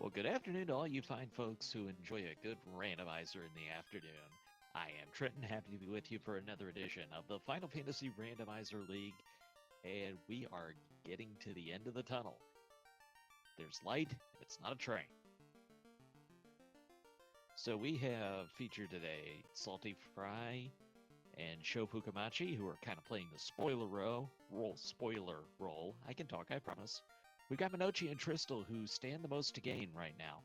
Well, good afternoon to all you fine folks who enjoy a good randomizer in the afternoon. I am Trenton, happy to be with you for another edition of the Final Fantasy Randomizer League, and we are getting to the end of the tunnel. There's light, and it's not a train. So we have featured today Salty Fry and Sho Fukamachi, who are kind of playing the spoiler role. I can talk, I promise. We've got Minochi and Tristal, who stand the most to gain right now.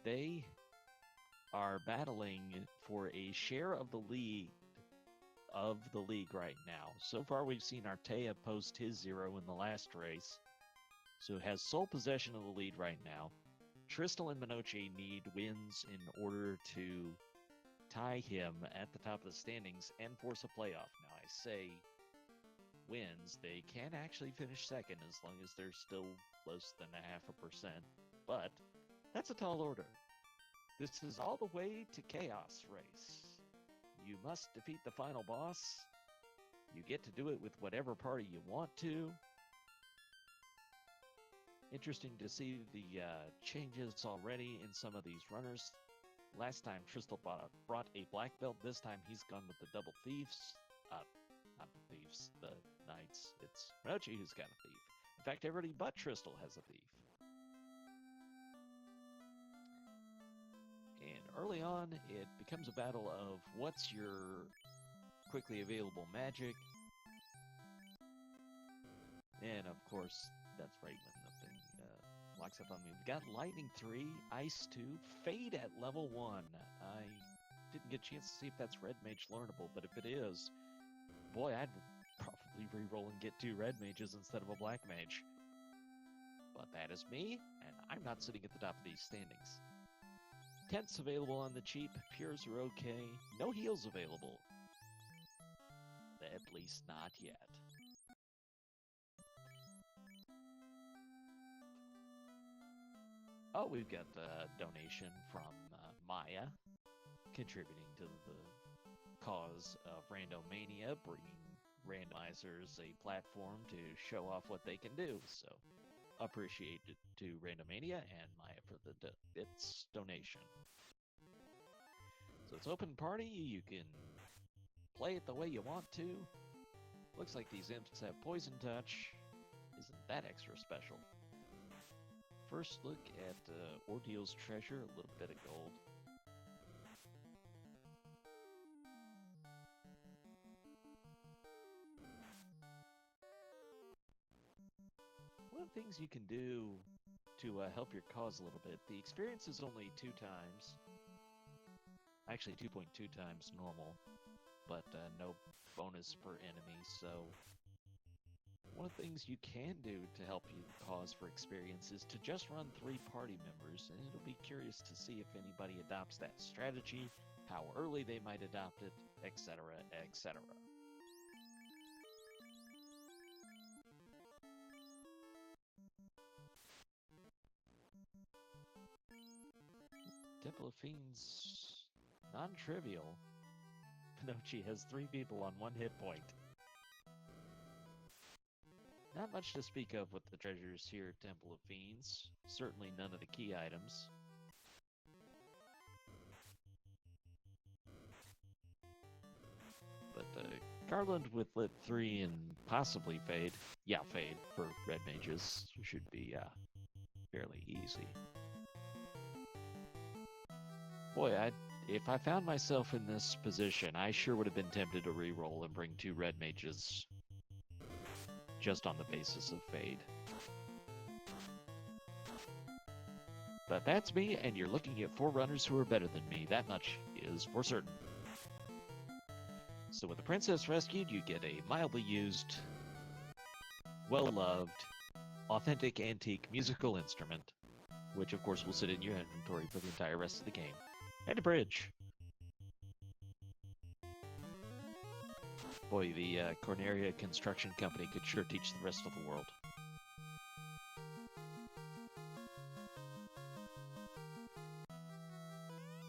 They are battling for a share of the lead right now. So far, we've seen Artea post his 0 in the last race, so has sole possession of the lead right now. Tristal and Minochi need wins in order to tie him at the top of the standings and force a playoff. Now, I say wins, they can actually finish second as long as they're still less than 0.5%, but that's a tall order. This is all the way to Chaos Race. You must defeat the final boss. You get to do it with whatever party you want to. Interesting to see the changes already in some of these runners. Last time Tristal brought a black belt. This time he's gone with the double thieves. Not the thieves, the knights. It's Minochi who's got a thief. In fact, everybody but Tristal has a thief. And early on, it becomes a battle of what's your quickly available magic. And of course, that's right when the thing locks up on me. We've got Lightning 3, Ice 2, Fade at level 1. I didn't get a chance to see if that's Red Mage learnable, but if it is, boy, I'd probably re-roll and get 2 Red Mages instead of a Black Mage. But that is me, and I'm not sitting at the top of these standings. Tents available on the cheap, Pures are okay, no heals available. At least not yet. Oh, we've got a donation from Maya, contributing to the cause of Randomania, bringing randomizers a platform to show off what they can do. So, appreciate it to Randomania and Maya for its donation. So it's open party. You can play it the way you want to. Looks like these imps have poison touch. Isn't that extra special? First look at Ordeals treasure, a little bit of gold. One of the things you can do to help your cause a little bit, the experience is only 2 times. Actually 2.2 times normal, but no bonus per enemy, so one of the things you can do to help you cause for experience is to just run 3 party members, and it'll be curious to see if anybody adopts that strategy, how early they might adopt it, etc., etc. Temple of Fiends, non-trivial. Pinochi has 3 people on 1 hit point. Not much to speak of with the treasures here at Temple of Fiends. Certainly none of the key items. But Garland with Lit 3 and possibly Fade. Yeah, Fade for Red Mages should be fairly easy. Boy, if I found myself in this position, I sure would have been tempted to re-roll and bring 2 Red Mages just on the basis of Fade. But that's me, and you're looking at 4 runners who are better than me. That much is for certain. So with the Princess rescued, you get a mildly used, well-loved, authentic antique musical instrument, which of course will sit in your inventory for the entire rest of the game. And a bridge. Boy, the Corneria Construction Company could sure teach the rest of the world.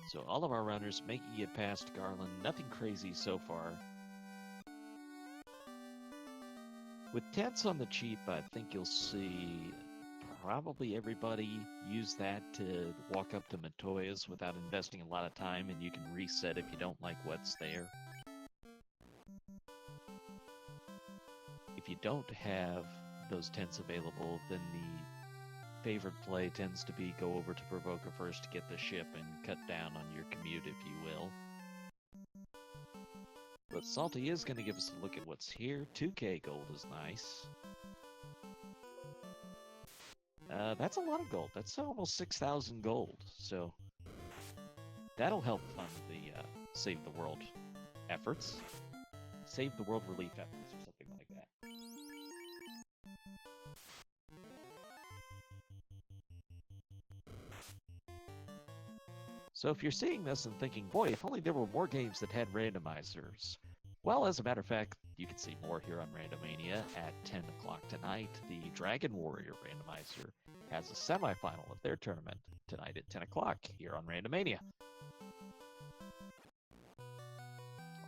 So all of our runners making it past Garland. Nothing crazy so far. With tents on the cheap, I think you'll see probably everybody use that to walk up to Matoya's without investing a lot of time, and you can reset if you don't like what's there. If you don't have those tents available, then the favored play tends to be go over to Provoca first to get the ship and cut down on your commute, if you will. But Salty is going to give us a look at what's here. 2k gold is nice. That's a lot of gold. That's almost 6,000 gold. So that'll help fund the Save the World efforts. Save the World relief efforts or something like that. So if you're seeing this and thinking, boy, if only there were more games that had randomizers. Well, as a matter of fact, you can see more here on Randomania at 10 o'clock tonight. The Dragon Warrior Randomizer has a semifinal of their tournament tonight at 10 o'clock here on Randomania.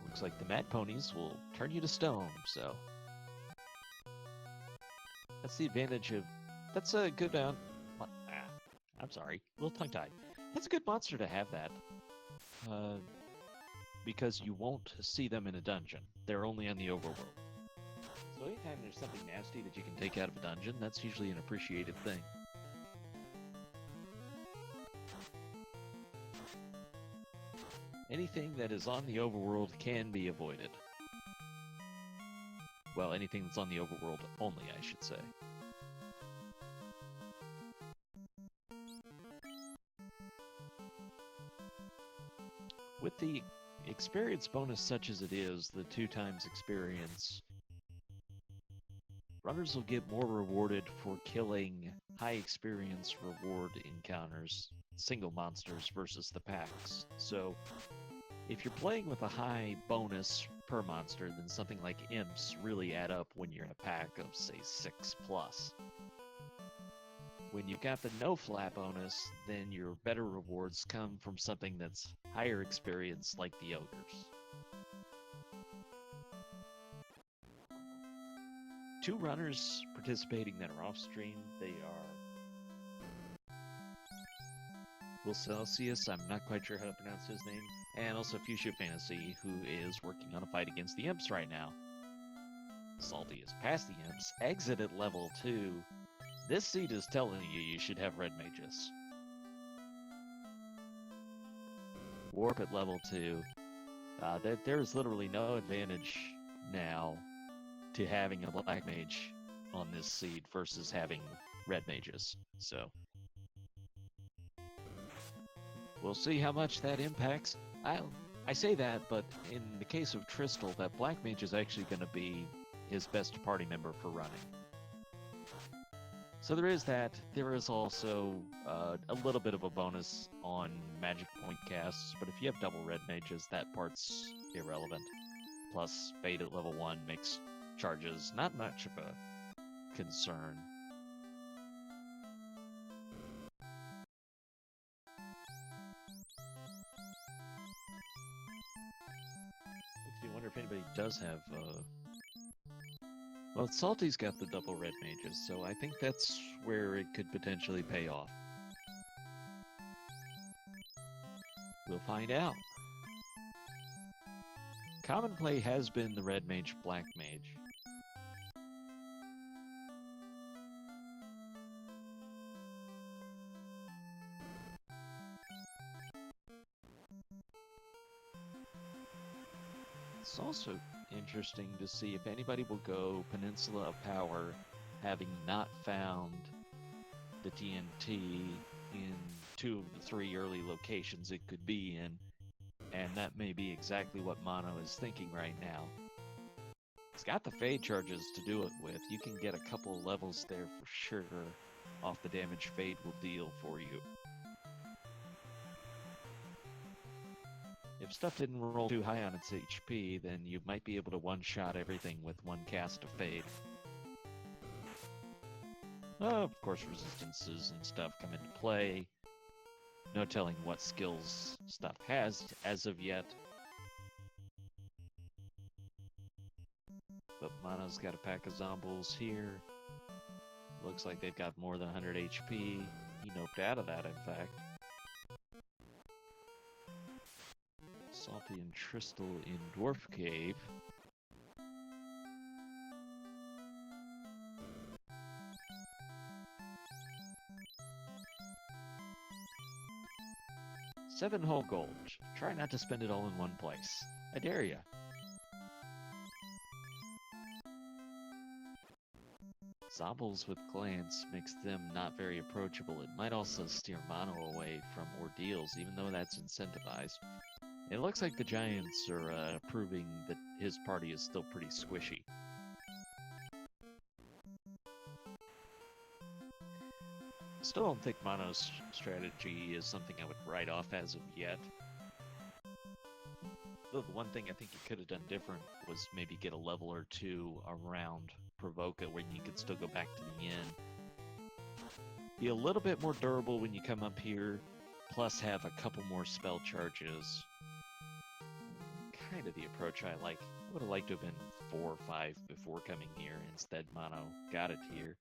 Looks like the Mad Ponies will turn you to stone, so that's the advantage of... That's a good... I'm sorry, a little tongue-tied. That's a good monster to have that. Because you won't see them in a dungeon. They're only on the overworld. So anytime there's something nasty that you can take out of a dungeon, that's usually an appreciated thing. Anything that is on the overworld can be avoided. Well, anything that's on the overworld only, I should say. With the experience bonus such as it is, the 2x experience, runners will get more rewarded for killing high experience reward encounters, single monsters versus the packs. So if you're playing with a high bonus per monster, then something like imps really add up when you're in a pack of, say, 6+. When you've got the no flat bonus, then your better rewards come from something that's higher experience, like the ogres. 2 runners participating that are off stream. They are Will Celsius, I'm not quite sure how to pronounce his name, and also Fuchsia Fantasy, who is working on a fight against the imps right now. Salty is past the imps, exit at level 2. This seed is telling you should have red mages. Warp at level 2. There is literally no advantage now to having a black mage on this seed versus having red mages. So we'll see how much that impacts. I say that, but in the case of Tristal, that black mage is actually going to be his best party member for running. So there is that. There is also a little bit of a bonus on magic point casts, but if you have double red mages, that part's irrelevant. Plus, Fade at level 1 makes charges not much of a concern. Makes me wonder if anybody does have... Well, Salty's got the double red mages, so I think that's where it could potentially pay off. We'll find out. Common play has been the red mage, black mage. It's also interesting to see if anybody will go Peninsula of Power, having not found the TNT in 2 of the 3 early locations it could be in, and that may be exactly what Mono is thinking right now. It's got the Fade charges to do it with. You can get a couple of levels there for sure off the damage Fade will deal for you. If stuff didn't roll too high on its HP, then you might be able to one-shot everything with 1 cast of Fade. Of course, resistances and stuff come into play. No telling what skills stuff has as of yet. But Mono's got a pack of zombies here. Looks like they've got more than 100 HP. He noped out of that, in fact. Salty and Tristal in Dwarf Cave. Seven whole gold. Try not to spend it all in one place. I dare ya. Zobbles with glance makes them not very approachable. It might also steer Mono away from Ordeals, even though that's incentivized. It looks like the Giants are proving that his party is still pretty squishy. Still don't think Mono's strategy is something I would write off as of yet. Though the one thing I think he could have done different was maybe get a level or two around Provoca where you could still go back to the inn. Be a little bit more durable when you come up here, plus have a couple more spell charges. Kind of the approach I like. I would have liked to have been 4 or 5 before coming here. Instead, Mono got it here.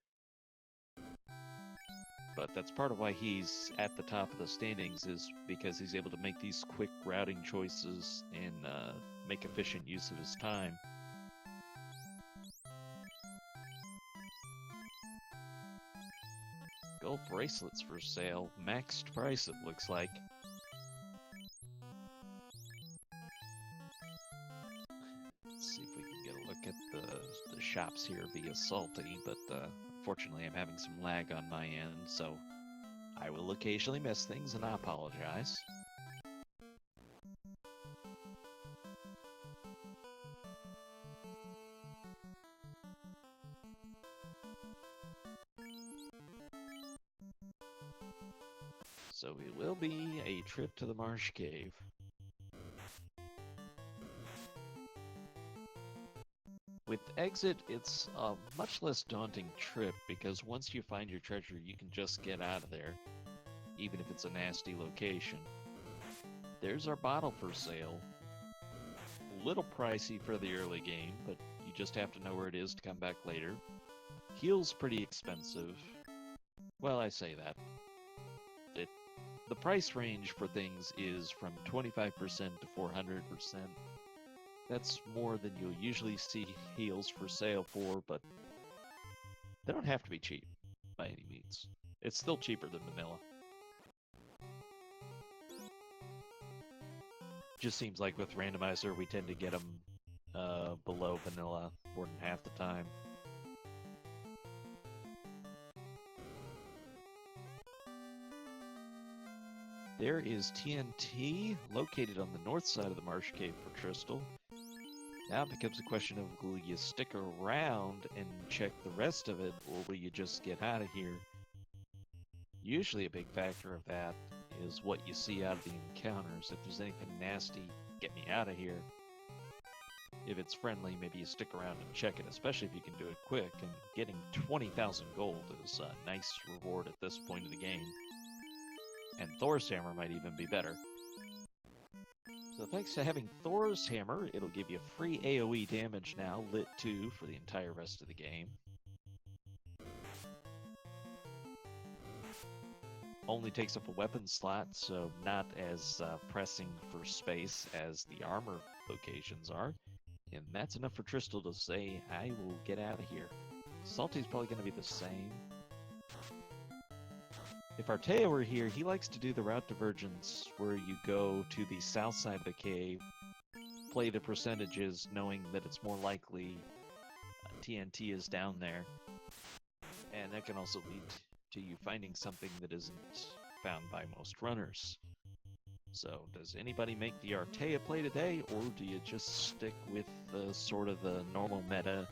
But that's part of why he's at the top of the standings, is because he's able to make these quick routing choices and make efficient use of his time. Gold bracelets for sale. Maxed price, it looks like. Let's see if we can get a look at the shops here via Salty, but unfortunately I'm having some lag on my end, so I will occasionally miss things, and I apologize. So it will be a trip to the Marsh Cave. With Exit, it's a much less daunting trip, because once you find your treasure, you can just get out of there, even if it's a nasty location. There's our bottle for sale. A little pricey for the early game, but you just have to know where it is to come back later. Heal's pretty expensive. Well, I say that. The price range for things is from 25% to 400%. That's more than you'll usually see heals for sale for, but they don't have to be cheap by any means. It's still cheaper than vanilla. Just seems like with Randomizer, we tend to get them below vanilla more than half the time. There is TNT located on the north side of the Marsh Cave for Tristal. Now it becomes a question of, will you stick around and check the rest of it, or will you just get out of here? Usually a big factor of that is what you see out of the encounters. If there's anything nasty, get me out of here. If it's friendly, maybe you stick around and check it, especially if you can do it quick. And getting 20,000 gold is a nice reward at this point of the game. And Thor's Hammer might even be better. So thanks to having Thor's Hammer, it'll give you free AoE damage now, lit 2 for the entire rest of the game. Only takes up a weapon slot, so not as pressing for space as the armor locations are. And that's enough for Tristal to say, I will get out of here. Salty's probably going to be the same. If Artea were here, he likes to do the route divergence where you go to the south side of the cave, play the percentages knowing that it's more likely TNT is down there, and that can also lead to you finding something that isn't found by most runners. So does anybody make the Artea play today, or do you just stick with sort of the normal meta,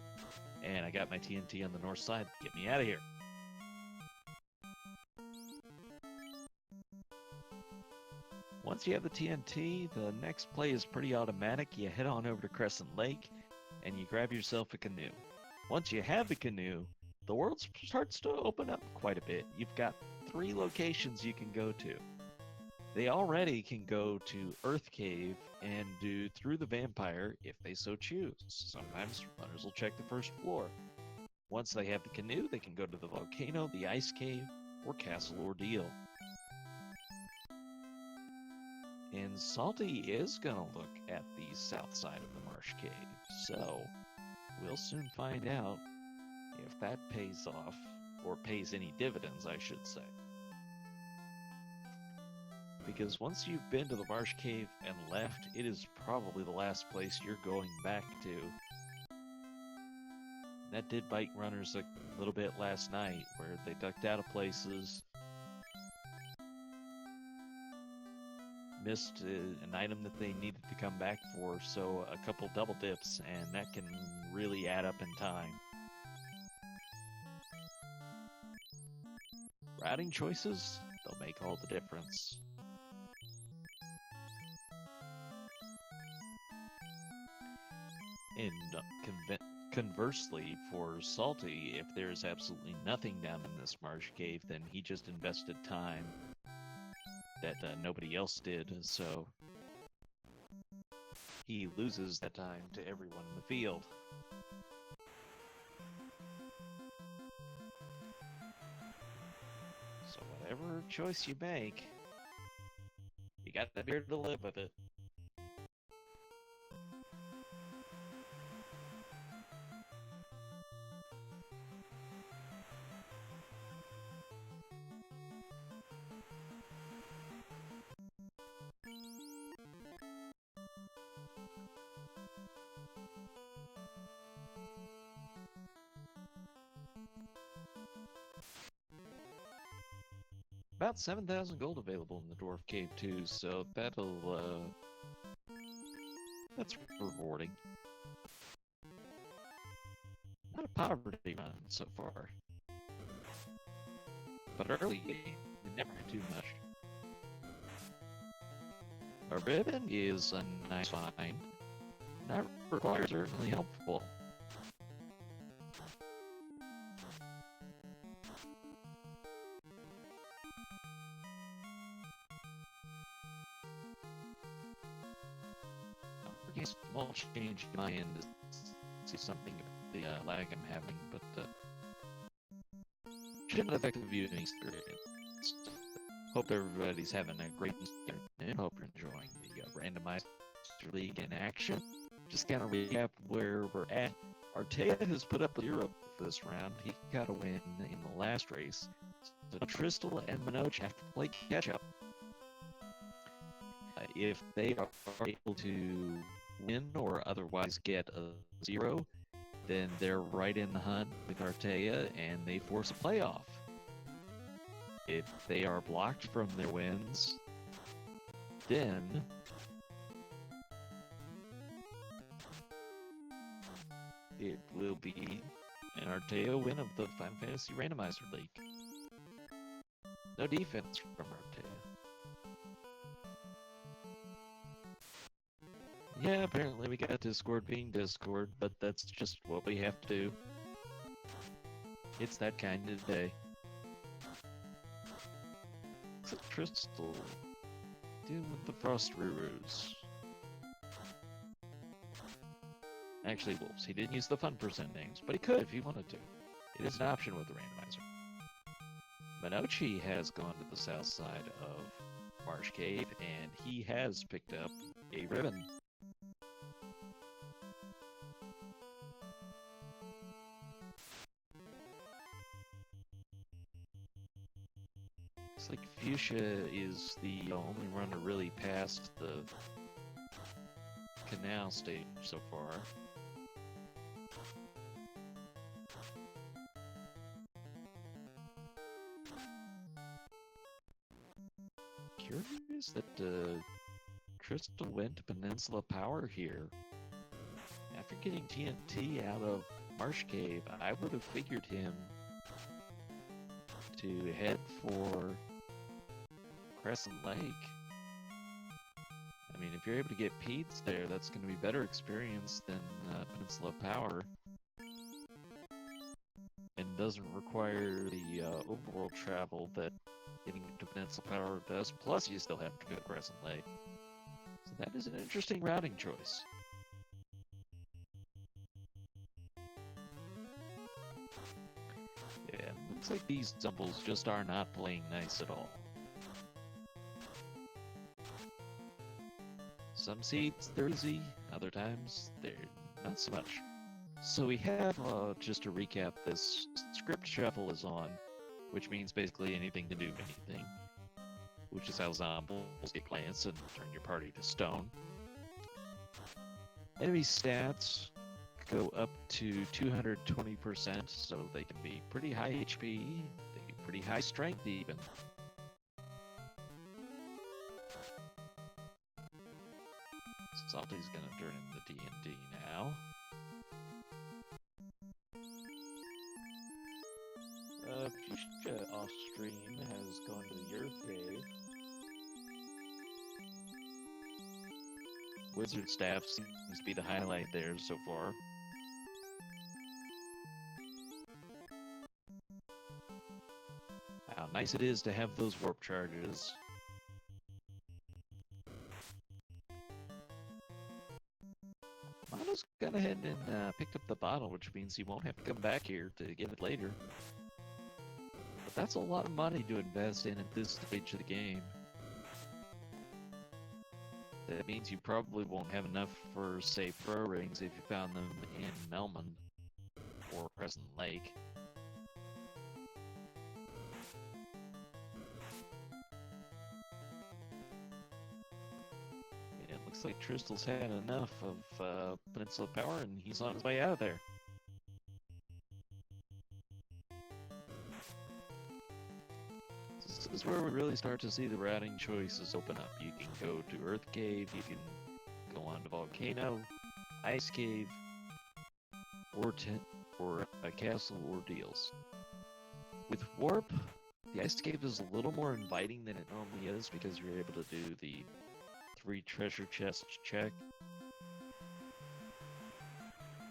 and I got my TNT on the north side, get me out of here? Once you have the TNT, the next play is pretty automatic. You head on over to Crescent Lake, and you grab yourself a canoe. Once you have the canoe, the world starts to open up quite a bit. You've got 3 locations you can go to. They already can go to Earth Cave and do Through the Vampire if they so choose. Sometimes runners will check the first floor. Once they have the canoe, they can go to the volcano, the ice cave, or Castle Ordeal. And Salty is going to look at the south side of the Marsh Cave, so we'll soon find out if that pays off, or pays any dividends, I should say. Because once you've been to the Marsh Cave and left, it is probably the last place you're going back to. That did bite runners a little bit last night, where they ducked out of places, missed an item that they needed to come back for, so a couple double dips, and that can really add up in time. Routing choices, they'll make all the difference. And conversely, for Salty, if there's absolutely nothing down in this marsh cave, then he just invested time that nobody else did, so he loses that time to everyone in the field. So whatever choice you make, you got the beer to live with it. About 7,000 gold available in the Dwarf Cave too, so that's rewarding. Not a poverty run so far, but early game, never too much. A ribbon is a nice find. That requires certainly helpful. Small change in my end to see something of the lag I'm having, but shouldn't affect the viewing experience. Hope everybody's having a great weekend, and hope you're enjoying the Randomizer League in action. Just kind of recap where we're at. Artea has put up a 0 for this round. He got a win in the last race. So Tristal and Minoch have to play catch-up. If they are able to win or otherwise get a 0, then they're right in the hunt with Artea and they force a playoff. If they are blocked from their wins, then it will be an Artea win of the Final Fantasy Randomizer League. No defense from Artea. Yeah, apparently we got Discord being Discord, but that's just what we have to do. It's that kind of day. It's a Crystal. Deal with the Frost Rurus. Actually, Wolves. He didn't use the fun percent names, but he could if he wanted to. It is an option with the randomizer. Minochi has gone to the south side of Marsh Cave, and he has picked up a ribbon. Looks like Fuchsia is the only runner really past the canal stage so far. Curious that Crystal went to Peninsula Power here. After getting TNT out of Marsh Cave, I would have figured him to head for Crescent Lake. I mean, if you're able to get Peds there, that's going to be better experience than Peninsula Power. And doesn't require the overworld travel that getting to Peninsula Power does, plus you still have to go to Crescent Lake. So that is an interesting routing choice. Yeah, looks like these doubles just are not playing nice at all. Some seeds they're easy, other times they're not so much. So we have, just to recap, this script shuffle is on, which means basically anything to do anything, which is how zombies get plants and turn your party to stone. Enemy stats go up to 220%, so they can be pretty high HP, they can be pretty high strength even. Salty's gonna turn into D&D now. Fuchsia off stream has gone to the Earth Cave. Wizard staff seems to be the highlight there so far. How nice it is to have those warp charges. Mono's gone ahead and picked up the bottle, which means he won't have to come back here to get it later. But that's a lot of money to invest in at this stage of the game. That means you probably won't have enough for, say, pro rings if you found them in Melman or Crescent Lake. It looks like Tristal's had enough of Peninsula Power and he's on his way out of there. This is where we really start to see the routing choices open up. You can go to Earth Cave, you can go on to Volcano, Ice Cave, or Castle Ordeals. With Warp, the Ice Cave is a little more inviting than it normally is because you're able to do the 3 treasure chests check.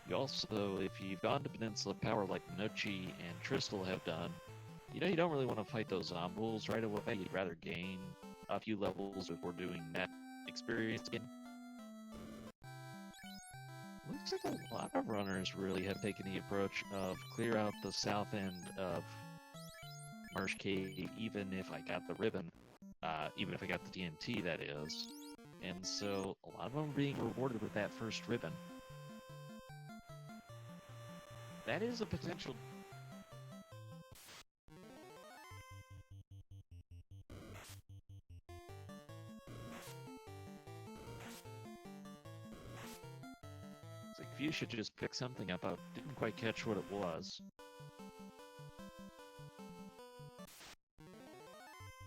You also, if you've gone to Peninsula Power like Nochi and Tristal have done, you know you don't really want to fight those zombies right away. You'd rather gain a few levels before doing that experience again. Looks like a lot of runners really have taken the approach of clear out the south end of Marsh Cave, even if I got the ribbon, even if I got the DMT, that is. And so a lot of them are being rewarded with that first ribbon. That is a potential. It's like if you should just pick something up, I didn't quite catch what it was.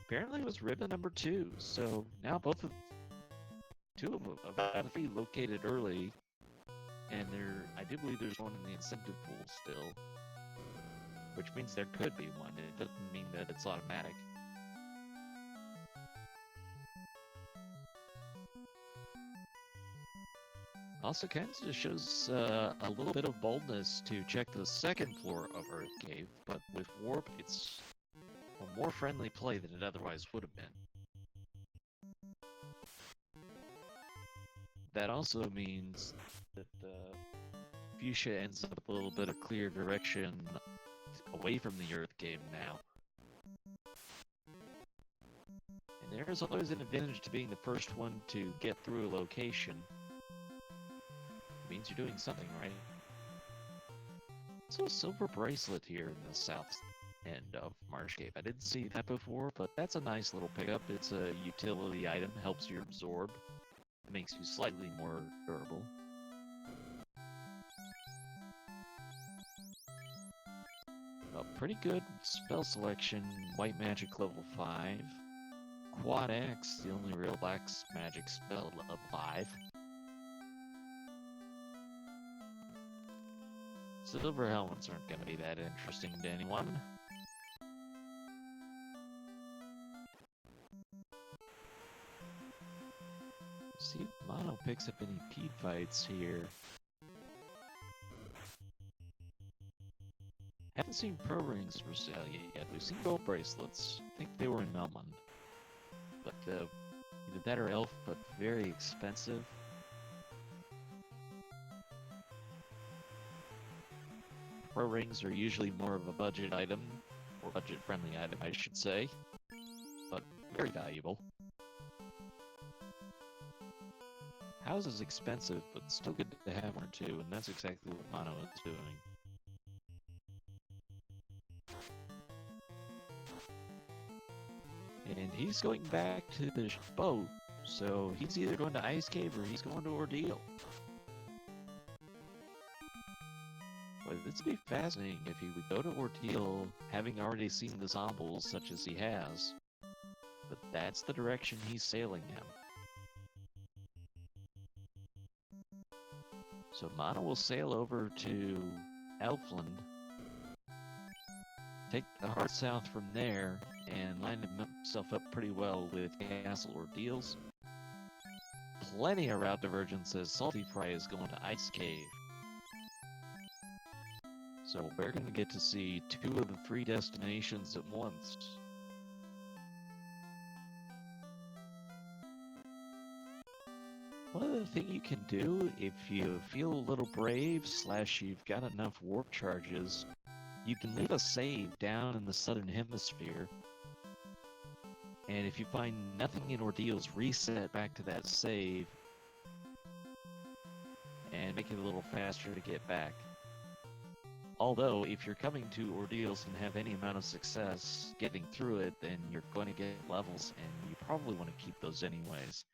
Apparently it was ribbon number 2, so now two of them have to be located early, and I do believe there's one in the incentive pool still, which means there could be one. It doesn't mean that it's automatic. Also kind of just shows a little bit of boldness to check the second floor of Earth Cave, but with Warp, it's a more friendly play than it otherwise would have been. That also means that Fuchsia ends up a little bit of clear direction away from the Earth Cave now. And there's always an advantage to being the first one to get through a location. It means you're doing something right. So a silver bracelet here in the south end of Marsh Cave. I didn't see that before, but that's a nice little pickup. It's a utility item, helps you absorb. It makes you slightly more durable. A pretty good spell selection, White Magic level 5. Quad Axe, the only real black magic spell level 5. Silver helmets aren't going to be that interesting to anyone. See if Mono picks up any Pete fights here. Haven't seen pro rings for sale yet. We've seen gold bracelets. I think they were in Melmond. But either that or elf, but very expensive. Pro rings are usually more of a budget item, or budget-friendly item, I should say, but very valuable. House is expensive, but still good to have one or two, and that's exactly what Mono is doing. And he's going back to the boat, so he's either going to Ice Cave or he's going to Ordeal. But this would be fascinating if he would go to Ordeal, having already seen the zombies such as he has. But that's the direction he's sailing in. So Mono will sail over to Elfland, take the hard south from there, and line himself up pretty well with Castle Ordeals. Plenty of route divergences. Salty Fry is going to Ice Cave. So we're going to get to see 2 of the 3 destinations at once. One other thing you can do, if you feel a little brave / you've got enough warp charges, you can leave a save down in the southern hemisphere. And if you find nothing in Ordeals, reset back to that save and make it a little faster to get back. Although, if you're coming to Ordeals and have any amount of success getting through it, then you're going to get levels, and you probably want to keep those anyways.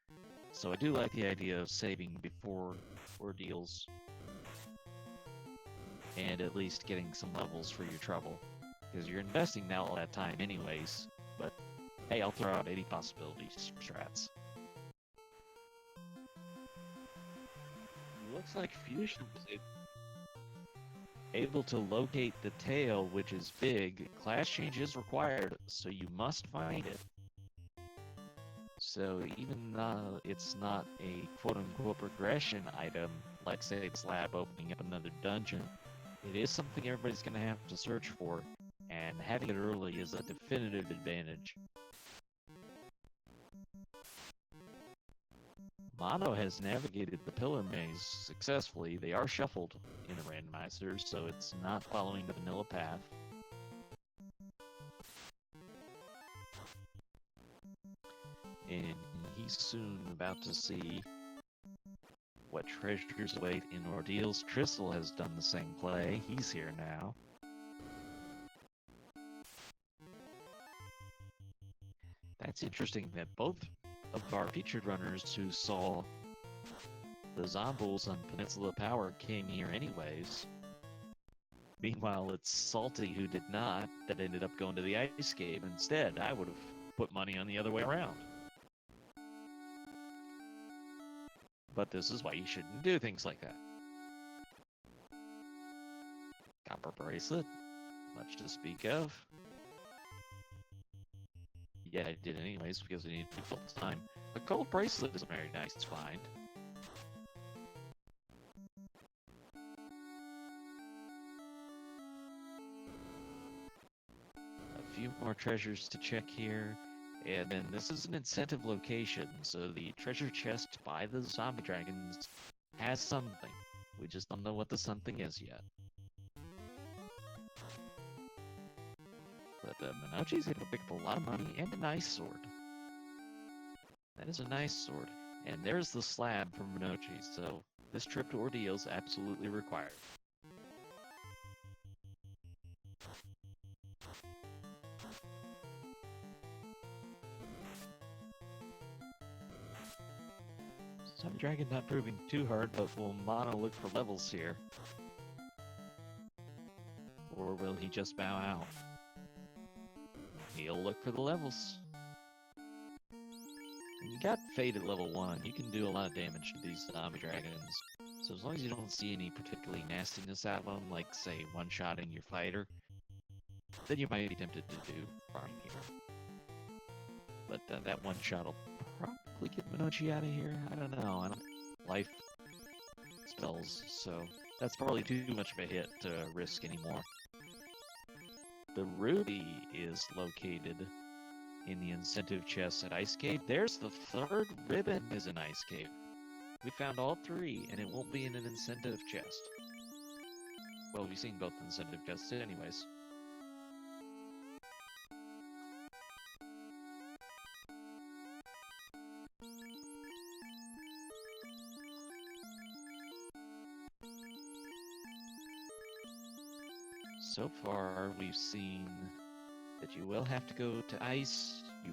So I do like the idea of saving before Ordeals, and at least getting some levels for your trouble, because you're investing now all that time anyways. But hey, I'll throw out 80 possibilities strats. Looks like Fusion was able to locate the tail, which is big. Class change is required, so you must find it. So even though it's not a quote-unquote progression item, like say it's lab opening up another dungeon, it is something everybody's going to have to search for, and having it early is a definitive advantage. Mono has navigated the Pillar Maze successfully. They are shuffled in a randomizer, so it's not following the vanilla path. And he's soon about to see what treasures await in Ordeals. Tristle has done the same play. He's here now. That's interesting that both of our featured runners who saw the zombies on Peninsula Power came here anyways. Meanwhile, it's Salty who did not, that ended up going to the Ice Cave instead. I would have put money on the other way around. But this is why you shouldn't do things like that. Copper bracelet, much to speak of. Yeah, I did anyways because I needed to fill time. A gold bracelet is a very nice find. A few more treasures to check here. And then this is an incentive location, so the treasure chest by the zombie dragons has something. We just don't know what the something is yet. But Minochi's able to pick up a lot of money and a nice sword. That is a nice sword. And there's the slab from Minochi, so this trip to Ordeal is absolutely required. Zombie Dragon not proving too hard, but will Mono look for levels here? Or will he just bow out? He'll look for the levels. You got Fate at level 1, you can do a lot of damage to these zombie dragons. So as long as you don't see any particularly nastiness out of them, like say one-shotting your fighter, then you might be tempted to do farming here. But that one-shot will probably get Minochi out of here. I don't know. I don't life spells, so that's probably too much of a hit to risk anymore. The ruby is located in the incentive chest at Ice Cave. There's the third ribbon is in Ice Cave. We found all 3, and it won't be in an incentive chest. Well, we've seen both incentive tests anyways. So far, we've seen that you will have to go to ice. You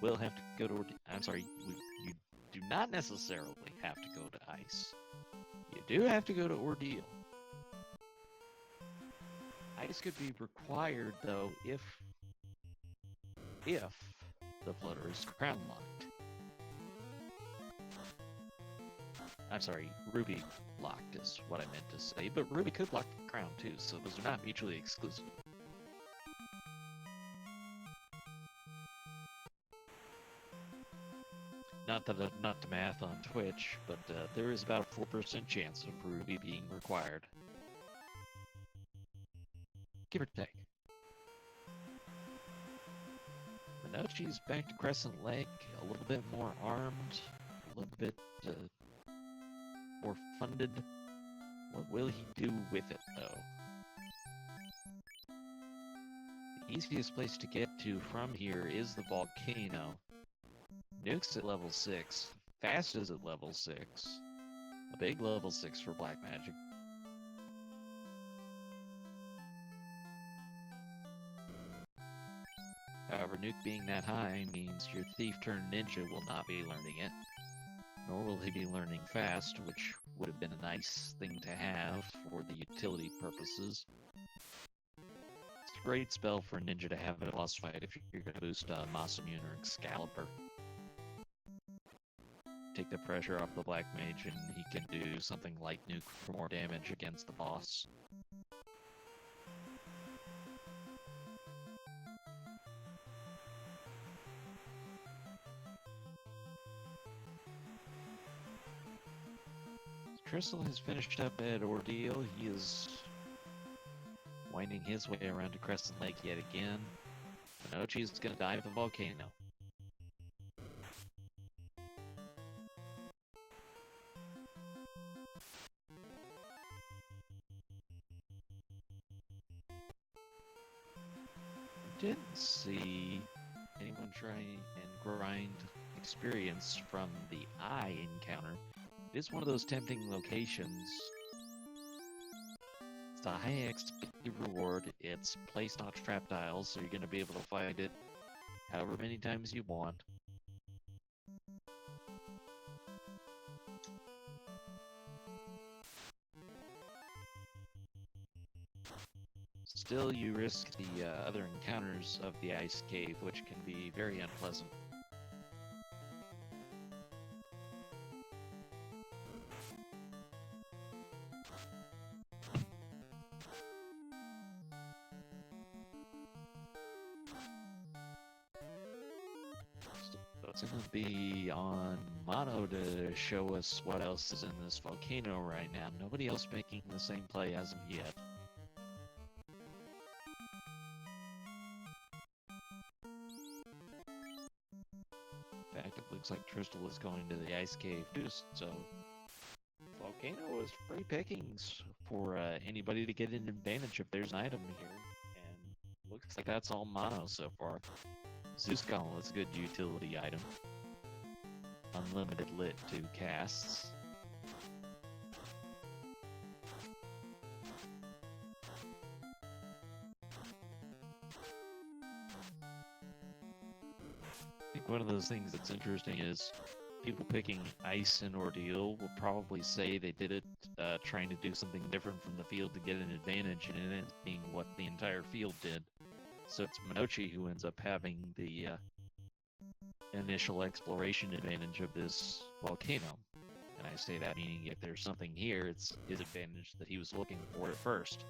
will have to go to. I'm sorry, you do not necessarily have to go to ice. You do have to go to ordeal. Ice could be required though if the floater is crown locked. I'm sorry, Ruby locked is what I meant to say, but Ruby could lock the crown too, so those are not mutually exclusive. Not the math on Twitch, but there is about a 4% chance of Ruby being required. Give or take. Minochi's back to Crescent Lake, a little bit more armed, a little bit more funded. What will he do with it, though? The easiest place to get to from here is the volcano. Nuke's at level 6. Fast is at level 6. A big level 6 for black magic. However, Nuke being that high means your thief turned ninja will not be learning it. Nor will he be learning fast, which would have been a nice thing to have for the utility purposes. It's a great spell for a ninja to have in a boss fight if you're going to boost Masamune or Excalibur. Take the pressure off the black mage and he can do something like Nuke for more damage against the boss. Crystal has finished up at Ordeal. He is winding his way around to Crescent Lake yet again. Minochi is going to dive the volcano. Didn't see anyone try and grind experience from the eye encounter. It is one of those tempting locations. It's a high XP reward. It's placed on trap tiles, so you're going to be able to find it however many times you want. Still, you risk the other encounters of the ice cave, which can be very unpleasant. It's going to be on Mono to show us what else is in this volcano right now. Nobody else making the same play as of yet. In fact, it looks like Crystal is going to the ice cave too, so volcano is free pickings for anybody to get an advantage if there's an item here, and looks like that's all Mono so far. Zeus Gauntlet is a good utility item. Unlimited lit to casts. I think one of those things that's interesting is people picking Ice and Ordeal will probably say they did it trying to do something different from the field to get an advantage, and it ends up being what the entire field did. So it's Minochi who ends up having the initial exploration advantage of this volcano. And I say that meaning if there's something here, it's his advantage that he was looking for it first.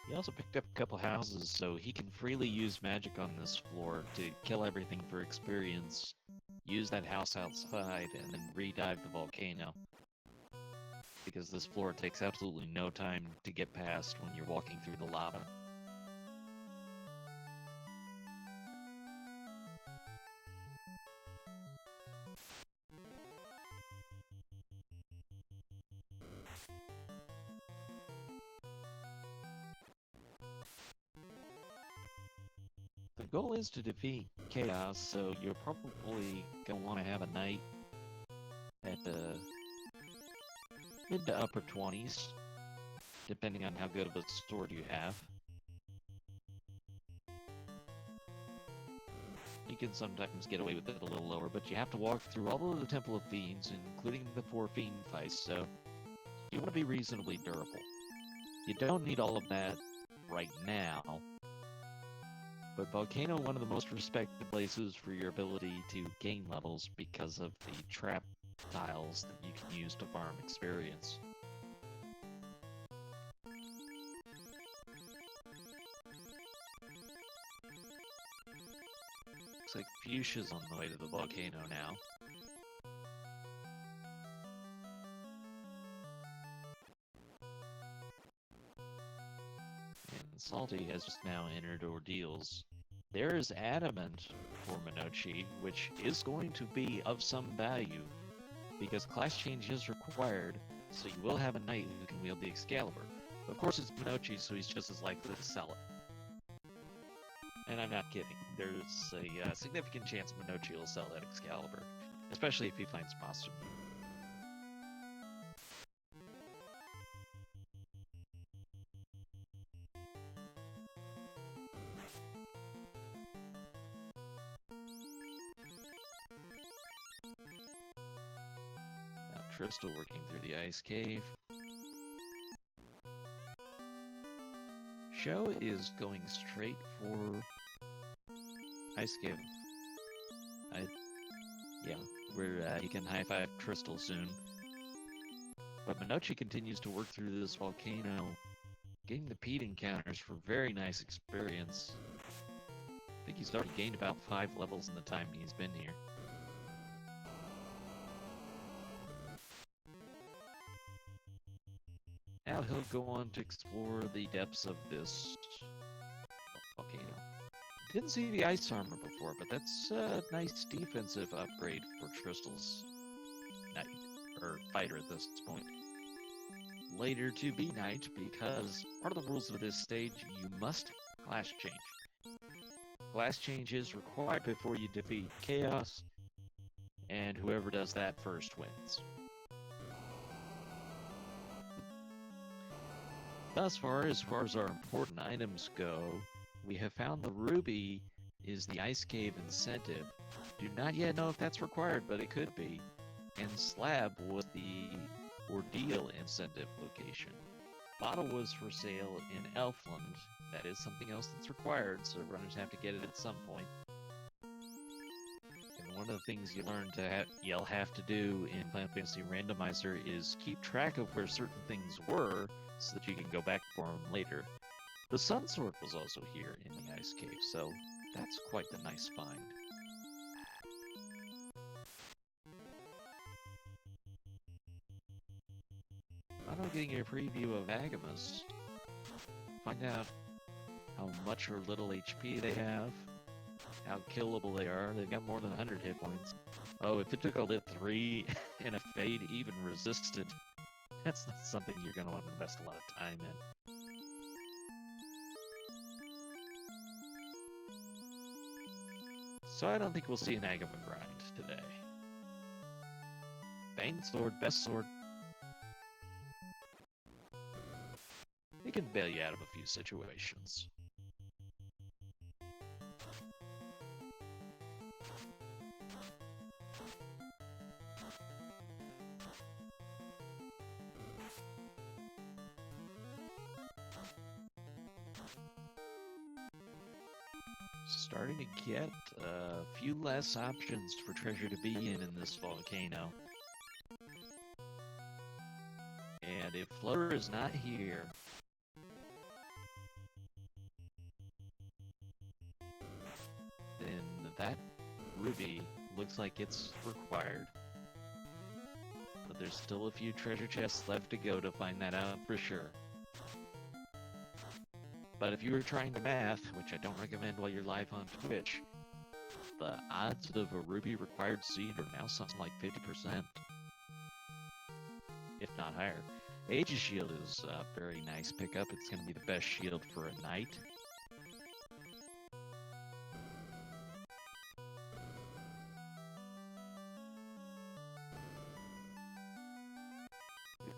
He also picked up a couple houses, so he can freely use magic on this floor to kill everything for experience, use that house outside, and then re-dive the volcano. Because this floor takes absolutely no time to get past when you're walking through the lava. goal is to defeat Chaos, so you're probably going to want to have a knight at the mid to upper 20s, depending on how good of a sword you have. You can sometimes get away with it a little lower, but you have to walk through all of the Temple of Fiends, including the 4 fiend fights, so you want to be reasonably durable. You don't need all of that right now, but Volcano, one of the most respected places for your ability to gain levels because of the trap tiles that you can use to farm experience. Looks like Fuchsia's on the way to the volcano now. And Salty has just now entered Ordeals. There is Adamant for Minochi, which is going to be of some value, because class change is required, so you will have a knight who can wield the Excalibur. Of course it's Minochi, so he's just as likely to sell it. And I'm not kidding. There's a significant chance Minochi will sell that Excalibur, especially if he finds Masu. Crystal working through the ice cave. Sho is going straight for ice cave. Yeah, where he can high-five Crystal soon. But Minochi continues to work through this volcano, getting the Pete encounters for very nice experience. I think he's already gained about 5 levels in the time he's been here. Now he'll go on to explore the depths of this volcano. Didn't see the ice armor before, but that's a nice defensive upgrade for Crystal's knight, or fighter at this point. Later to be knight, because part of the rules of this stage, you must class change. Class change is required before you defeat Chaos, and whoever does that first wins. Thus far as our important items go, we have found the ruby is the ice cave incentive. Do not yet know if that's required, but it could be. And slab was the ordeal incentive location. Bottle was for sale in Elfland. That is something else that's required, so runners have to get it at some point. And one of the things you'll have to do in Final Fantasy Randomizer is keep track of where certain things were, so that you can go back for them later. The Sun Sword was also here in the Ice Cave, so that's quite the nice find. I'm not getting a preview of Agamas. Find out how much or little HP they have, how killable they are. They've got more than 100 hit points. Oh, if it took a lit 3 and a fade even resisted, that's not something you're going to want to invest a lot of time in. So I don't think we'll see an Agama grind today. Bane sword, best sword. It can bail you out of a few situations. Starting to get a few less options for treasure to be in this volcano. And if Floater is not here, then that ruby looks like it's required. But there's still a few treasure chests left to go to find that out for sure. But if you were trying to math, which I don't recommend while you're live on Twitch, the odds of a ruby required seed are now something like 50%. If not higher. Aegis Shield is a very nice pickup. It's going to be the best shield for a knight.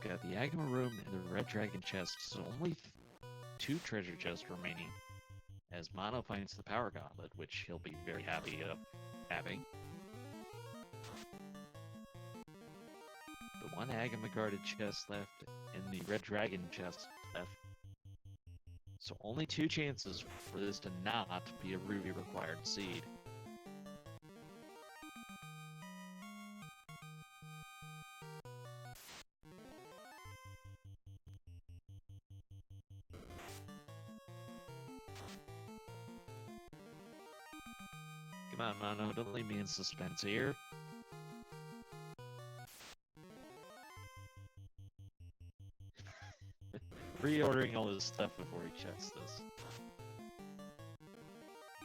got the Agama room and the Red Dragon chest, so only 2 treasure chests remaining. As Mono finds the Power Gauntlet, which he'll be very happy of having. The 1 Agama guarded chest left, and the Red Dragon chest left. So only 2 chances for this to not be a Ruby required seed. Come on, Mono, don't leave me in suspense here. Reordering all his stuff before he checks this.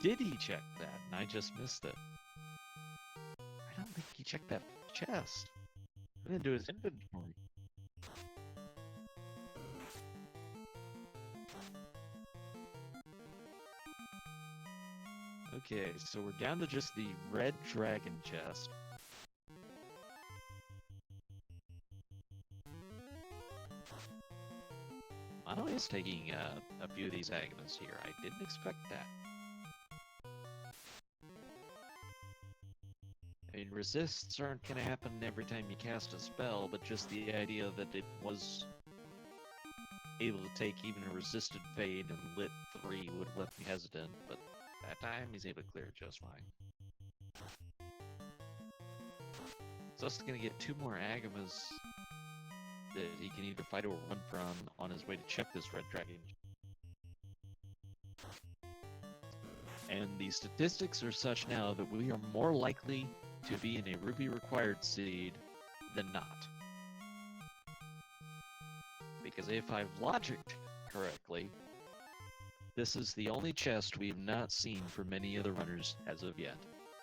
Did he check that? And I just missed it. I don't think he checked that chest. I didn't do his inventory. Okay, so we're down to just the Red Dragon chest. Mono is taking a few of these Agamas here. I didn't expect that. I mean, resists aren't going to happen every time you cast a spell, but just the idea that it was able to take even a resisted fade and lit 3 would have left me hesitant, but that time he's able to clear it just fine. So he's going to get 2 more Agamas that he can either fight or run from on his way to check this Red Dragon. And the statistics are such now that we are more likely to be in a Ruby required seed than not. Because if I've logicked correctly, this is the only chest we've not seen for many other runners as of yet.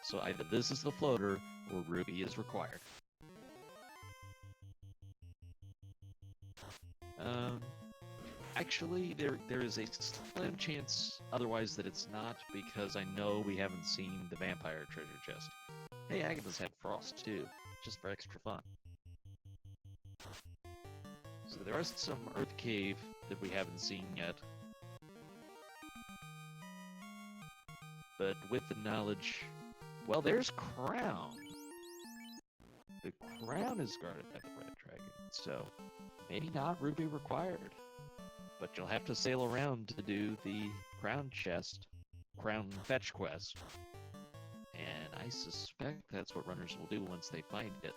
So either this is the floater or Ruby is required. Actually, there is a slim chance otherwise that it's not, because I know we haven't seen the vampire treasure chest. Hey, Agatha's had frost too, just for extra fun. So there is some earth cave that we haven't seen yet. But with the knowledge, well, there's Crown. The Crown is guarded by the Red Dragon, so maybe not Ruby required. But you'll have to sail around to do the Crown chest, Crown fetch quest. And I suspect that's what runners will do once they find it.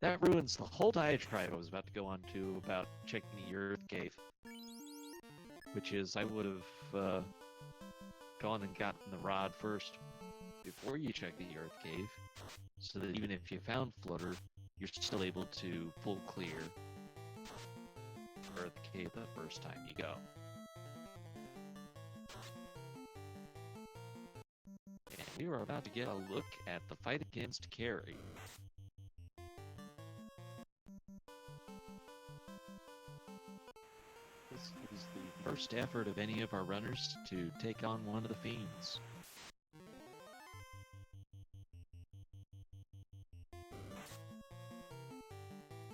That ruins the whole diatribe I was about to go on to about checking the Earth Cave. Which is, I would have gone and gotten the rod first before you check the Earth Cave, so that even if you found Floater, you're still able to full clear Earth Cave the first time you go. And we are about to get a look at the fight against Carrie. This is the first effort of any of our runners to take on one of the fiends.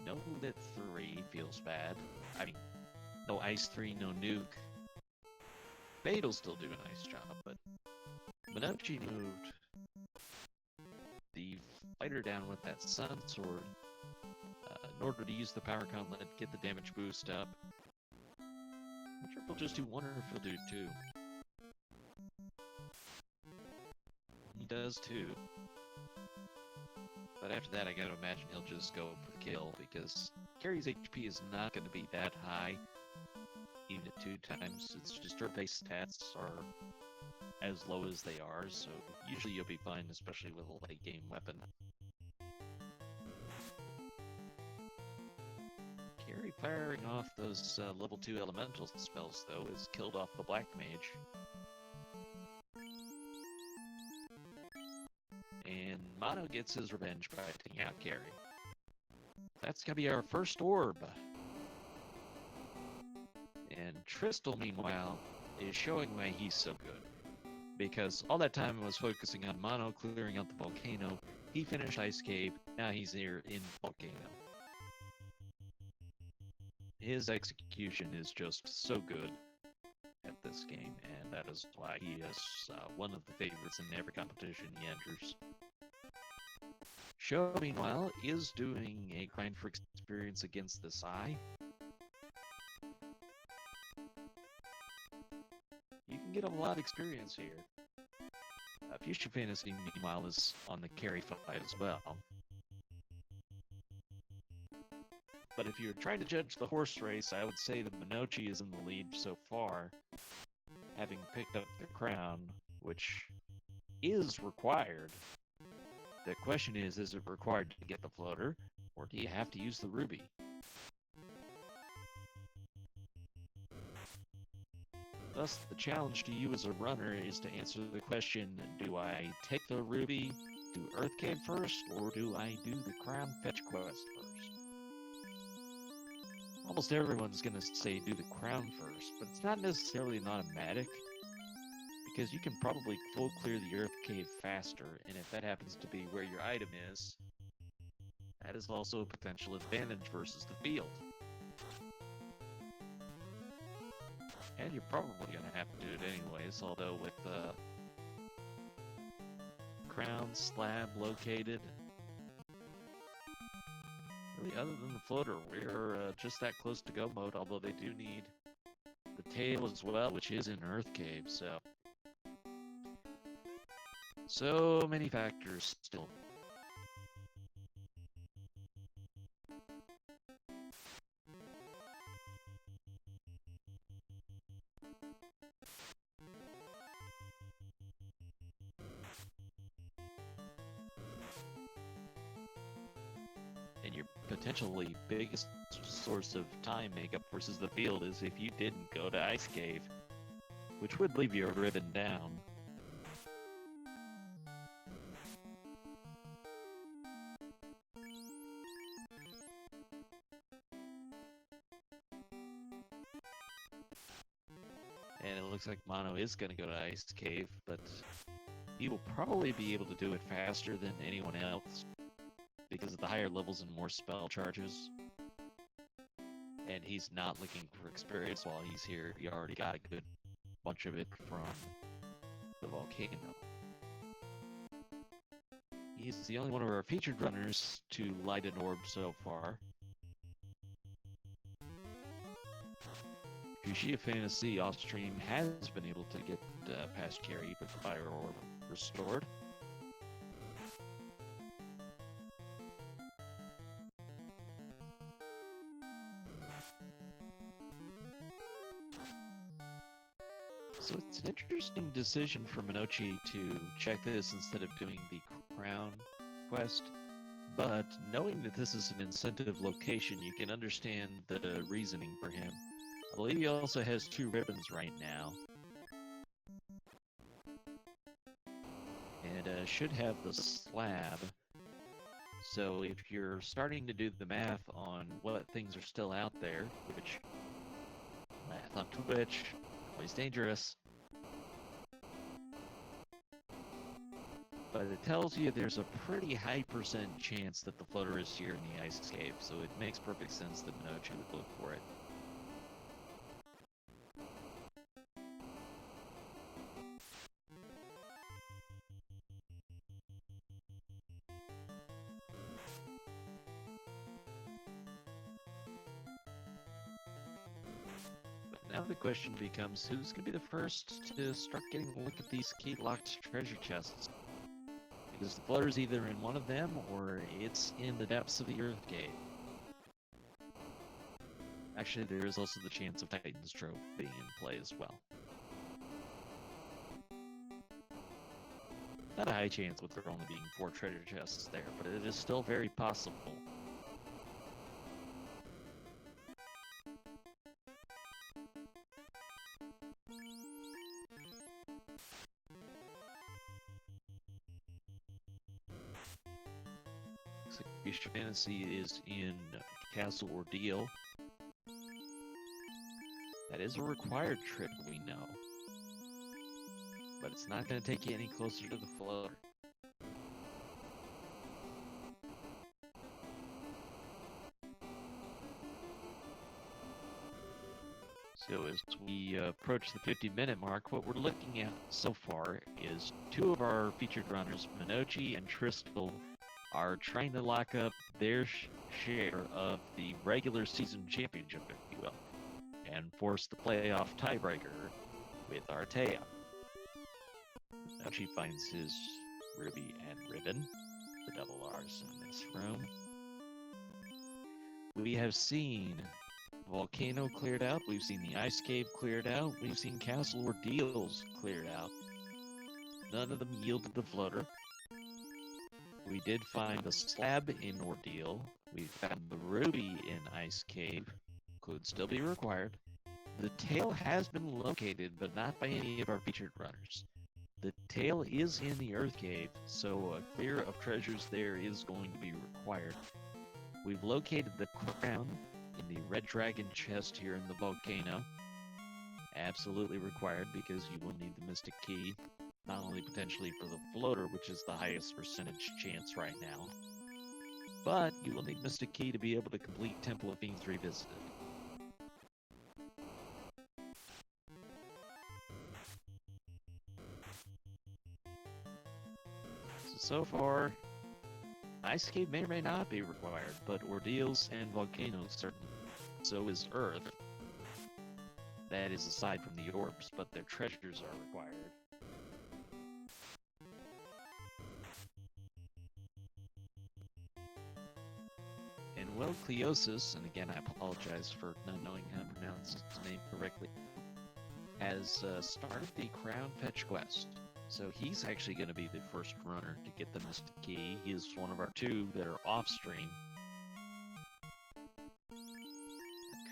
No Lit 3 feels bad. I mean, no Ice 3, no Nuke. Fade'll still do a nice job, but Minochi moved the fighter down with that Sun Sword in order to use the Power Gauntlet, get the damage boost up. I'm not sure if he'll just do 1 or if he'll do 2. He does 2. But after that, I gotta imagine he'll just go for the kill, because Carrie's HP is not going to be that high, even at 2 times. It's just her base stats are as low as they are, so usually you'll be fine, especially with a late game weapon. Carrie firing off those level 2 elemental spells, though, has killed off the Black Mage. And Mono gets his revenge by taking out Carrie. That's gonna be our first orb. And Tristal, meanwhile, is showing why he's so good. Because all that time I was focusing on Mono clearing out the volcano, He finished Ice Cave, now he's here in Volcano. His execution is just so good at this game, and that is why he is one of the favorites in every competition he enters. Sho, meanwhile, is doing a grind for experience against this eye. You can get a lot of experience here. Fuchsia Fantasy, meanwhile, is on the carry fight as well. But if you're trying to judge the horse race, I would say that Minochi is in the lead so far, having picked up the crown, which is required. The question is it required to get the floater, or do you have to use the ruby? Thus, the challenge to you as a runner is to answer the question, do I take the ruby, do Earth Cave first, or do I do the crown fetch quest first? Almost everyone's going to say do the crown first, but it's not necessarily an automatic, because you can probably full clear the Earth Cave faster, and if that happens to be where your item is, that is also a potential advantage versus the field. And you're probably going to have to do it anyways, although with the crown slab located, really other than the floater, we're just that close to go mode, although they do need the tail as well, which is in Earth Cave, so many factors still. And your potentially biggest source of time makeup versus the field is if you didn't go to Ice Cave, which would leave you a ribbon down. And it looks like Mono is going to go to Ice Cave, but he will probably be able to do it faster than anyone else because of the higher levels and more spell charges. And he's not looking for experience while he's here. He already got a good bunch of it from the volcano. He's the only one of our featured runners to light an orb so far. Fuchsia Fantasy off-stream has been able to get past carry, but the fire orb restored. So it's an interesting decision for Minochi to check this instead of doing the crown quest, but knowing that this is an incentive location, you can understand the reasoning for him. I believe he also has 2 ribbons right now. And should have the slab. So if you're starting to do the math on what things are still out there, which math on Twitch, always dangerous, but it tells you there's a pretty high % chance that the floater is here in the Ice Cave, so it makes perfect sense that Minochi would look for it. Now the question becomes, who's going to be the first to start getting a look at these key-locked treasure chests? Because the floater's either in one of them, or it's in the depths of the Earth Cave. Actually, there is also the chance of Titan's Trove being in play as well. Not a high chance with there only being 4 treasure chests there, but it is still very possible. Fuchsia Fantasy is in Castle Ordeal. That is a required trip, we know. But it's not going to take you any closer to the floater. So as we approach the 50-minute mark, what we're looking at so far is two of our featured runners, Minochi and Tristal, are trying to lock up their share of the regular season championship, if you will, and force the playoff tiebreaker with Artea. Minochi finds his ruby and ribbon, the double R's in this room. We have seen Volcano cleared out, we've seen the Ice Cave cleared out, we've seen Castle Ordeals cleared out. None of them yielded the floater. We did find a slab in Ordeal. We found the ruby in Ice Cave. Could still be required. The tail has been located, but not by any of our featured runners. The tail is in the Earth Cave, so a clear of treasures there is going to be required. We've located the crown in the Red Dragon chest here in the volcano. Absolutely required because you will need the Mystic Key, not only potentially for the floater, which is the highest percentage chance right now, but you will need Mystic Key to be able to complete Temple of Fiends Revisited. So far, Ice Cave may or may not be required, but Ordeals and Volcanoes certainly. So is Earth. That is aside from the orbs, but their treasures are required. And well, Cleosis, and again I apologize for not knowing how to pronounce his name correctly, has started the Crown Fetch quest. So he's actually going to be the first runner to get the Mystic Key. He is one of our two that are off stream. That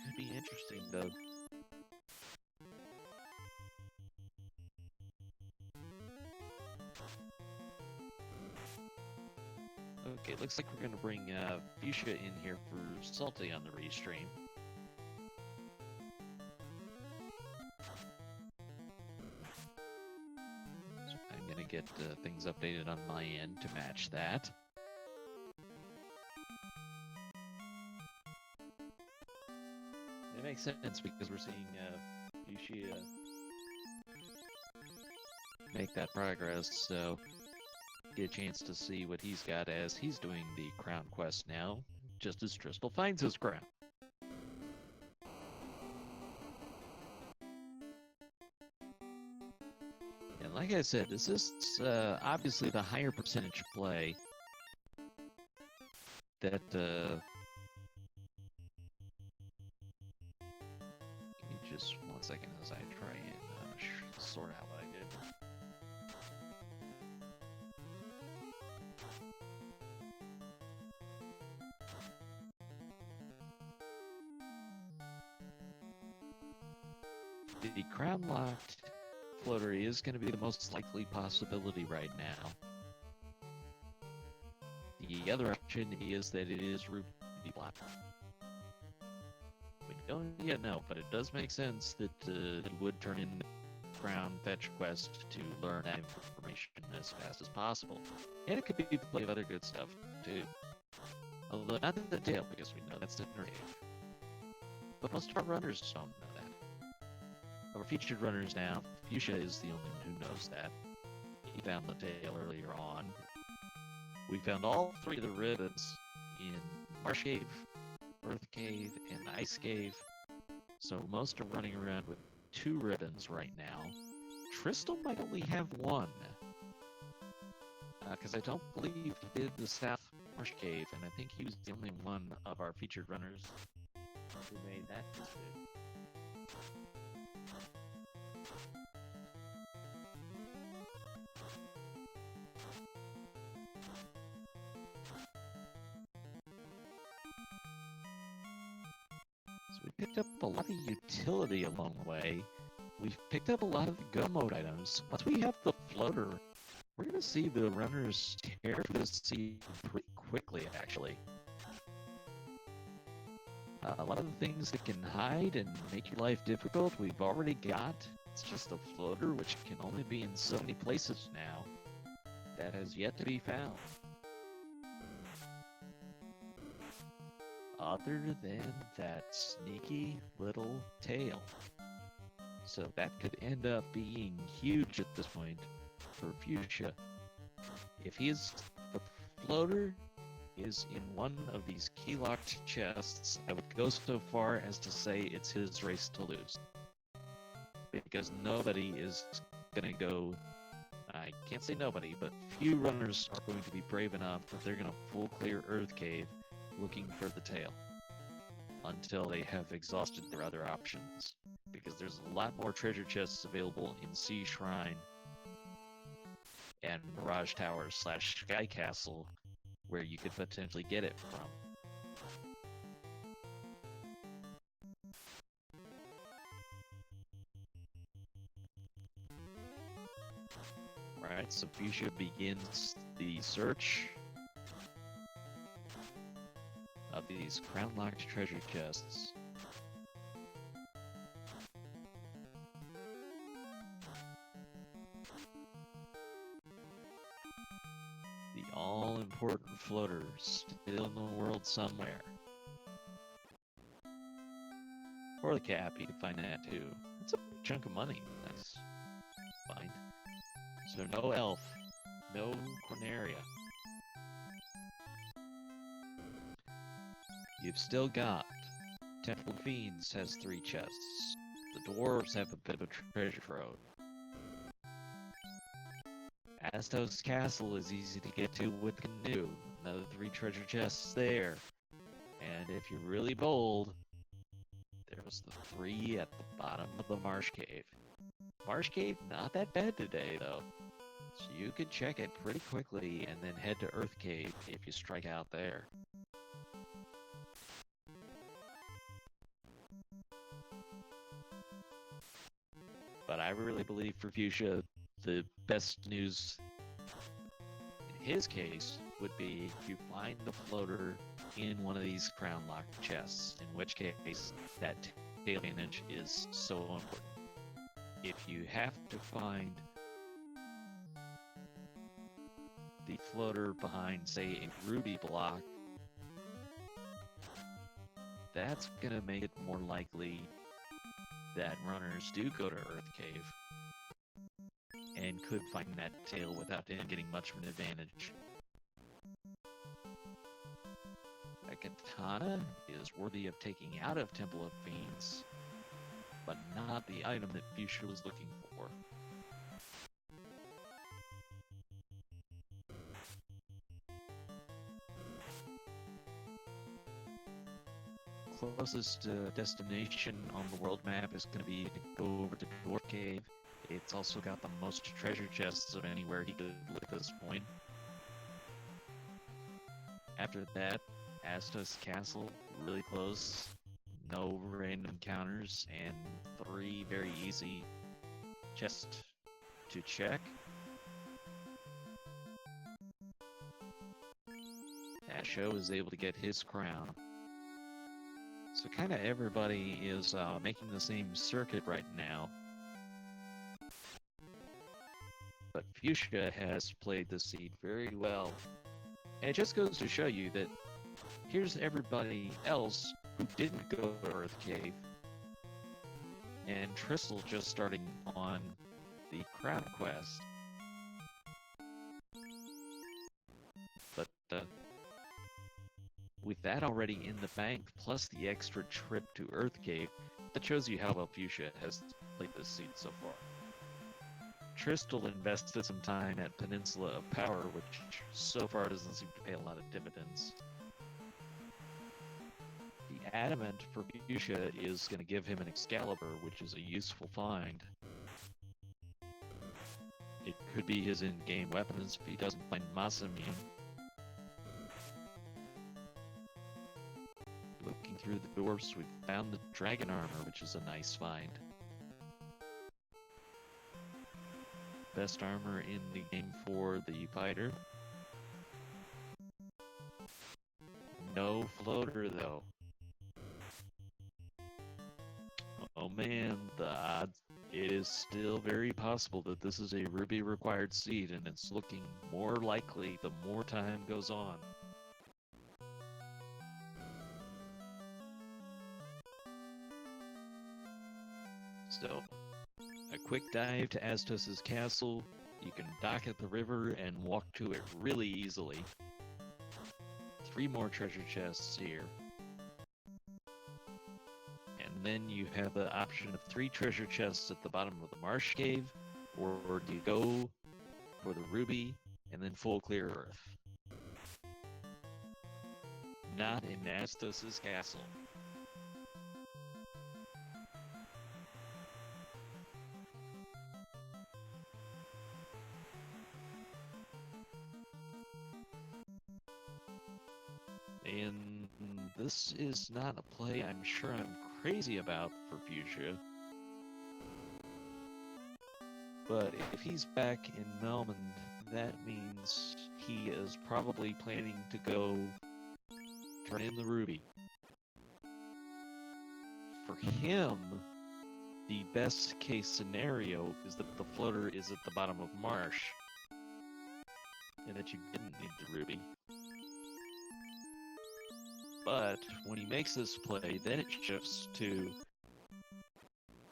could be interesting, though. Okay, looks like we're going to bring Fuchsia in here for Salty on the restream. I'm going to get things updated on my end to match that. It makes sense because we're seeing Fuchsia make that progress, so get a chance to see what he's got as he's doing the crown quest now, just as Tristal finds his crown. And like I said, this is obviously the higher percentage play that give me just 1 second as I try and sort out what I did. The crown locked floater is going to be the most likely possibility right now. The other option is that it is ruby block. We don't yet know, but it does make sense that it would turn in the crown fetch quest to learn that information as fast as possible. And it could be plenty of other good stuff too. Although not the tail, because we know that's the narrative. But most of our runners don't know that. Our featured runners now, Fuchsia is the only one who knows that. He found the tail earlier on. We found all three of the ribbons in Marsh Cave, Earth Cave, and Ice Cave. So most are running around with 2 ribbons right now. Tristal might only have 1. Because I don't believe he did the South Marsh Cave, and I think he was the only one of our featured runners who made that decision. So we picked up a lot of utility along the way. We've picked up a lot of the go mode items. Once we have the floater, we're going to see the runners tear through this sea pretty quickly, actually. A lot of the things that can hide and make your life difficult, we've already got. It's just a floater, which can only be in so many places now. That has yet to be found. Other than that sneaky little tail. So that could end up being huge at this point for Fuchsia. If the floater is in one of these key-locked chests, I would go so far as to say it's his race to lose. Because nobody is going to go, I can't say nobody, but few runners are going to be brave enough that they're going to full clear Earth Cave looking for the tail until they have exhausted their other options. Because there's a lot more treasure chests available in Sea Shrine and Mirage Tower / Sky Castle where you could potentially get it from. Alright, so Fuchsia begins the search of these crown-locked treasure chests. The all-important floater still in the world somewhere. Or the cap, you can find that too. It's a big chunk of money. Nice. Fine. So no elf, no Corneria. You've still got Temple of Fiends has 3 chests. The dwarves have a bit of a treasure trove. Astos Castle is easy to get to with canoe. Another 3 treasure chests there. And if you're really bold, there's the 3 at the bottom of the Marsh Cave. Marsh Cave, not that bad today, though. So you could check it pretty quickly and then head to Earth Cave if you strike out there. But I really believe for Fuchsia, the best news in his case would be you find the floater in one of these crown locked chests, in which case that tail advantage is so important. If you have to find the floater behind, say, a ruby block, that's gonna make it more likely that runners do go to Earth Cave and could find that tail without them getting much of an advantage. A katana is worthy of taking out of Temple of Fiends, but not the item that Fuchsia was looking for. Closest destination on the world map is going to be to go over to Dwarf Cave. It's also got the most treasure chests of anywhere he could look at this point. After that, Astos Castle, really close. No random encounters, and 3 very easy chests to check. Asho is able to get his crown. So kind of everybody is making the same circuit right now. But Fuchsia has played the seed very well. And it just goes to show you that here's everybody else who didn't go to Earth Cave. And Tristle just starting on the Crown Quest. But with that already in the bank, plus the extra trip to Earth Cave, that shows you how well Fuchsia has played this seed so far. Tristle invested some time at Peninsula of Power, which so far doesn't seem to pay a lot of dividends. The Adamant for Fuchsia is going to give him an Excalibur, which is a useful find. It could be his in-game weapons if he doesn't find Masamune. Looking through the dwarfs, we've found the dragon armor, which is a nice find. Best armor in the game for the fighter. No floater, though. Oh man, the odds. It is still very possible that this is a ruby required seed, and it's looking more likely the more time goes on. So, quick dive to Astos' castle. You can dock at the river and walk to it really easily. 3 more treasure chests here. And then you have the option of 3 treasure chests at the bottom of the Marsh cave, or do you go for the ruby and then full clear earth? Not in Astos' castle. And this is not a play I'm sure I'm crazy about for Fuchsia. But if he's back in Melmond, that means he is probably planning to go turn in the ruby. For him, the best case scenario is that the floater is at the bottom of Marsh, and that you didn't need the ruby. But when he makes this play, then it shifts to,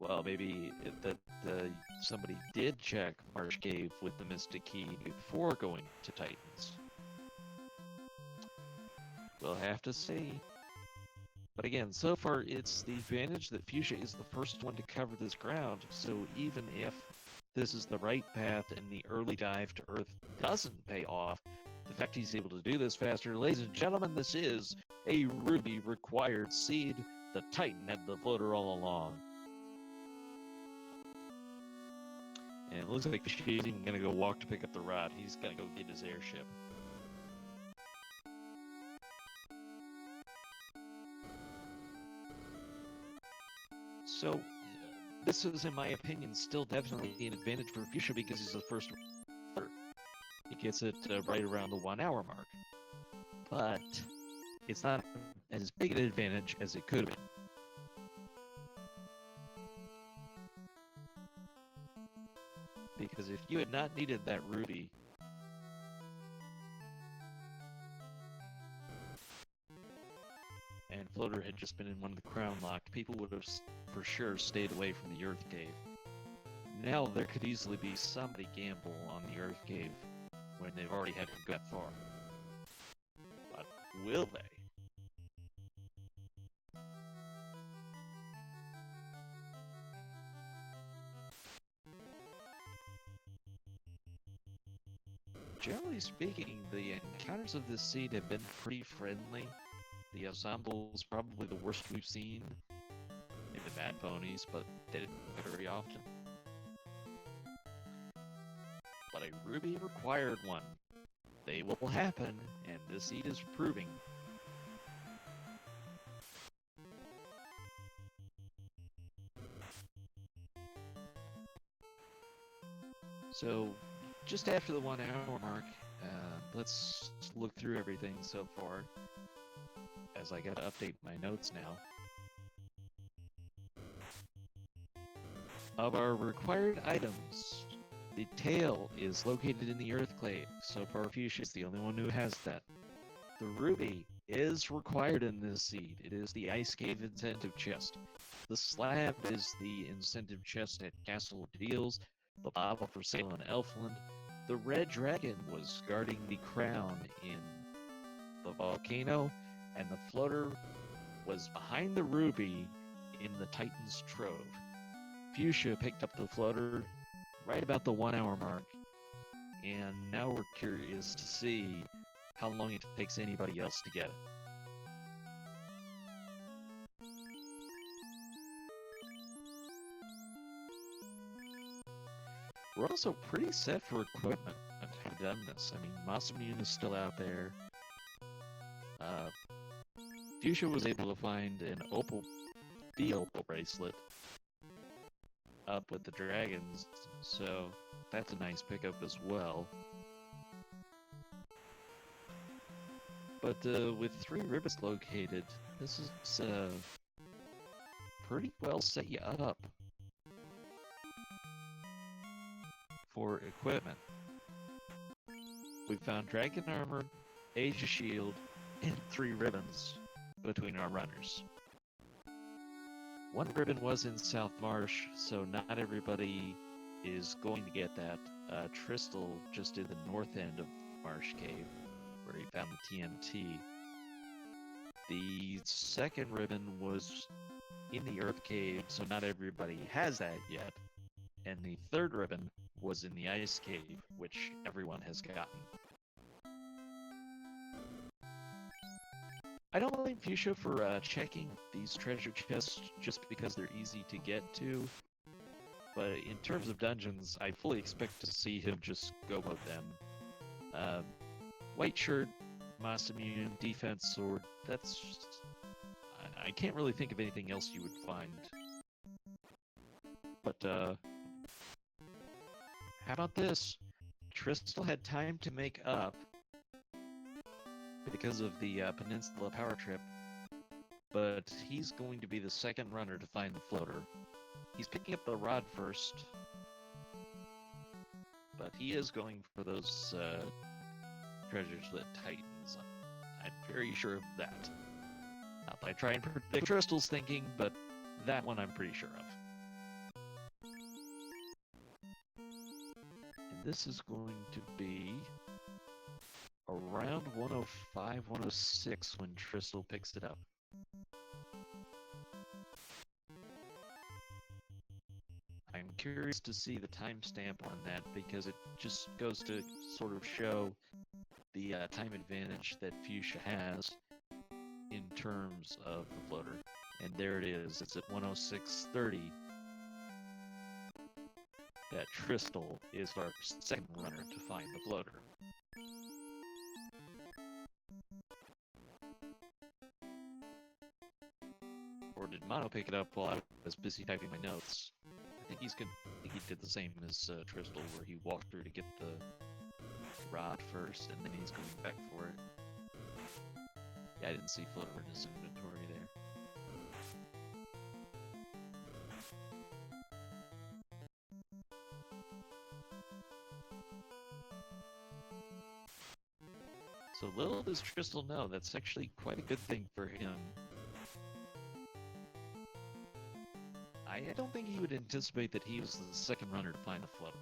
well, maybe that somebody did check Marsh Cave with the Mystic Key before going to Titans. We'll have to see. But again, so far it's the advantage that Fuchsia is the first one to cover this ground, so even if this is the right path and the early dive to Earth doesn't pay off, the fact he's able to do this faster, ladies and gentlemen, this is a ruby required seed. The Titan had the floater all along. And it looks like she's even gonna go walk to pick up the rod. He's gonna go get his airship. So, this is, in my opinion, still definitely an advantage for Fuchsia because he's the first one. He gets it right around the 1 hour mark. But it's not as big an advantage as it could have been. Because if you had not needed that ruby, and Floater had just been in one of the crown locked, people would have for sure stayed away from the Earth Cave. Now there could easily be somebody gamble on the Earth Cave when they've already had to go that far. But will they? Generally speaking, the encounters of this seed have been pretty friendly. The ensemble is probably the worst we've seen. Maybe the bad ponies, but they didn't very often. But a ruby required one. They will happen, and this seed is proving. So, just after the 1 hour mark, let's look through everything so far, as I gotta update my notes now. Of our required items, the tail is located in the Earthclave, so far Fuchsia is the only one who has that. The ruby is required in this seed. It is the Ice Cave incentive chest. The slab is the incentive chest at Castle Ordeals. The bottle for sale in Elfland. The red dragon was guarding the crown in the volcano, and the floater was behind the ruby in the Titan's Trove. Fuchsia picked up the floater right about the 1 hour mark, and now we're curious to see how long it takes anybody else to get it. We're also pretty set for equipment. I've done this. I mean, Masamune is still out there. Fuchsia was able to find the opal bracelet up with the dragons, so that's a nice pickup as well. But with 3 ribbons located, this is pretty well set you up for equipment. We found dragon armor, Asia shield, and 3 ribbons between our runners. One ribbon was in South Marsh, so not everybody is going to get that. Tristal just did the north end of Marsh Cave, where he found the TNT. The second ribbon was in the Earth Cave, so not everybody has that yet. And the third ribbon was in the Ice Cave, which everyone has gotten. I don't blame Fuchsia for checking these treasure chests just because they're easy to get to. But in terms of dungeons, I fully expect to see him just go mode them. White shirt, Masamune, defense sword, that's just... I can't really think of anything else you would find. But, how about this? Tristal had time to make up because of the Peninsula power trip, but he's going to be the second runner to find the floater. He's picking up the rod first, but he is going for those treasures that Titans. I'm very sure of that. Not that I try and predict Tristal's thinking, but that one I'm pretty sure of. And this is going to be around 105, 106 when Tristal picks it up. I'm curious to see the timestamp on that because it just goes to sort of show the time advantage that Fuchsia has in terms of the floater. And there it is. It's at 106.30. That Tristal is our second runner to find the floater. Or did Mono pick it up while I was busy typing my notes? I think he did the same as Tristal, where he walked through to get the rod first, and then he's going back for it. Yeah, I didn't see floater in his inventory there. So little does Tristal know, that's actually quite a good thing for him. I don't think he would anticipate that he was the second runner to find the floater.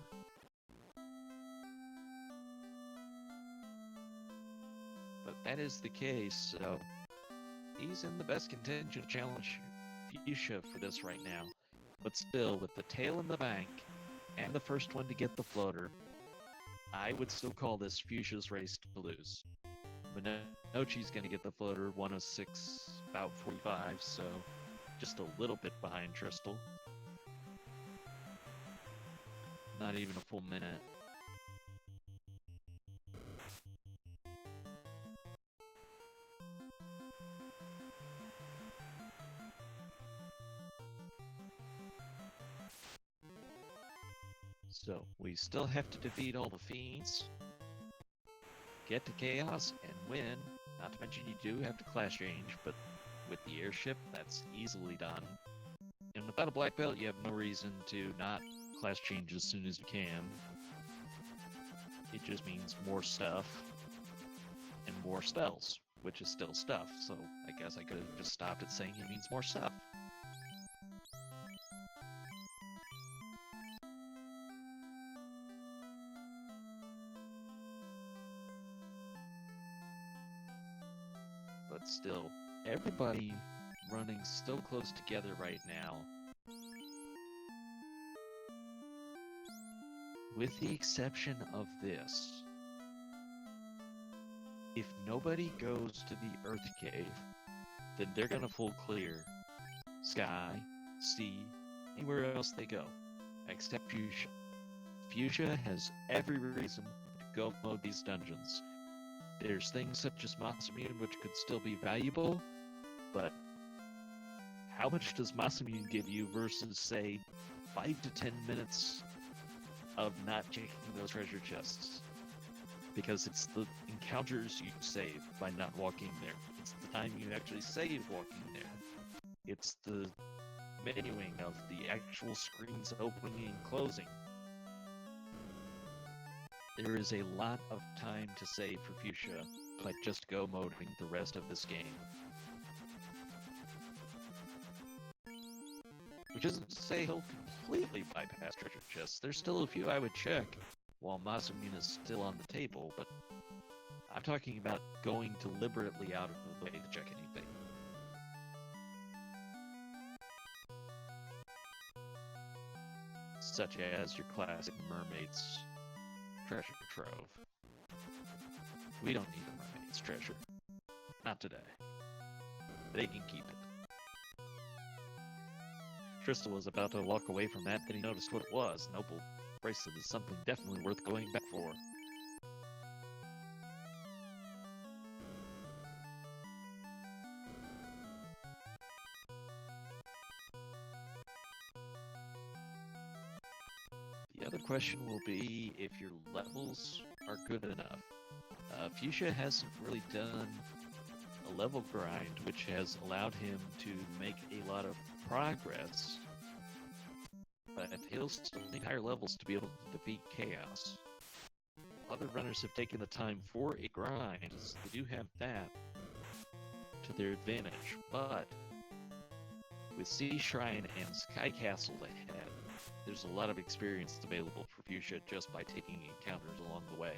But that is the case, so he's in the best contention to challenge Fuchsia for this right now. But still, with the tail in the bank, and the first one to get the floater, I would still call this Fuchsia's race to lose. Minochi's going to get the floater, 106, about 45, so just a little bit behind Tristal. Not even a full minute. So, we still have to defeat all the fiends, get to Chaos, and win. Not to mention you do have to class change, but with the airship, that's easily done. And without a black belt, you have no reason to not class change as soon as you can. It just means more stuff, and more spells, which is still stuff, so I guess I could have just stopped at saying it means more stuff. But still, everybody running so close together right now. With the exception of this. If nobody goes to the Earth Cave, then they're gonna full clear Sky, Sea, anywhere else they go, except Fuchsia. Fuchsia has every reason to go mode these dungeons. There's things such as Masamune which could still be valuable, but how much does Masamune give you versus, say, 5 to 10 minutes of not checking those treasure chests? Because it's the encounters you save by not walking there. It's the time you actually save walking there. It's the menuing of the actual screens opening and closing. There is a lot of time to save for Fuchsia, but just go moding the rest of this game. Which isn't to say he'll completely bypass treasure chests. There's still a few I would check while Masamune is still on the table, but I'm talking about going deliberately out of the way to check anything. Such as your classic mermaid's treasure trove. We don't need a mermaid's treasure. Not today. They can keep it. Crystal was about to walk away from that, then he noticed what it was. An opal bracelet is something definitely worth going back for. The other question will be if your levels are good enough. Fuchsia hasn't really done a level grind, which has allowed him to make a lot of progress, but he'll still need higher levels to be able to defeat Chaos. Other runners have taken the time for a grind, so they do have that to their advantage, but with Sea Shrine and Sky Castle ahead, there's a lot of experience available for Fuchsia just by taking encounters along the way.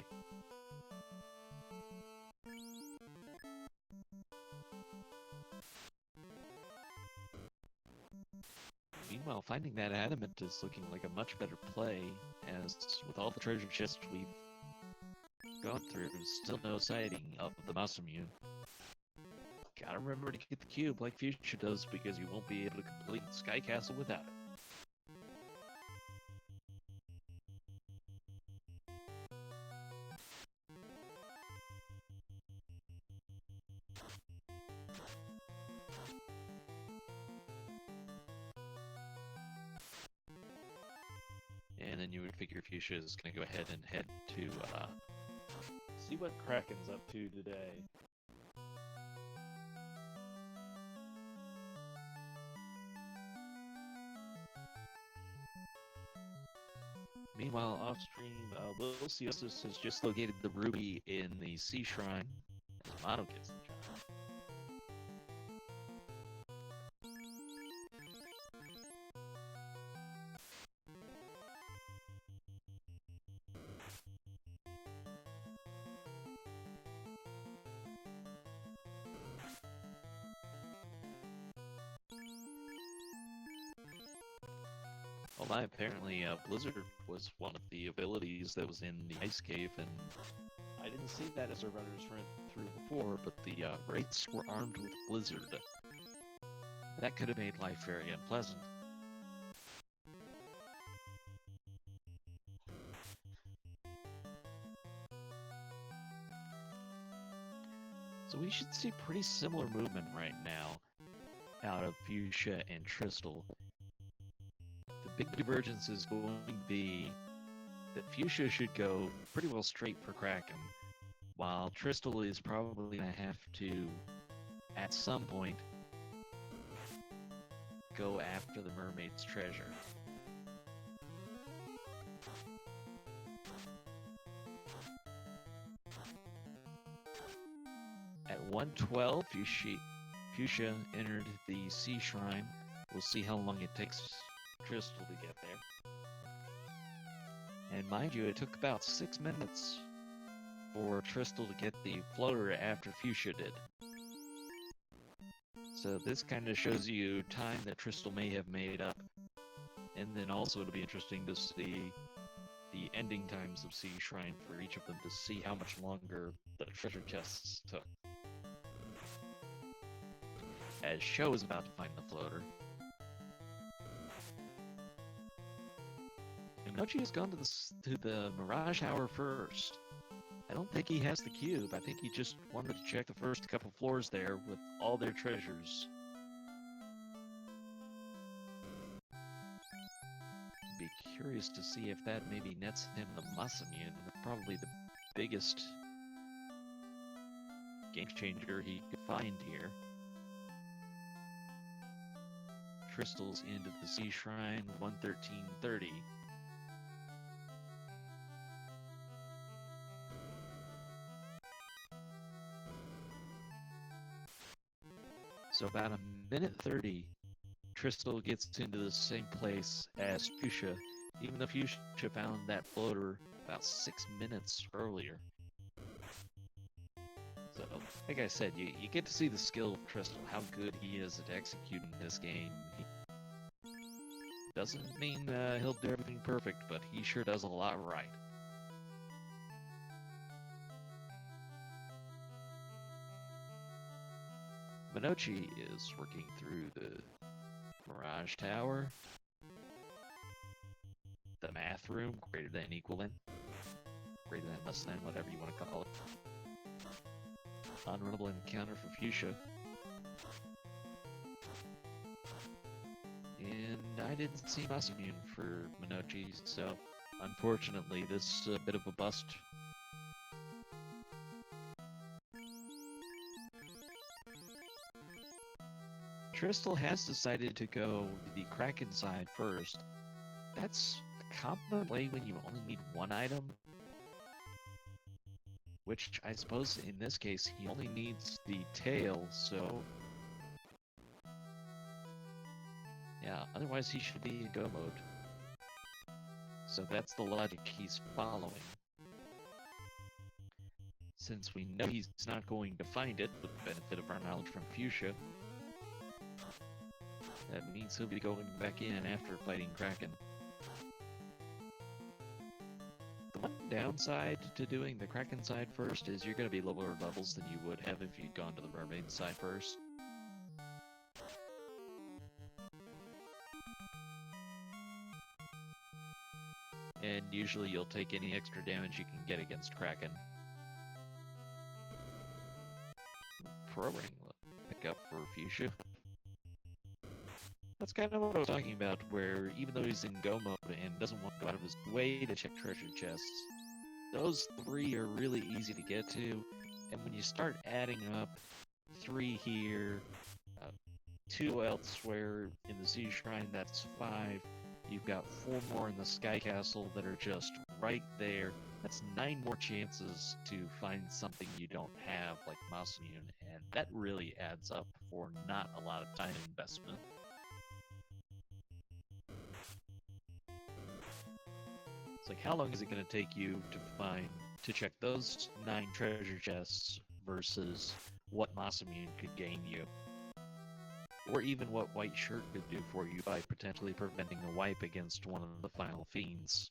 Meanwhile, finding that adamant is looking like a much better play, as with all the treasure chests we've gone through, there's still no sighting of the Masamune. Gotta remember to get the cube like Fuchsia does, because you won't be able to complete Sky Castle without it. And then you would figure Fuchsia is going to go ahead and head to see what Kraken's up to today. Meanwhile, off stream, Luciosus has just located the ruby in the Sea Shrine as Mono gets the job. Well, apparently Blizzard was one of the abilities that was in the Ice Cave, and I didn't see that as our runners went through before, but the Wraiths were armed with Blizzard. That could have made life very unpleasant. So we should see pretty similar movement right now out of Fuchsia and Trystal. The big divergence is going to be that Fuchsia should go pretty well straight for Kraken, while Trystal is probably going to have to, at some point, go after the mermaid's treasure. At 1:12, Fuchsia entered the Sea Shrine. We'll see how long it takes Trystal to get there. And mind you, it took about 6 minutes for Trystal to get the floater after Fuchsia did. So this kind of shows you time that Trystal may have made up. And then also it'll be interesting to see the ending times of Sea Shrine for each of them to see how much longer the treasure chests took. As Sho is about to find the floater. Nochi has gone to the Mirage Hour first. I don't think he has the cube. I think he just wanted to check the first couple floors there with all their treasures. Be curious to see if that maybe nets him the Masamune, probably the biggest game changer he could find here. Crystals into the Sea Shrine, 113.30. So about a minute 30, Tristal gets into the same place as Fuchsia, even though Fuchsia found that floater about 6 minutes earlier. So, like I said, you get to see the skill of Tristal, how good he is at executing this game. He doesn't mean he'll do everything perfect, but he sure does a lot right. Minochi is working through the Mirage Tower, the math room, greater than, equal than, greater than, less than, whatever you want to call it. Unrunnable encounter for Fuchsia. And I didn't see Masamune for Minochi, so unfortunately this is a bit of a bust. Tristal has decided to go the Kraken side first. That's a common play when you only need one item. Which, I suppose, in this case, he only needs the tail, so... yeah, otherwise he should be in go mode. So that's the logic he's following. Since we know he's not going to find it, with the benefit of our knowledge from Fuchsia, that means he'll be going back in after fighting Kraken. The one downside to doing the Kraken side first is you're going to be lower levels than you would have if you'd gone to the Mermaid side first. And usually you'll take any extra damage you can get against Kraken. Programming pick up for Fuchsia. That's kind of what I was talking about, where even though he's in go mode and doesn't want to go out of his way to check treasure chests, those 3 are really easy to get to, and when you start adding up 3 here, 2 elsewhere in the Sea Shrine, that's 5, you've got 4 more in the Sky Castle that are just right there, that's 9 more chances to find something you don't have, like Masamune, and that really adds up for not a lot of time investment. It's like, how long is it going to take you to check those 9 treasure chests versus what Masamune could gain you? Or even what White Shirt could do for you by potentially preventing a wipe against one of the final fiends.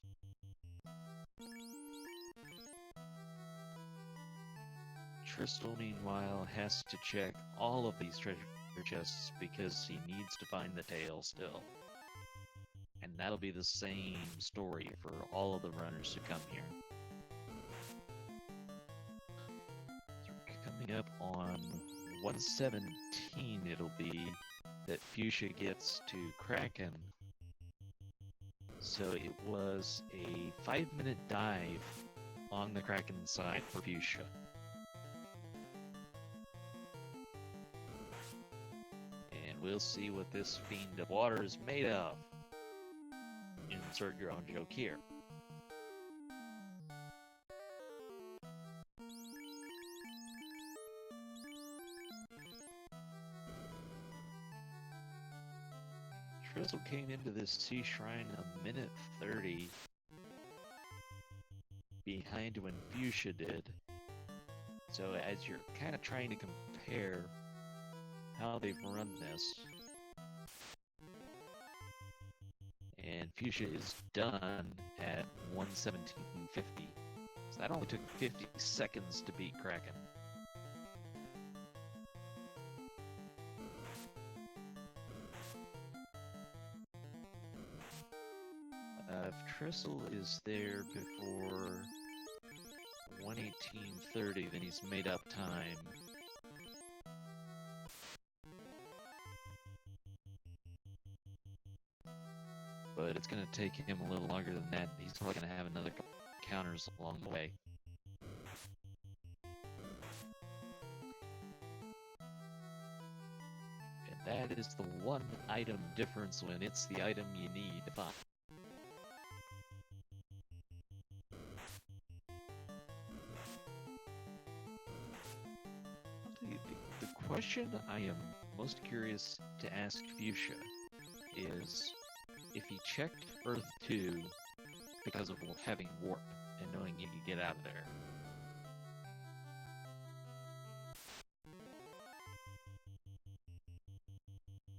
Tristal, meanwhile, has to check all of these treasure chests because he needs to find the tail still. And that'll be the same story for all of the runners who come here. So coming up on 117, it'll be that Fuchsia gets to Kraken. So it was a 5-minute dive on the Kraken side for Fuchsia. And we'll see what this fiend of water is made of. Insert your own joke here. Tristal came into this Sea Shrine a minute 30 behind when Fuchsia did. So as you're kind of trying to compare how they've run this, and Fuchsia is done at 117.50. So that only took 50 seconds to beat Kraken. If Tristal is there before 118.30, then he's made up time. But it's going to take him a little longer than that. He's probably going to have another couple counters along the way. And that is the one item difference when it's the item you need to find. The question I am most curious to ask Fuchsia is if he checked Earth 2 because of having warp and knowing he could get out of there.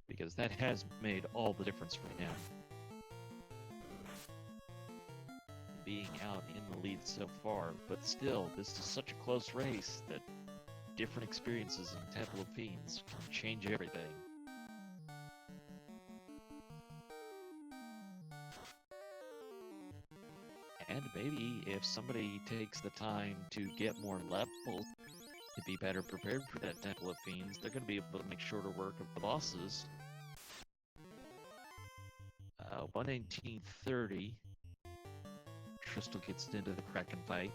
Because that has made all the difference for him. Being out in the lead so far, but still, this is such a close race that different experiences in Temple of Fiends can change everything. And maybe if somebody takes the time to get more level to be better prepared for that Temple of Fiends, they're going to be able to make shorter work of the bosses. 119.30. Crystal gets into the Kraken fight.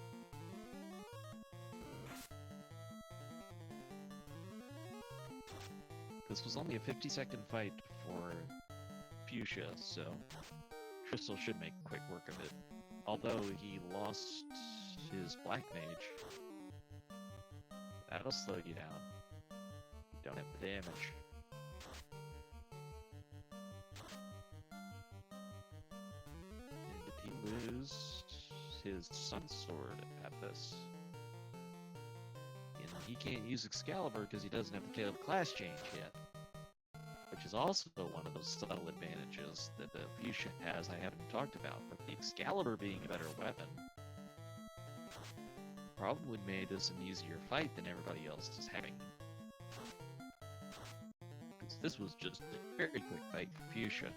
This was only a 50-second fight for Fuchsia, so Crystal should make quick work of it. Although he lost his Black Mage, that'll slow you down. You don't have the damage. And did he lose his Sun Sword at this? And he can't use Excalibur because he doesn't have the Tail of Class change yet. Which is also one of those subtle advantages that the Fuchsia has I haven't talked about. But the Excalibur being a better weapon probably made this an easier fight than everybody else is having. Because this was just a very quick fight for Fuchsia.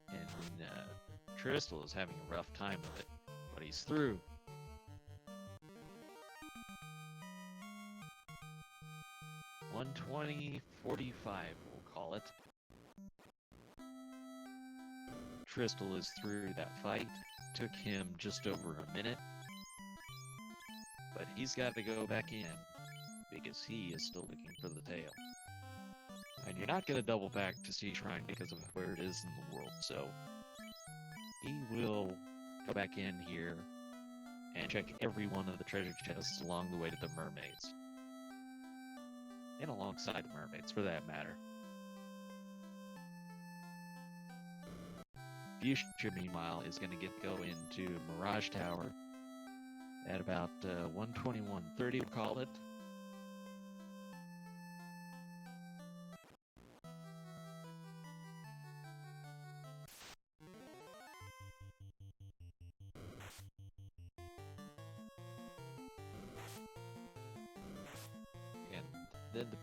And Crystal is having a rough time with it, but he's through. $120.45, we'll call it. Crystal is through that fight. Took him just over a minute. But he's got to go back in, because he is still looking for the tail. And you're not going to double back to Sea Shrine because of where it is in the world, so he will go back in here and check every one of the treasure chests along the way to the mermaids. And alongside the mermaids, for that matter. Fuchsia, meanwhile, is going to go into Mirage Tower at about 121.30, we'll call it.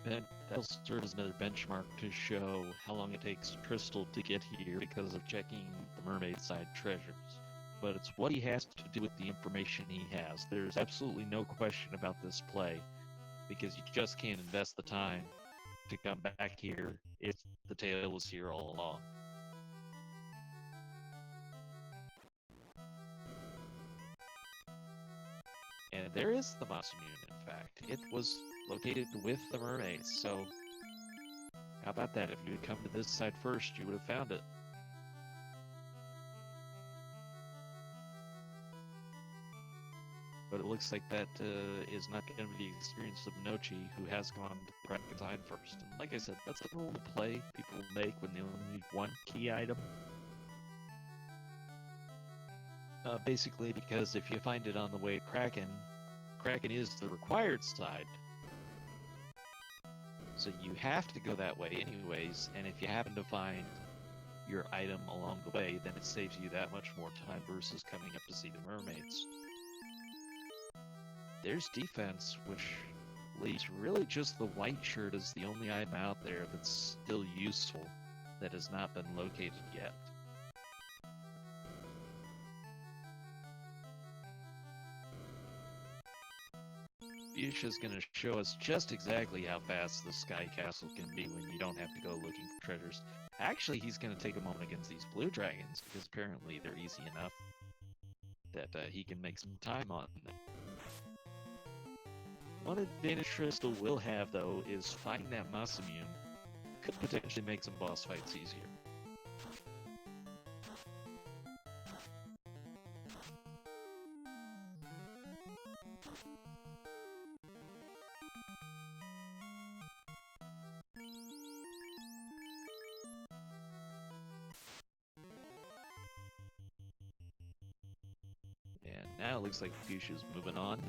Then that'll serve as another benchmark to show how long it takes Crystal to get here because of checking the mermaid side treasures. But it's what he has to do with the information he has. There's absolutely no question about this play, because you just can't invest the time to come back here if the tail was here all along. And there is the Masamune, in fact. It was located with the mermaids, so how about that? If you had come to this side first, you would have found it. But it looks like that is not going to be the experience of Nochi, who has gone to the Kraken side first. And like I said, that's the rule of play people make when they only need one key item. Basically, because if you find it on the way to Kraken, Kraken is the required side. So you have to go that way anyways, and if you happen to find your item along the way, then it saves you that much more time versus coming up to see the mermaids. There's defense, which leaves really just the white shirt as the only item out there that's still useful that has not been located yet. Fuchsia's going to show us just exactly how fast the Sky Castle can be when you don't have to go looking for treasures. Actually, he's going to take a moment against these blue dragons, because apparently they're easy enough that he can make some time on them. One advantage Crystal will have, though, is fighting that Masamune could potentially make some boss fights easier. Now it looks like Fuchsia's moving on.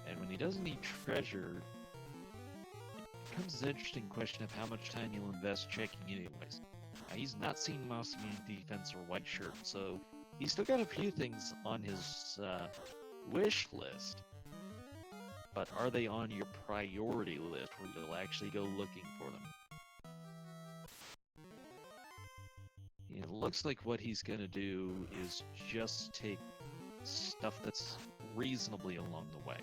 And when he doesn't need treasure, it becomes an interesting question of how much time you'll invest checking anyways. Now, he's not seen Masumi defense or white shirt, so he's still got a few things on his wish list. But are they on your priority list where you'll actually go looking for them? It looks like what he's going to do is just take stuff that's reasonably along the way.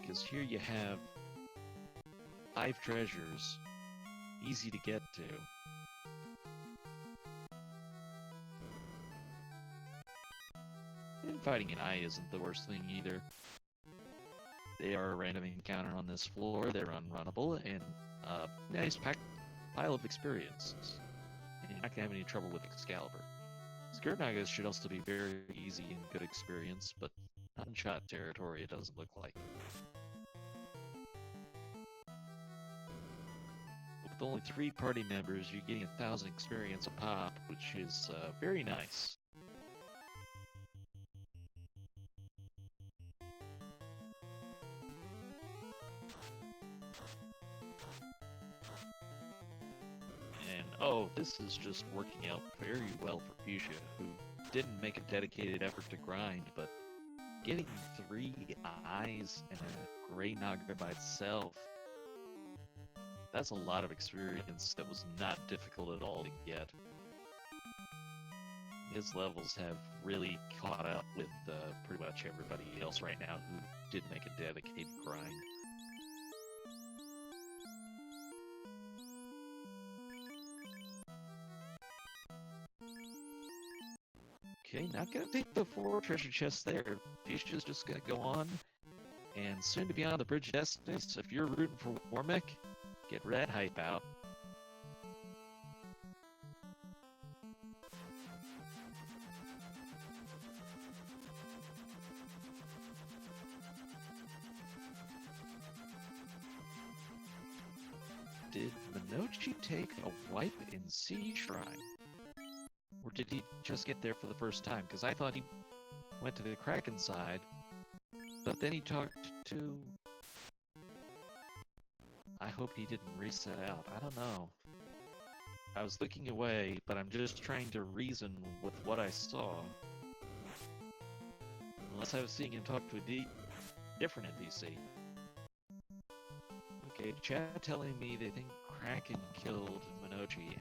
Because here you have 5 treasures, easy to get to. And fighting an eye isn't the worst thing either. They are a random encounter on this floor, they're unrunnable, and a nice pile of experience. And you're not going to have any trouble with Excalibur. Skirnagas should also be very easy and good experience, but unshot territory it doesn't look like. With only 3 party members, you're getting 1,000 experience a pop, which is very nice. Oh, this is just working out very well for Fuchsia, who didn't make a dedicated effort to grind, but getting 3 eyes and a Grey Naga by itself, that's a lot of experience that was not difficult at all to get. His levels have really caught up with pretty much everybody else right now who did make a dedicated grind. Okay, not gonna take the 4 treasure chests there. Fuchsia's just gonna go on, and soon to be on the Bridge of Destiny, so if you're rooting for Warmech, get red hype out. Did Minochi take a wipe in Sea Shrine? Or did he just get there for the first time? Because I thought he went to the Kraken side, but then he talked to... I hope he didn't reset out. I don't know. I was looking away, but I'm just trying to reason with what I saw. Unless I was seeing him talk to a different NPC. Okay, chat telling me they think Kraken killed Minochi.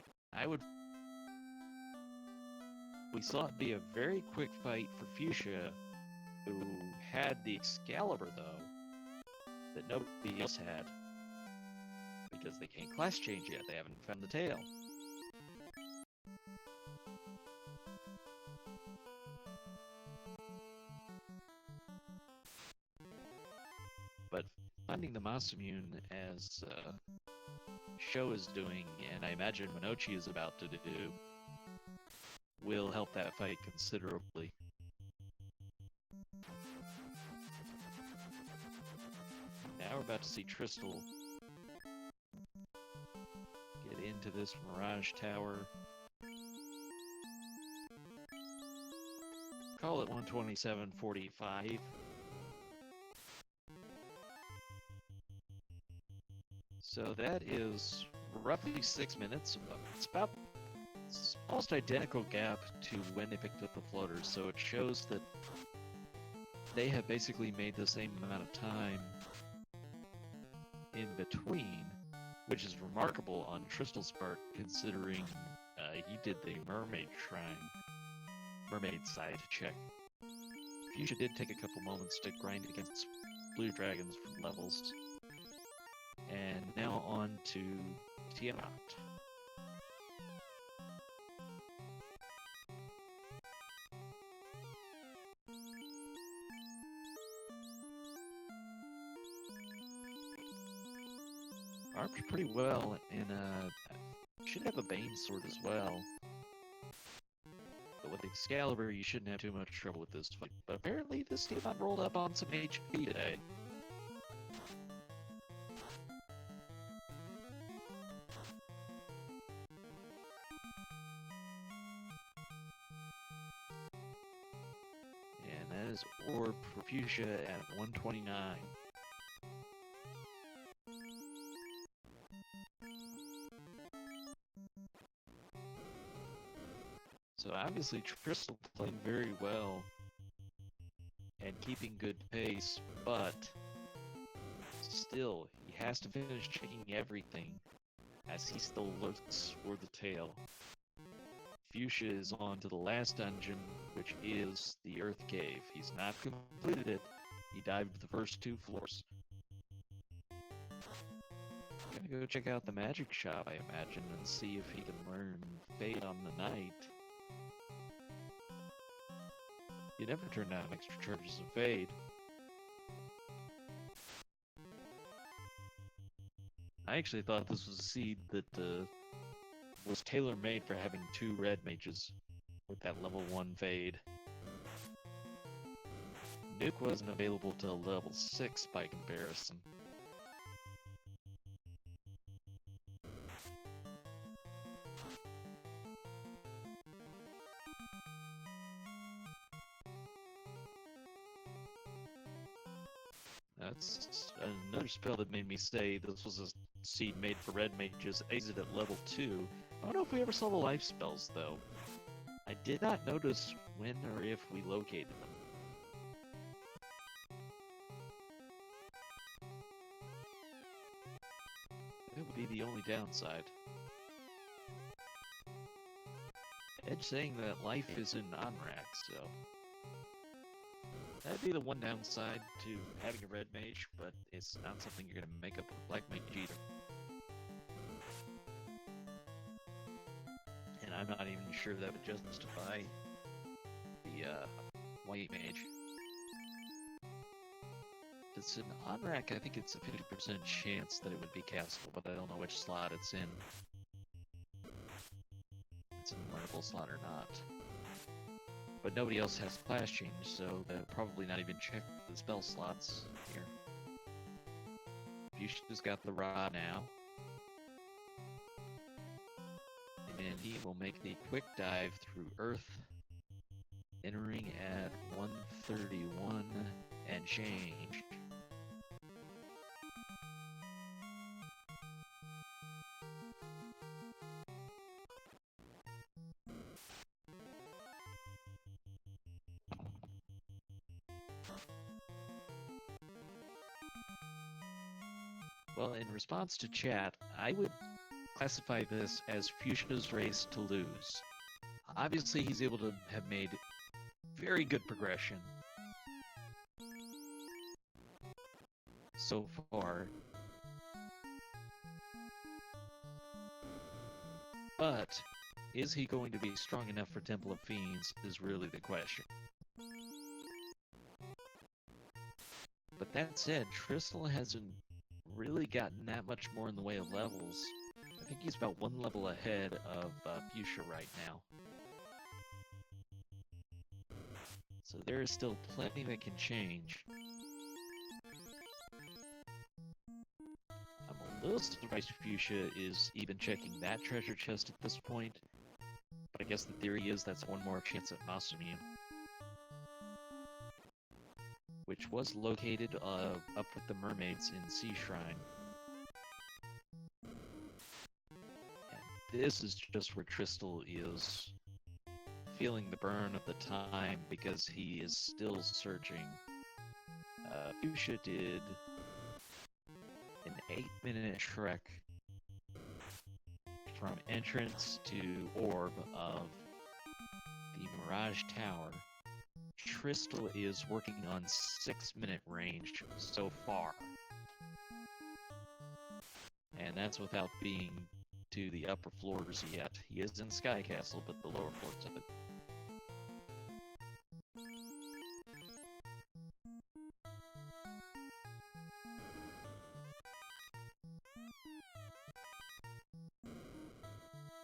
We saw it be a very quick fight for Fuchsia, who had the Excalibur, though, that nobody else had. Because they can't class change yet, they haven't found the tail. But finding the Masamune, as Sho is doing, and I imagine Minochi is about to do, will help that fight considerably. Now we're about to see Tristal get into this Mirage Tower. Call it 127.45. So that is roughly 6 minutes. It's almost identical gap to when they picked up the floaters, so it shows that they have basically made the same amount of time in between, which is remarkable on Tristal's part, considering he did the mermaid side check. Fuchsia did take a couple moments to grind against blue dragons from levels. And now on to Tiamat. Armed pretty well, and should have a Bane sword as well. But with Excalibur, you shouldn't have too much trouble with this fight. But apparently, this Tiamat rolled up on some HP today. has Orb for Fuchsia at 129. So obviously Crystal playing very well and keeping good pace, but still, he has to finish checking everything as he still looks for the tail. Fuchsia is on to the last dungeon, which is the Earth Cave. He's not completed it. He dived the first 2 floors. Gonna go check out the magic shop, I imagine, and see if he can learn Fade on the Night. You never turn down extra charges of Fade. I actually thought this was a seed that was tailor-made for having 2 red mages with that level 1 Fade. Nuke wasn't available till level 6 by comparison. That's another spell that made me say this was a seed made for red mages, exit at level 2. I don't know if we ever saw the life spells, though. I did not notice when or if we located them. That would be the only downside. Edge saying that life is in non-rack, so... that'd be the one downside to having a red mage, but it's not something you're gonna make up with a black mage either. And I'm not even sure that would justify the white mage. If it's an on-rack, I think it's a 50% chance that it would be castable, but I don't know which slot it's in. It's an learnable slot or not. But nobody else has class change, so they'll probably not even check the spell slots here. Fuchsia's got the Ra now. And he will make the quick dive through Earth, entering at 131 and change. Well, in response to chat, I would classify this as Fuchsia's race to lose. Obviously, he's able to have made very good progression so far. But is he going to be strong enough for Temple of Fiends is really the question. But that said, Crystal hasn't really gotten that much more in the way of levels. I think he's about 1 level ahead of Fuchsia right now. So there is still plenty that can change. I'm a little surprised Fuchsia is even checking that treasure chest at this point. But I guess the theory is that's one more chance at Masumune, which was located up with the mermaids in Sea Shrine. And this is just where Crystal is feeling the burn of the time because he is still searching. Fuchsia did an 8-minute trek from entrance to orb of the Mirage Tower. Crystal is working on 6-minute range so far. And that's without being to the upper floors yet. He is in Sky Castle, but the lower floors of it.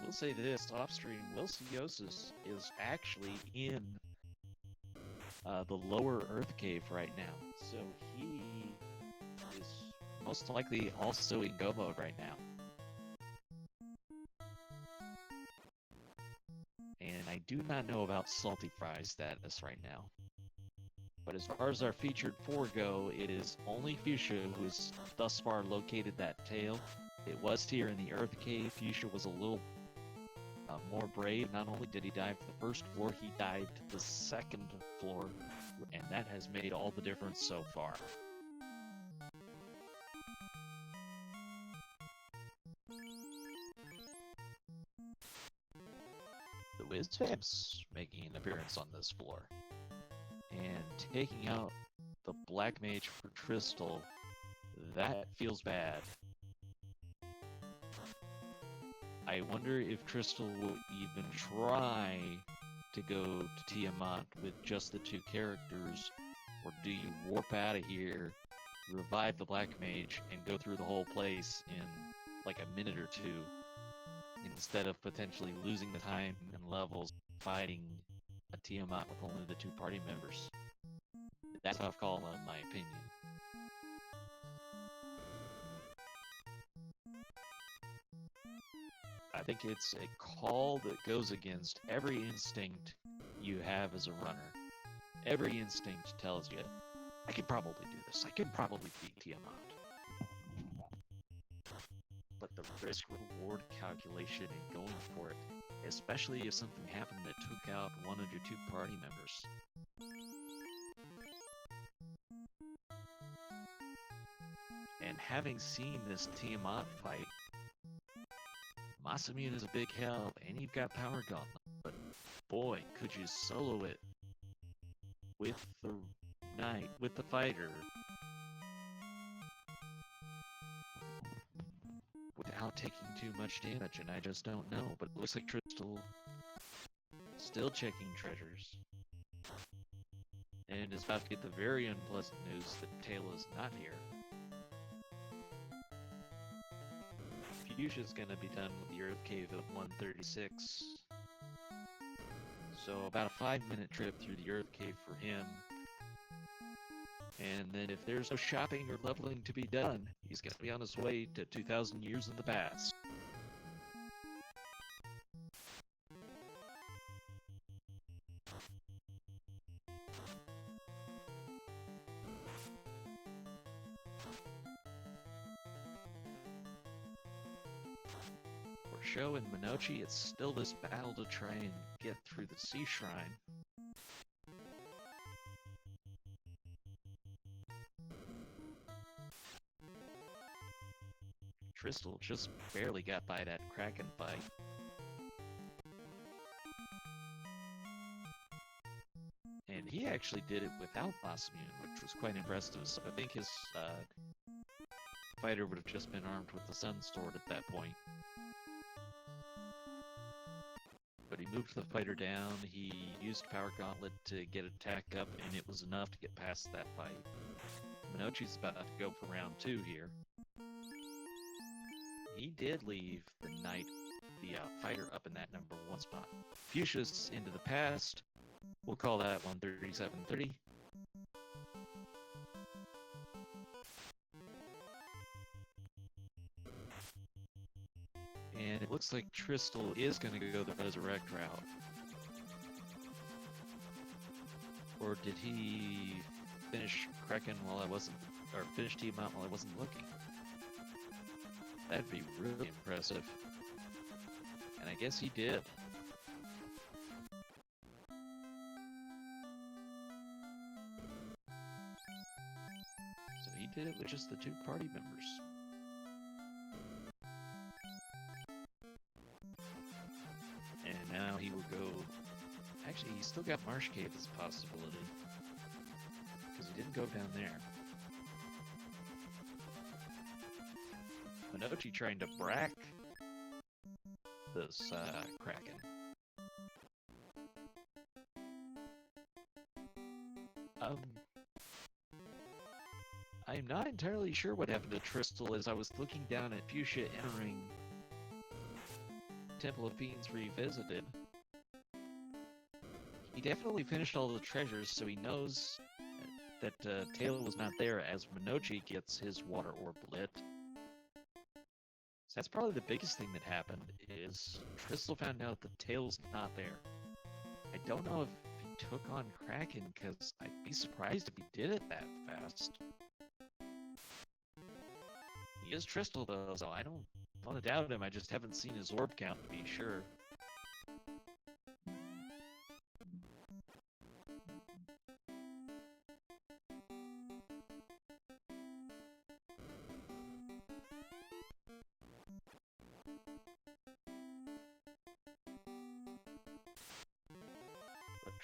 We'll say this, off-stream, Wilsiosis is actually in the lower Earth Cave right now. So he is most likely also in go mode right now. And I do not know about Salty Fry's status right now. But as far as our featured four go, it is only Fuchsia who has thus far located that tail. It was here in the Earth Cave. Fuchsia was a little more brave. Not only did he dive to the first floor, he dived to the second floor, and that has made all the difference so far. The Wizvamps making an appearance on this floor, and taking out the Black Mage for Crystal. That feels bad. I wonder if Crystal will even try to go to Tiamat with just the two characters, or do you warp out of here, revive the Black Mage, and go through the whole place in like a minute or two, instead of potentially losing the time and levels fighting a Tiamat with only the two party members? That's a tough call, in my opinion. I think it's a call that goes against every instinct you have as a runner. Every instinct tells you, I can probably do this. I can probably beat Tiamat. But the risk-reward calculation in going for it, especially if something happened that took out one of your two party members. And having seen this Tiamat fight, Masamune is a big help, and you've got Power Gauntlet, but boy, could you solo it with the knight, with the fighter, without taking too much damage, and I just don't know. But it looks like Crystal still checking treasures, and is about to get the very unpleasant news that Taylor is not here. Fuchsia's gonna be done with the Earth Cave at 136. So about a 5-minute trip through the Earth Cave for him. And then if there's no shopping or leveling to be done, he's gonna be on his way to 2,000 years in the past. For Sho and Minochi, it's still this battle to try and get through the Sea Shrine. Crystal just barely got by that Kraken fight. And he actually did it without Masamune, which was quite impressive. So I think his fighter would have just been armed with the Sun Sword at that point. But he moved the fighter down, he used Power Gauntlet to get attack up, and it was enough to get past that fight. Minochi's about to go for round 2 here. He did leave the knight, the fighter, up in that number 1 spot. Fuchsia's into the past. We'll call that 137.30. And it looks like Crystal is going to go the Resurrect route. Or did he finish Kraken while I wasn't, or finish Tiamat while I wasn't looking? That'd be really impressive. And I guess he did. So he did it with just the 2 party members. And now he will go... Actually, he's still got Marsh Cave as a possibility. Because he didn't go down there. Minochi trying to brack this Kraken. I'm not entirely sure what happened to Crystal as I was looking down at Fuchsia entering Temple of Fiends Revisited. He definitely finished all the treasures, so he knows that Taylor was not there as Minochi gets his water orb lit. So that's probably the biggest thing that happened, is Crystal found out that Tail's not there. I don't know if took on Kraken, because I'd be surprised if he did it that fast. He is Crystal, though, so I don't want to doubt him. I just haven't seen his orb count to be sure.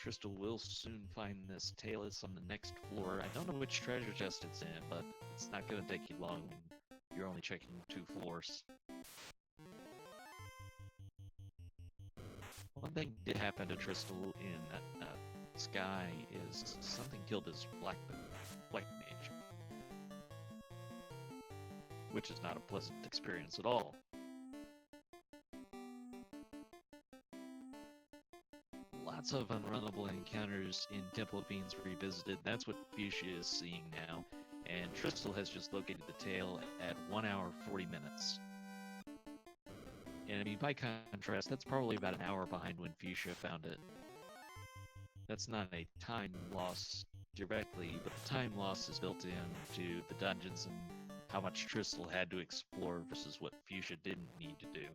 Crystal will soon find this Talus on the next floor. I don't know which treasure chest it's in, but it's not going to take you long when you're only checking 2 floors. One thing did happen to Crystal in Sky is something killed his Black Mage, which is not a pleasant experience at all. Lots of unrunnable encounters in Temple of Fiends Revisited. That's what Fuchsia is seeing now. And Crystal has just located the tail at 1 hour 40 minutes. And I mean, by contrast, that's probably about an hour behind when Fuchsia found it. That's not a time loss directly, but the time loss is built into the dungeons and how much Crystal had to explore versus what Fuchsia didn't need to do.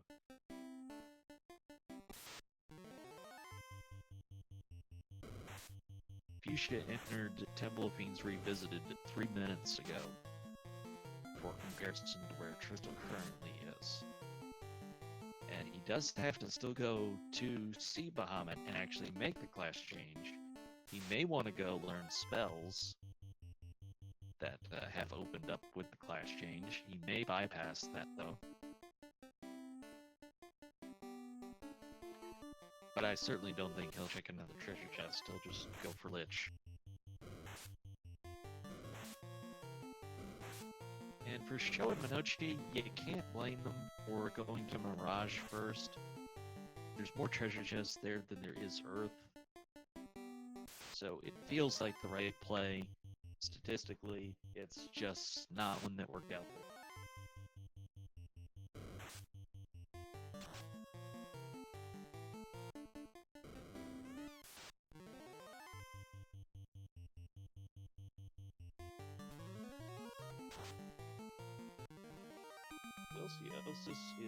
Fuchsia entered Temple of Fiends Revisited 3 minutes ago, for comparison to where Crystal currently is. And he does have to still go to see Bahamut and actually make the class change. He may want to go learn spells that have opened up with the class change. He may bypass that, though. But I certainly don't think he'll check another treasure chest. He'll just go for Lich. And for Sho and Minochi, you can't blame them for going to Mirage first. There's more treasure chests there than there is Earth. So it feels like the right play. Statistically, it's just not one that worked out there.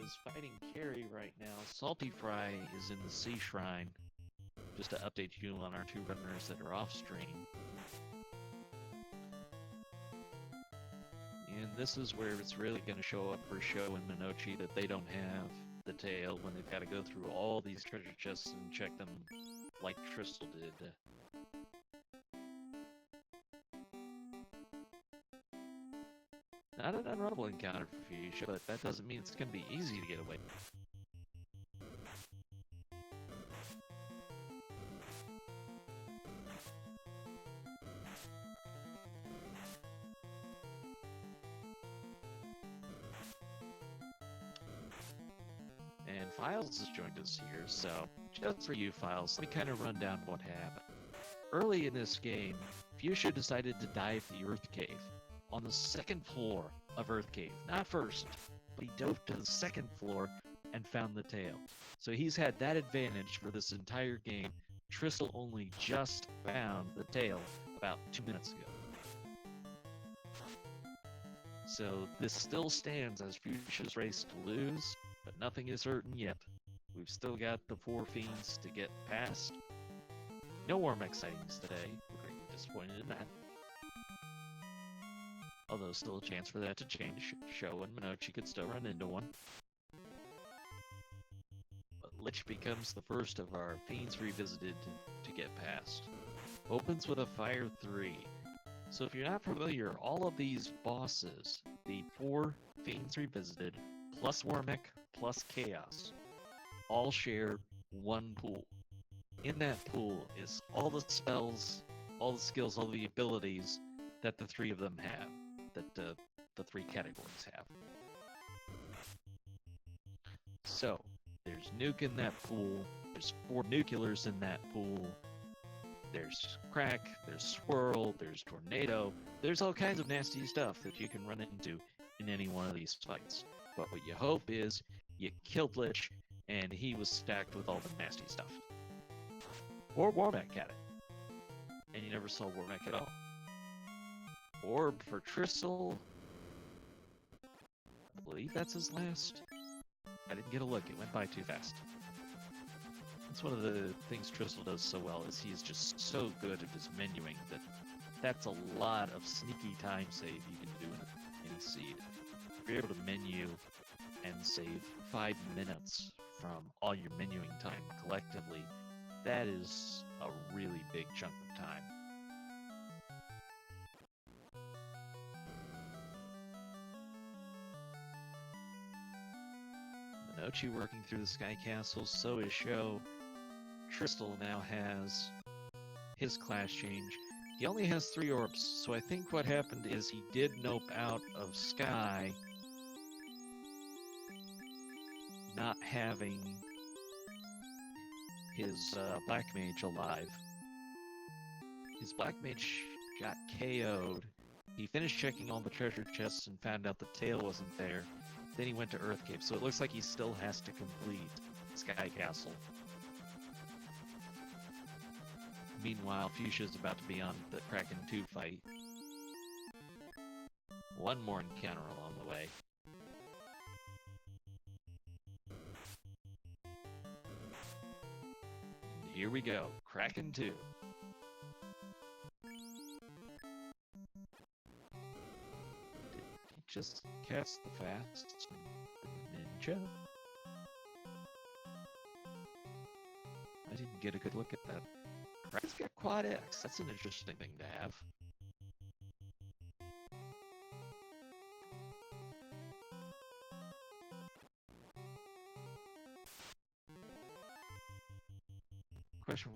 Is fighting Carrie right now. Salty Fry is in the Sea Shrine. Just to update you on our 2 runners that are off stream. And this is where it's really going to show up for Sho and Minochi that they don't have the tail when they've got to go through all these treasure chests and check them like Crystal did. Not an unrunnable encounter for Fuchsia, but that doesn't mean it's going to be easy to get away. And Files has joined us here, so just for you, Files, let me kind of run down what happened. Early in this game, Fuchsia decided to dive the Earth Cave. On the 2nd floor of Earth Cave. Not first, but he dove to the 2nd floor and found the tail. So he's had that advantage for this entire game. Crystal only just found the tail about 2 minutes ago. So this still stands as Fuchsia's race to lose, but nothing is certain yet. We've still got the 4 fiends to get past. No Warmech sightings today. We're greatly disappointed in that. Although still a chance for that to change. Sho and Minochi could still run into one. But Lich becomes the first of our Fiends Revisited to get past. Opens with a Fire 3. So if you're not familiar, all of these bosses, the 4 Fiends Revisited, plus Warmech, plus Chaos, all share one pool. In that pool is all the spells, all the skills, all the abilities that the 3 of them have. That the 3 categories have. So, there's Nuke in that pool, there's 4 Nuclears in that pool, there's Crack, there's Swirl, there's Tornado, there's all kinds of nasty stuff that you can run into in any one of these fights. But what you hope is, you killed Lich, and he was stacked with all the nasty stuff. Or Warmech had it. and you never saw Warmech at all. Orb for Trissel. I believe that's his last. I didn't get a look, it went by too fast. That's one of the things Trissel does so well, is he's just so good at his menuing that that's a lot of sneaky time save you can do in any seed. If you're able to menu and save 5 minutes from all your menuing time collectively, that is a really big chunk of time. Minochi working through the Sky Castle, so is Sho. Trissel now has his class change. He only has 3 orbs, so I think what happened is he did nope out of Sky, not having his Black Mage alive. His Black Mage got KO'd. He finished checking all the treasure chests and found out the tail wasn't there. Then he went to Earth Cave, so it looks like he still has to complete Sky Castle. Meanwhile, Fuchsia's about to be on the Kraken 2 fight. One more encounter along the way. Here we go, Kraken 2. Did he just cast the fast ninja? I didn't get a good look at that. Kraken's got Quad X, that's an interesting thing to have. Question: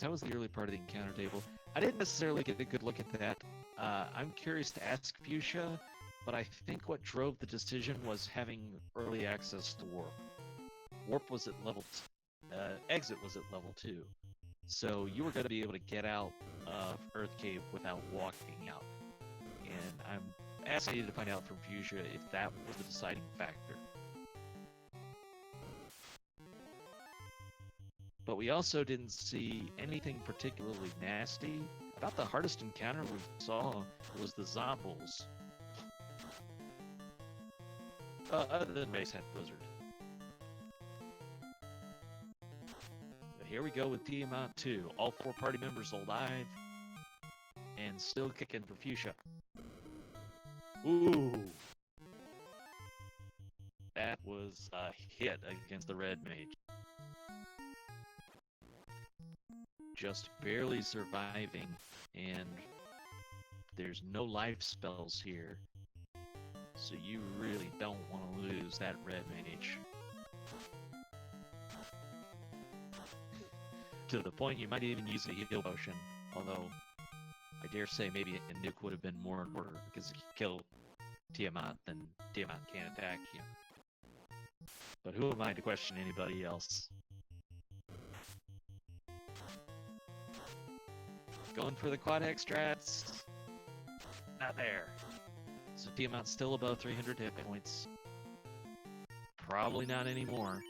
how was the early part of the encounter table? I didn't necessarily get a good look at that. I'm curious to ask Fuchsia, but I think what drove the decision was having early access to Warp. Warp was at level exit was at level 2. So you were going to be able to get out of Earth Cave without walking out. And I'm fascinated to find out from Fuchsia if that was the deciding factor. But we also didn't see anything particularly nasty. About the hardest encounter we saw was the Zombles. Other than Racehead Blizzard. But here we go with Tiamat 2. All 4 party members alive. And still kicking for Fuchsia. Ooh! That was a hit against the Red Mage. Just barely surviving, and there's no life spells here, so you really don't want to lose that Red Mage. To the point you might even use a heal potion, although I dare say maybe a nuke would have been more in order, because if you kill Tiamat, then Tiamat can't attack you. But who am I to question anybody else? Going for the quad X strats. Not there. So Tiamat's still above 300 hit points. Probably not anymore.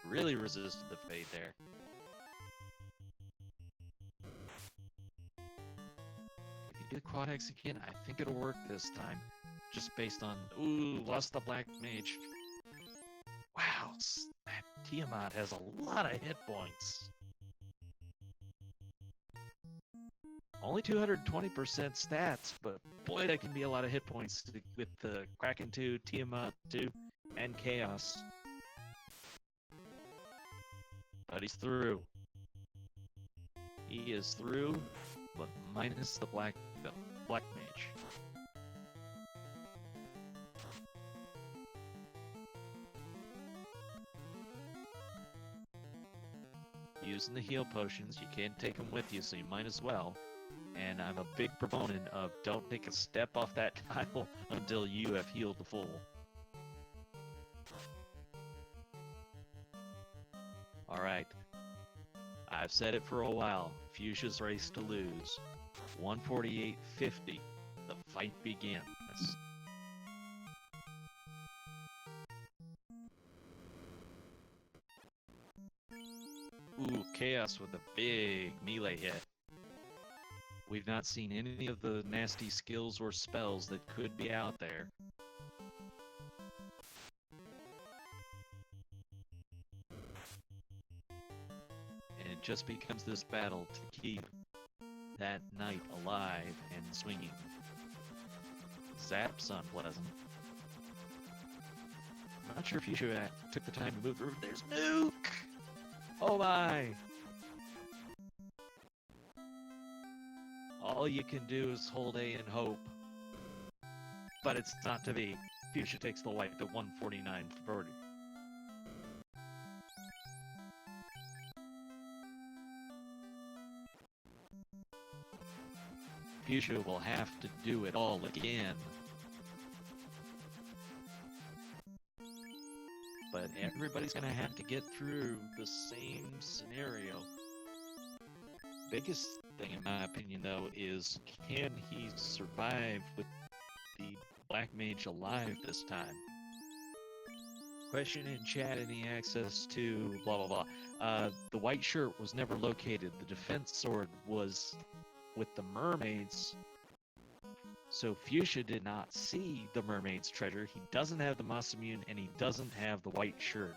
Really resisted the fade there. If you do quad X again, I think it'll work this time. Just based on, ooh, lost the Black Mage. Wow, that Tiamat has a lot of hit points. Only 220% stats, but boy, that can be a lot of hit points with the Kraken 2, Tiamat 2, and Chaos. But he's through. He is through, but minus the Black Mage. Using the heal potions, you can't take them with you, so you might as well. And I'm a big proponent of don't take a step off that tile until you have healed the full. Alright. I've said it for a while. Fuchsia's race to lose. 148.50. The fight begins. Ooh, Chaos with a big melee hit. We've not seen any of the nasty skills or spells that could be out there. And it just becomes this battle to keep that knight alive and swinging. Zap's unpleasant. I'm not sure if you should have took the time to move through. There's Nuke! Oh my! All you can do is hold A and hope. But it's not to be. Fuchsia takes the wipe at 149.40. Fuchsia will have to do it all again. But everybody's gonna have to get through the same scenario. Biggest thing, in my opinion, though, is can he survive with the Black Mage alive this time? Question in chat, any access to blah blah blah. The white shirt was never located. The defense sword was with the mermaids. So Fuchsia did not see the mermaid's treasure. He doesn't have the Masamune, and he doesn't have the white shirt.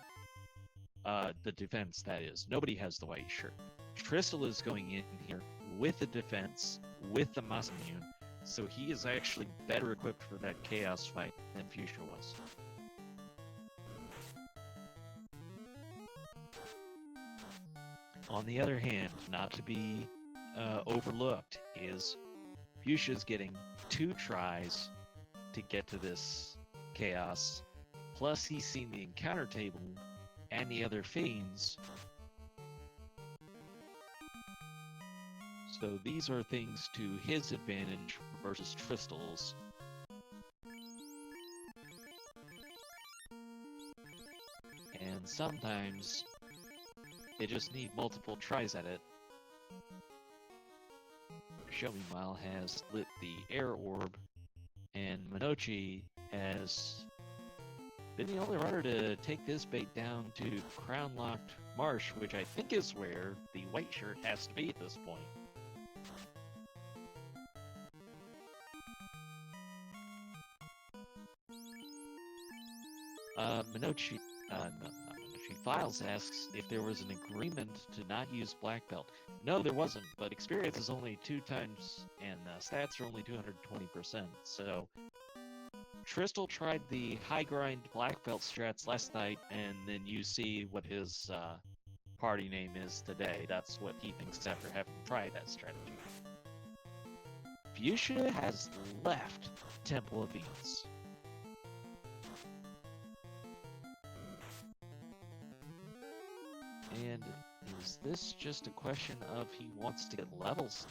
The defense, that is. Nobody has the white shirt. Tristel is going in here with the defense, with the Masamune, so he is actually better equipped for that chaos fight than Fuchsia was. On the other hand, not to be overlooked, is Fuchsia's getting 2 tries to get to this chaos, plus he's seen the encounter table and the other fiends. So these are things to his advantage versus Tristel's. And sometimes they just need multiple tries at it. Michelle, meanwhile, has lit the air orb, and Minochi has been the only runner to take this bait down to crown-locked Marsh, which I think is where the white shirt has to be at this point. Minochi, Files asks if there was an agreement to not use Black Belt. No, there wasn't, but experience is only 2 times, and stats are only 220%, so Tristel tried the high grind Black Belt strats last night, and then you see what his party name is today. That's what he thinks after having tried that strategy. Fuchsia has left Temple of Fiends. And is this just a question of he wants to get levels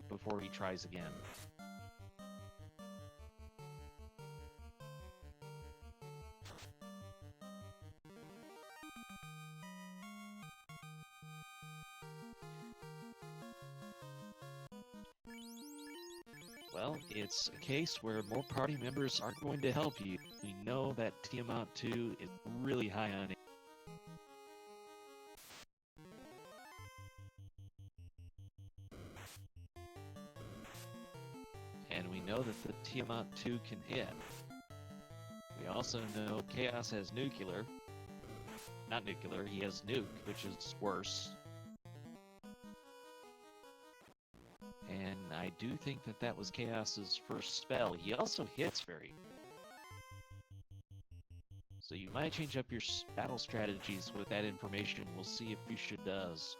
before he tries again? Well, it's a case where more party members are going to help you. We know that Tiamat 2 is really high on it. And we know that the Tiamat 2 can hit. We also know Chaos has nuclear. Not nuclear, he has nuke, which is worse. And I do think that that was Chaos's first spell. He also hits very. So you might change up your battle strategies with that information. We'll see if Fuchsia does.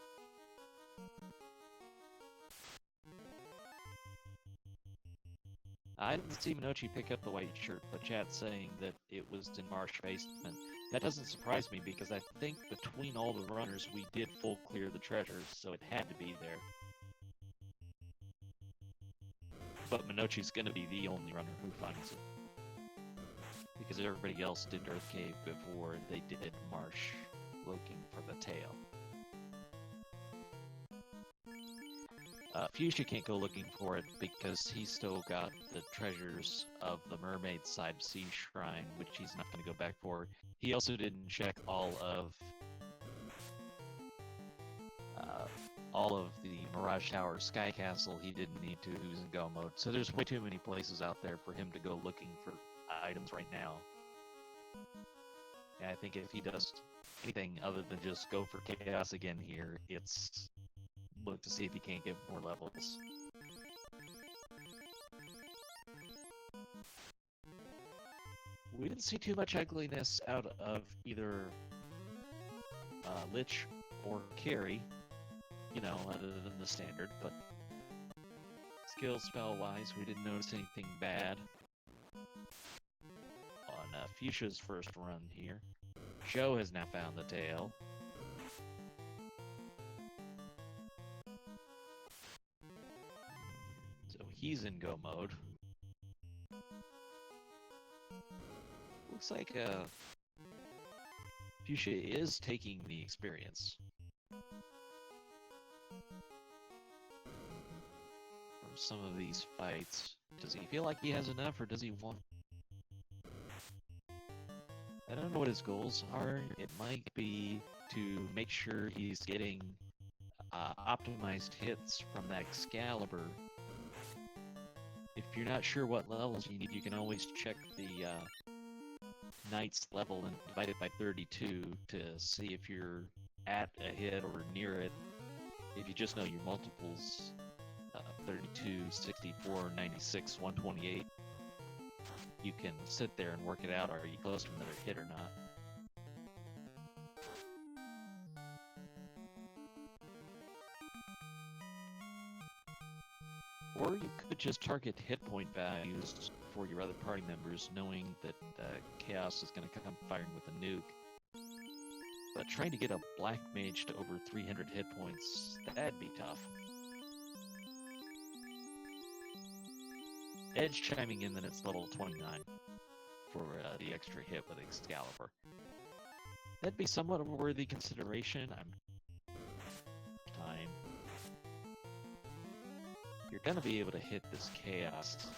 I didn't see Minochi pick up the white shirt, but chat's saying that it was in Marsh basement. That doesn't surprise me because I think between all the runners we did full clear the treasures, so it had to be there. But Minochi's gonna be the only runner who finds it. Because everybody else did Earth Cave before they did Marsh looking for the tail. Fuchsia can't go looking for it because he's still got the treasures of the mermaid side sea shrine, which he's not going to go back for. He also didn't check all of all of the Mirage Tower Sky Castle, he didn't need to. He was in go mode. So there's way too many places out there for him to go looking for items right now. And I think if he does anything other than just go for chaos again here, it's look to see if he can't get more levels. We didn't see too much ugliness out of either Lich or Carry, you know, other than the standard, but skill spell wise, we didn't notice anything bad on Fuchsia's first run here. Joe has now found the tail. So he's in go mode. Looks like Fuchsia is taking the experience from some of these fights. Does he feel like he has enough, or does he want... I don't know what his goals are. It might be to make sure he's getting optimized hits from that Excalibur. If you're not sure what levels you need, you can always check the Knight's level and divide it by 32 to see if you're at a hit or near it. If you just know your multiples, 32, 64, 96, 128, you can sit there and work it out. Are you close to another hit or not? Or you could just target hit point values for your other party members, knowing that Chaos is going to come firing with a nuke. But trying to get a Black Mage to over 300 hit points, that'd be tough. Edge chiming in that it's level 29 for the extra hit with Excalibur. That'd be somewhat of a worthy consideration. Time. You're gonna be able to hit this Chaos.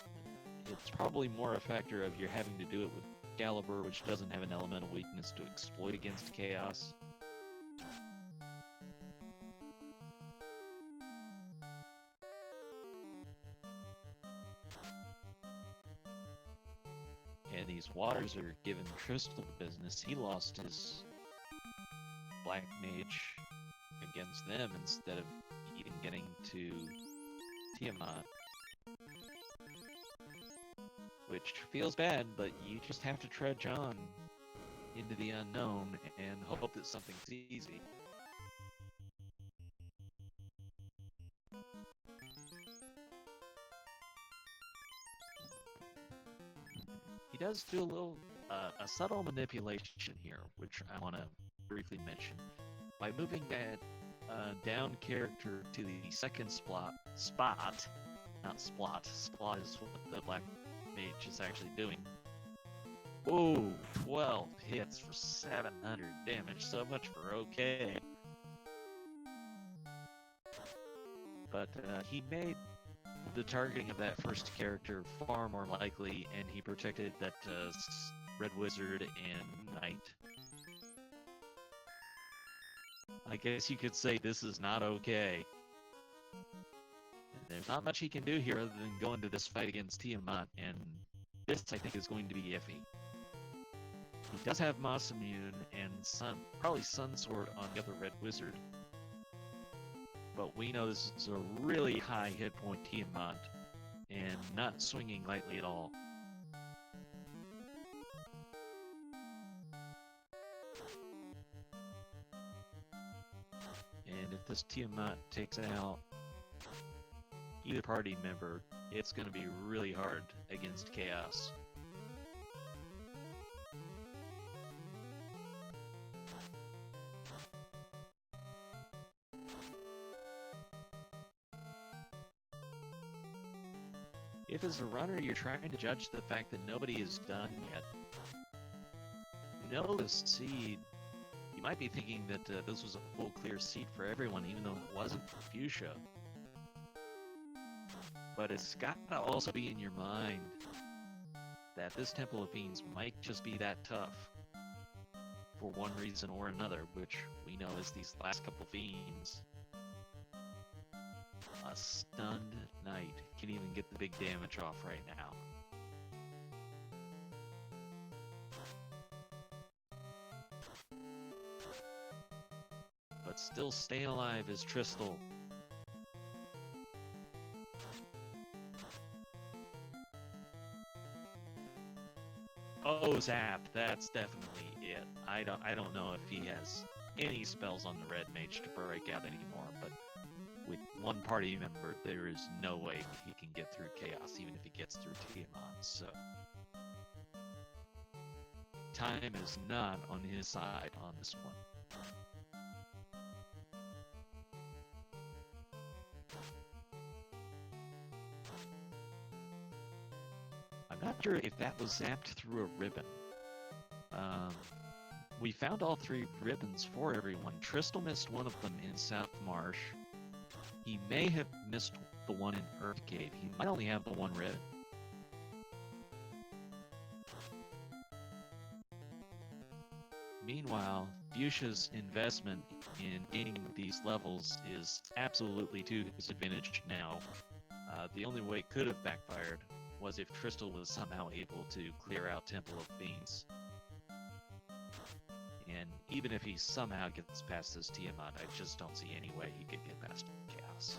It's probably more a factor of you're having to do it with Excalibur, which doesn't have an elemental weakness to exploit against Chaos. And these waters are giving Crystal business. He lost his Black Mage against them instead of even getting to Tiamat. Which feels bad, but you just have to trudge on into the unknown and hope that something's easy. He does do a little, a subtle manipulation here, which I want to briefly mention. By moving that down character to the second spot, not splot. Splot is what the Black Mage is actually doing. Oh, 12 hits for 700 damage. So much for okay. But he made the targeting of that first character far more likely, and he protected that Red Wizard and Knight. I guess you could say this is not okay. And there's not much he can do here other than go into this fight against Tiamat, and this I think is going to be iffy. He does have Moss Immune and probably Sun Sword on the other Red Wizard. But we know this is a really high hit point Tiamat, and not swinging lightly at all. And if this Tiamat takes out either party member, it's going to be really hard against Chaos. If as a runner you're trying to judge the fact that nobody is done yet, know the seed, you might be thinking that this was a full clear seed for everyone, even though it wasn't for Fuchsia. But it's got to also be in your mind that this Temple of Fiends might just be that tough for one reason or another, which we know is these last couple Fiends. stunned knight. Can't even get the big damage off right now. But still staying alive is Tristal. Oh, Zap, that's definitely it. I don't know if he has any spells on the red mage to break out anymore, but with one party member, there is no way he can get through Chaos, even if he gets through Tiamat, so... Time is not on his side on this one. I'm not sure if that was zapped through a ribbon. We found all 3 ribbons for everyone. Tristal missed one of them in South Marsh. He may have missed the one in Earth Cave. He might only have the one ribbon. Meanwhile, Fuchsia's investment in gaining these levels is absolutely to his advantage now. The only way it could have backfired was if Tristal was somehow able to clear out Temple of Fiends. And even if he somehow gets past this Tiamat, I just don't see any way he could get past Chaos.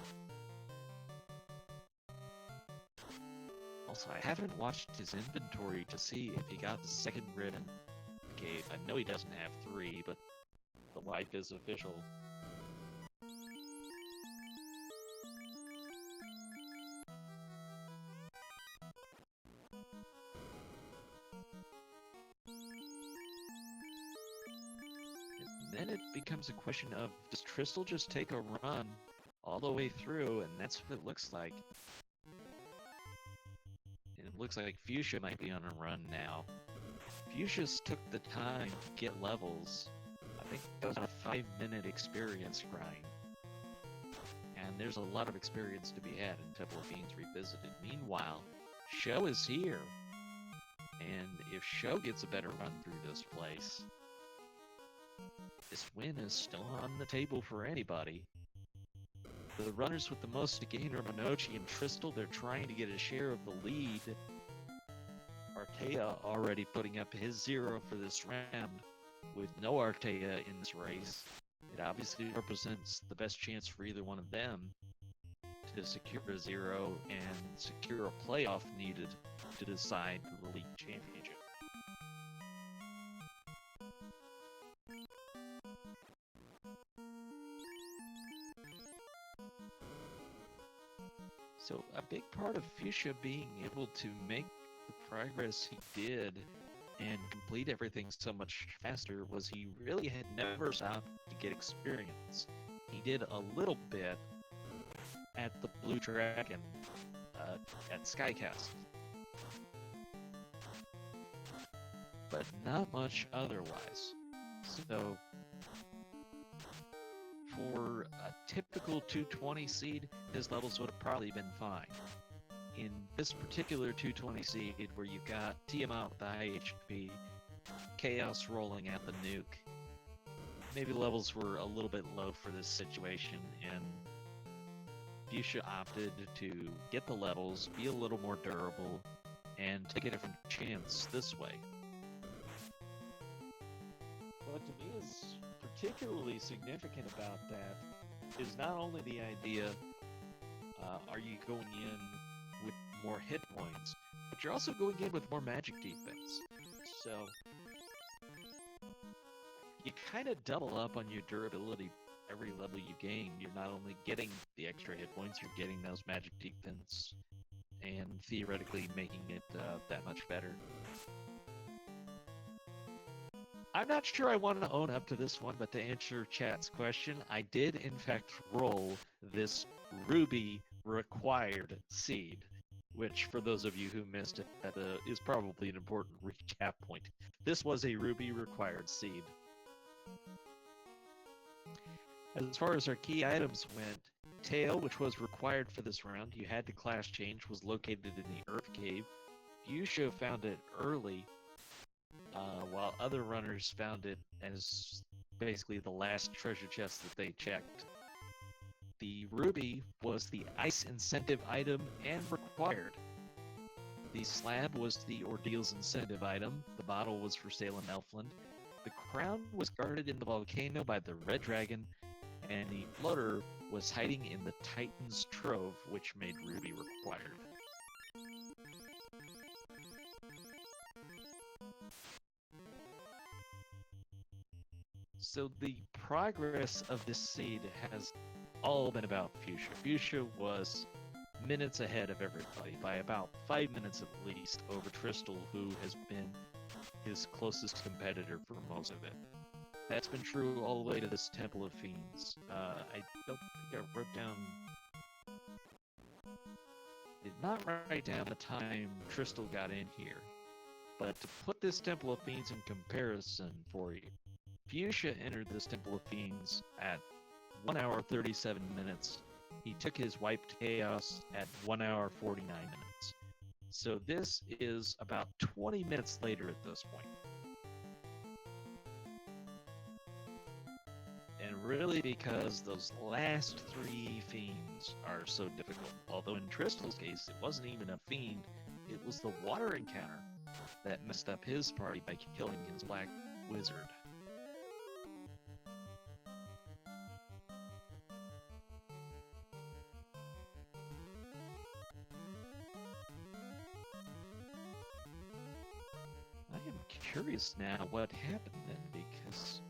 Also, I haven't watched his inventory to see if he got the second ribbon cave. I know he doesn't have 3, but the wife is official. And then it becomes a question of, does Tristal just take a run all the way through, and that's what it looks like. And it looks like Fuchsia might be on a run now. Fuchsia's took the time to get levels. I think it was a 5-minute experience grind. And there's a lot of experience to be had in Temple of Fiends Revisited. Meanwhile, Sho is here. And if Sho gets a better run through this place, this win is still on the table for anybody. The runners with the most to gain are Minochi and Tristal. They're trying to get a share of the lead. Artea already putting up his 0 for this round. With no Artea in this race, it obviously represents the best chance for either one of them to secure a 0 and secure a playoff needed to decide the league championship. So a big part of Fuchsia being able to make the progress he did and complete everything so much faster was he really had never stopped to get experience. He did a little bit at the Blue Dragon at Skycast, but not much otherwise. So for a typical 220 seed, his levels would have probably been fine. In this particular 220 seed, where you've got Tiamat with the high HP, Chaos rolling at the nuke, maybe the levels were a little bit low for this situation, and Fuchsia opted to get the levels, be a little more durable, and take a different chance this way. What to me is particularly significant about that is not only the idea, are you going in with more hit points, but you're also going in with more magic defense. So you kind of double up on your durability every level you gain. You're not only getting the extra hit points, you're getting those magic defense and theoretically making it that much better. I'm not sure I want to own up to this one, but to answer chat's question, I did in fact roll this Ruby required seed, which for those of you who missed it, that is probably an important recap point. This was a Ruby required seed. As far as our key items went, Tail, which was required for this round, you had to class change, was located in the Earth Cave. Fuchsia found it early, while other runners found it as basically the last treasure chest that they checked. the ruby was the ice incentive item and required. The slab was the Ordeals incentive item, the bottle was for sale in Elfland, the crown was guarded in the volcano by the red dragon, and the floater was hiding in the Titan's Trove, which made ruby required. So the progress of this seed has all been about Fuchsia. Fuchsia was minutes ahead of everybody by about 5 minutes at least over Tristal, who has been his closest competitor for most of it. That's been true all the way to this Temple of Fiends. I don't think I wrote down... Did not write down the time Tristal got in here. But to put this Temple of Fiends in comparison for you, Fuchsia entered this Temple of Fiends at 1 hour 37 minutes. He took his wiped chaos at 1 hour 49 minutes. So this is about 20 minutes later at this point. And really because those last 3 fiends are so difficult. Although in Tristal's case, it wasn't even a fiend, it was the water encounter that messed up his party by killing his black wizard. I am curious now what happened then, because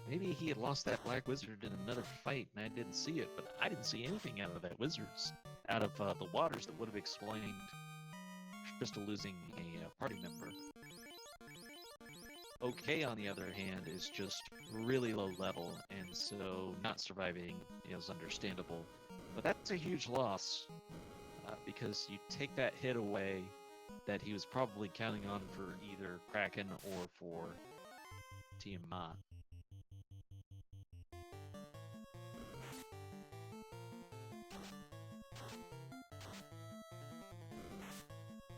maybe he had lost that black wizard in another fight and I didn't see it, but I didn't see anything out of that wizard's, out of the waters that would have explained Tristal losing a party member. OK, on the other hand, is just really low level, and so not surviving is understandable. But that's a huge loss, because you take that hit away that he was probably counting on for either Kraken or for Tiamat.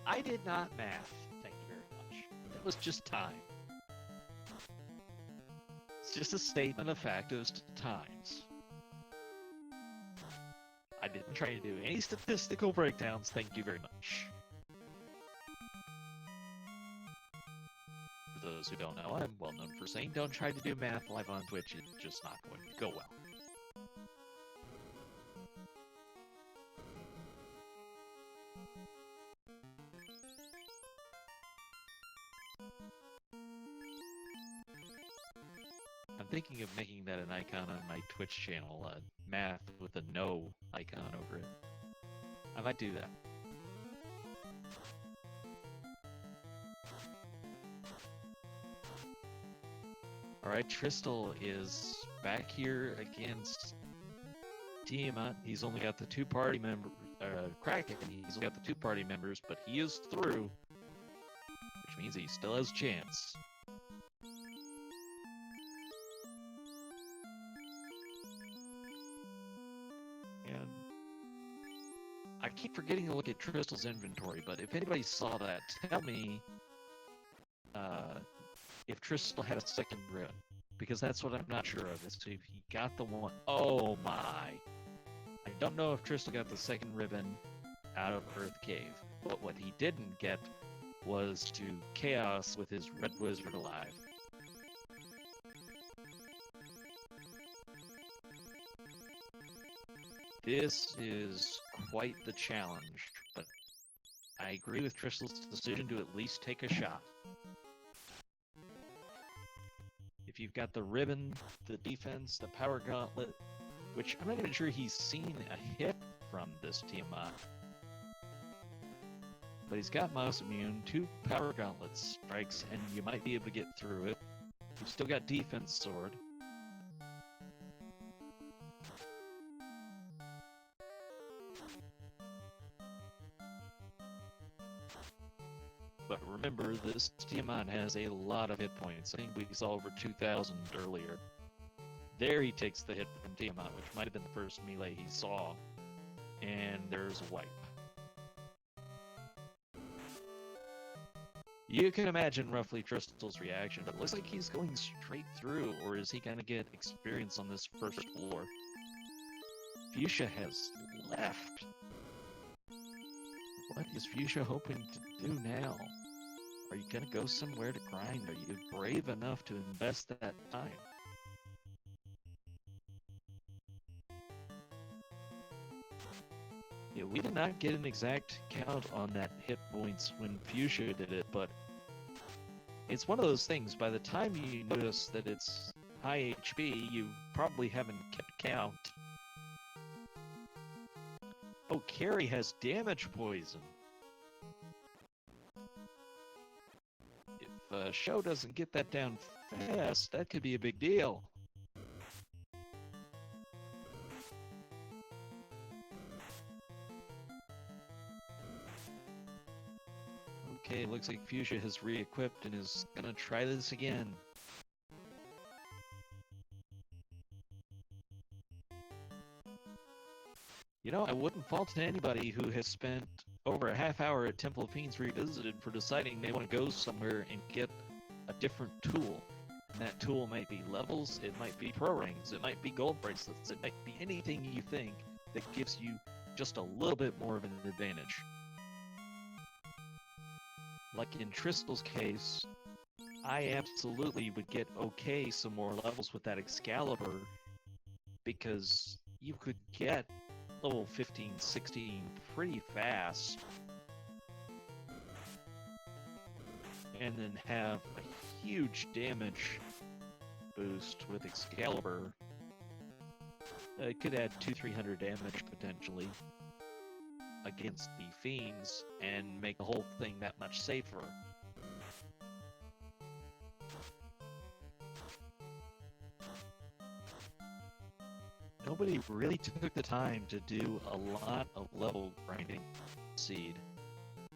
I did not math, thank you very much. That was just time. It's just a statement of fact as to times. I didn't try to do any statistical breakdowns, thank you very much. For those who don't know, I'm well known for saying don't try to do math live on Twitch, it's just not going to go well. I'm thinking of making that an icon on my Twitch channel, math with a no icon over it. I might do that. Alright, Tristal is back here against Tiamat. He's only got the 2 party members, Kraken, he's only got the 2 party members, but he is through, which means he still has a chance. And I keep forgetting to look at Tristal's inventory, but if anybody saw that, tell me if Tristal had a second ribbon, because that's what I'm not sure of, is if he got the one. Oh my! I don't know if Tristal got the second ribbon out of Earth Cave, but what he didn't get was to Chaos with his red wizard alive. This is quite the challenge, but I agree with Tristal's decision to at least take a shot. If you've got the ribbon, the defense, the power gauntlet, which I'm not even sure he's seen a hit from this Tiamat. But he's got Mouse Immune, 2 power gauntlet strikes, and you might be able to get through it. You've still got defense sword. But remember, this Tiamat has a lot of hit points. I think we saw over 2,000 earlier. There he takes the hit from Tiamat, which might have been the first melee he saw. And there's a wipe. You can imagine roughly Tristal's reaction, but it looks like he's going straight through, or is he going to get experience on this first floor? Fuchsia has left. What is Fuchsia hoping to do now? Are you gonna go somewhere to grind? Are you brave enough to invest that time? Yeah, we did not get an exact count on that hit points when Fuchsia did it, but it's one of those things. By the time you notice that it's high HP, you probably haven't kept count. Oh, Carrie has damage poison. If Show doesn't get that down fast, that could be a big deal. Okay, looks like Fuchsia has re-equipped and is gonna try this again. You know, I wouldn't fault anybody who has spent over a half hour at Temple of Fiends Revisited for deciding they want to go somewhere and get a different tool. And that tool might be levels, it might be pro rings, it might be gold bracelets, it might be anything you think that gives you just a little bit more of an advantage. Like in Tristal's case, I absolutely would get okay some more levels with that Excalibur, because you could get level 15, 16 pretty fast, and then have a huge damage boost with Excalibur. It could add 200-300 damage potentially against the fiends and make the whole thing that much safer. Nobody really took the time to do a lot of level grinding Seed.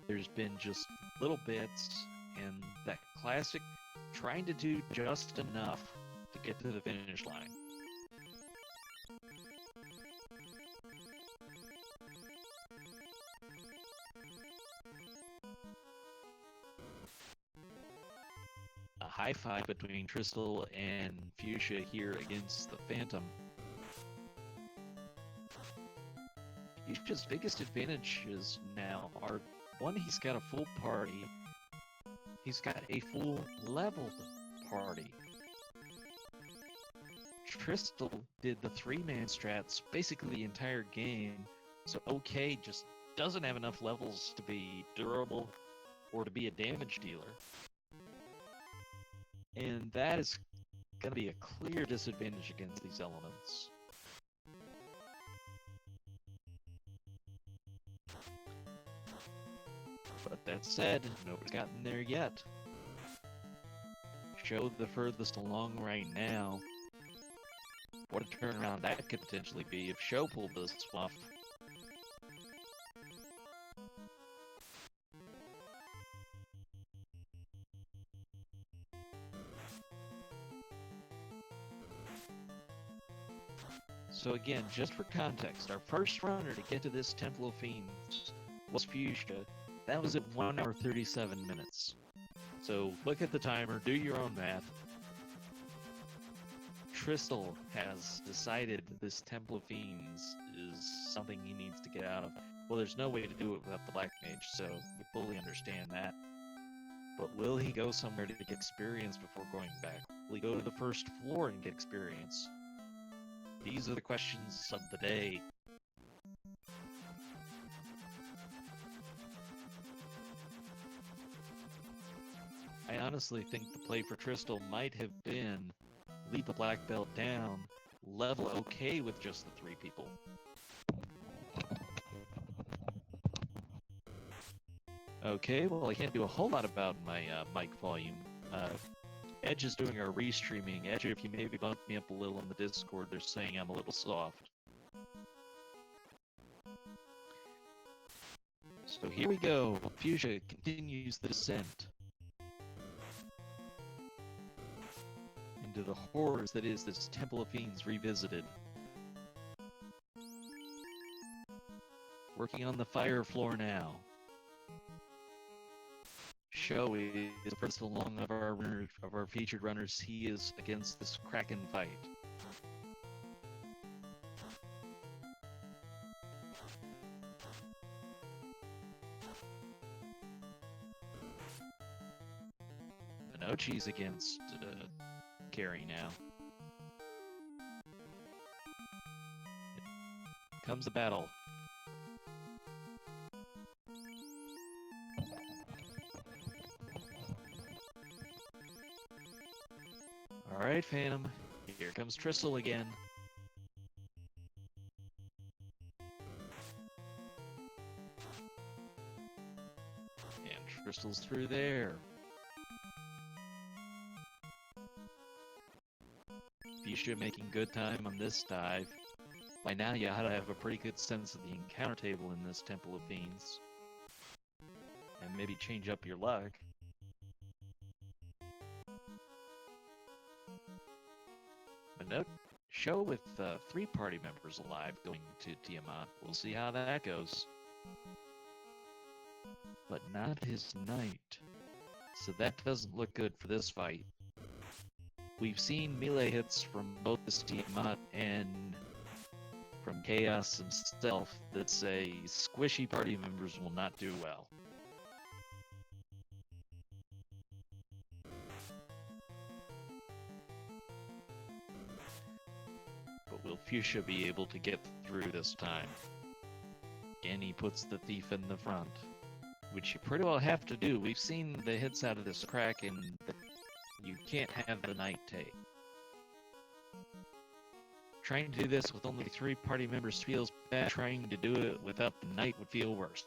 There's been just little bits, and that classic trying to do just enough to get to the finish line. A high five between Tristal and Fuchsia here against the Phantom. Fuchsia's biggest advantages now are, one, he's got a full party. He's got a full leveled party. Tristal did the 3-man strats basically the entire game, so OK just doesn't have enough levels to be durable or to be a damage dealer. And that is going to be a clear disadvantage against these elements. But that said, nobody's gotten there yet. Show the furthest along right now. What a turnaround that could potentially be if Show pulled this off. So again, just for context, our first runner to get to this Temple of Fiends was Fuchsia. That was at 1 hour 37 minutes. So look at the timer, do your own math. Tristal has decided this Temple of Fiends is something he needs to get out of. Well, there's no way to do it without the Black Mage, so we fully understand that. But will he go somewhere to get experience before going back? Will he go to the first floor and get experience? These are the questions of the day. I honestly think the play for Tristal might have been leave the black belt down, level okay with just the 3 people. Okay, well I can't do a whole lot about my mic volume. Edge is doing our restreaming. Edge, if you maybe bump me up a little in the Discord, they're saying I'm a little soft. So here we go. Fuchsia continues the descent into the horrors that is this Temple of Fiends Revisited. Working on the fire floor now. Show is first along of our featured runners. He is against this Kraken fight. Minochi's against Carrie now. Here comes the battle. Alright, Phantom. Here comes Tristle again. And Tristle's through there. Fuchsia making good time on this dive. By now you ought to have a pretty good sense of the encounter table in this Temple of Fiends. And maybe change up your luck. But no show with 3 party members alive going to Tiamat. We'll see how that goes. But not his knight. So that doesn't look good for this fight. We've seen melee hits from both this Tiamat and from Chaos himself that say squishy party members will not do well. But will Fuchsia be able to get through this time? Again, he puts the thief in the front, which you pretty well have to do. We've seen the hits out of this Kraken that you can't have the knight take. Trying to do this with only 3 party members feels bad. Trying to do it without the knight would feel worse.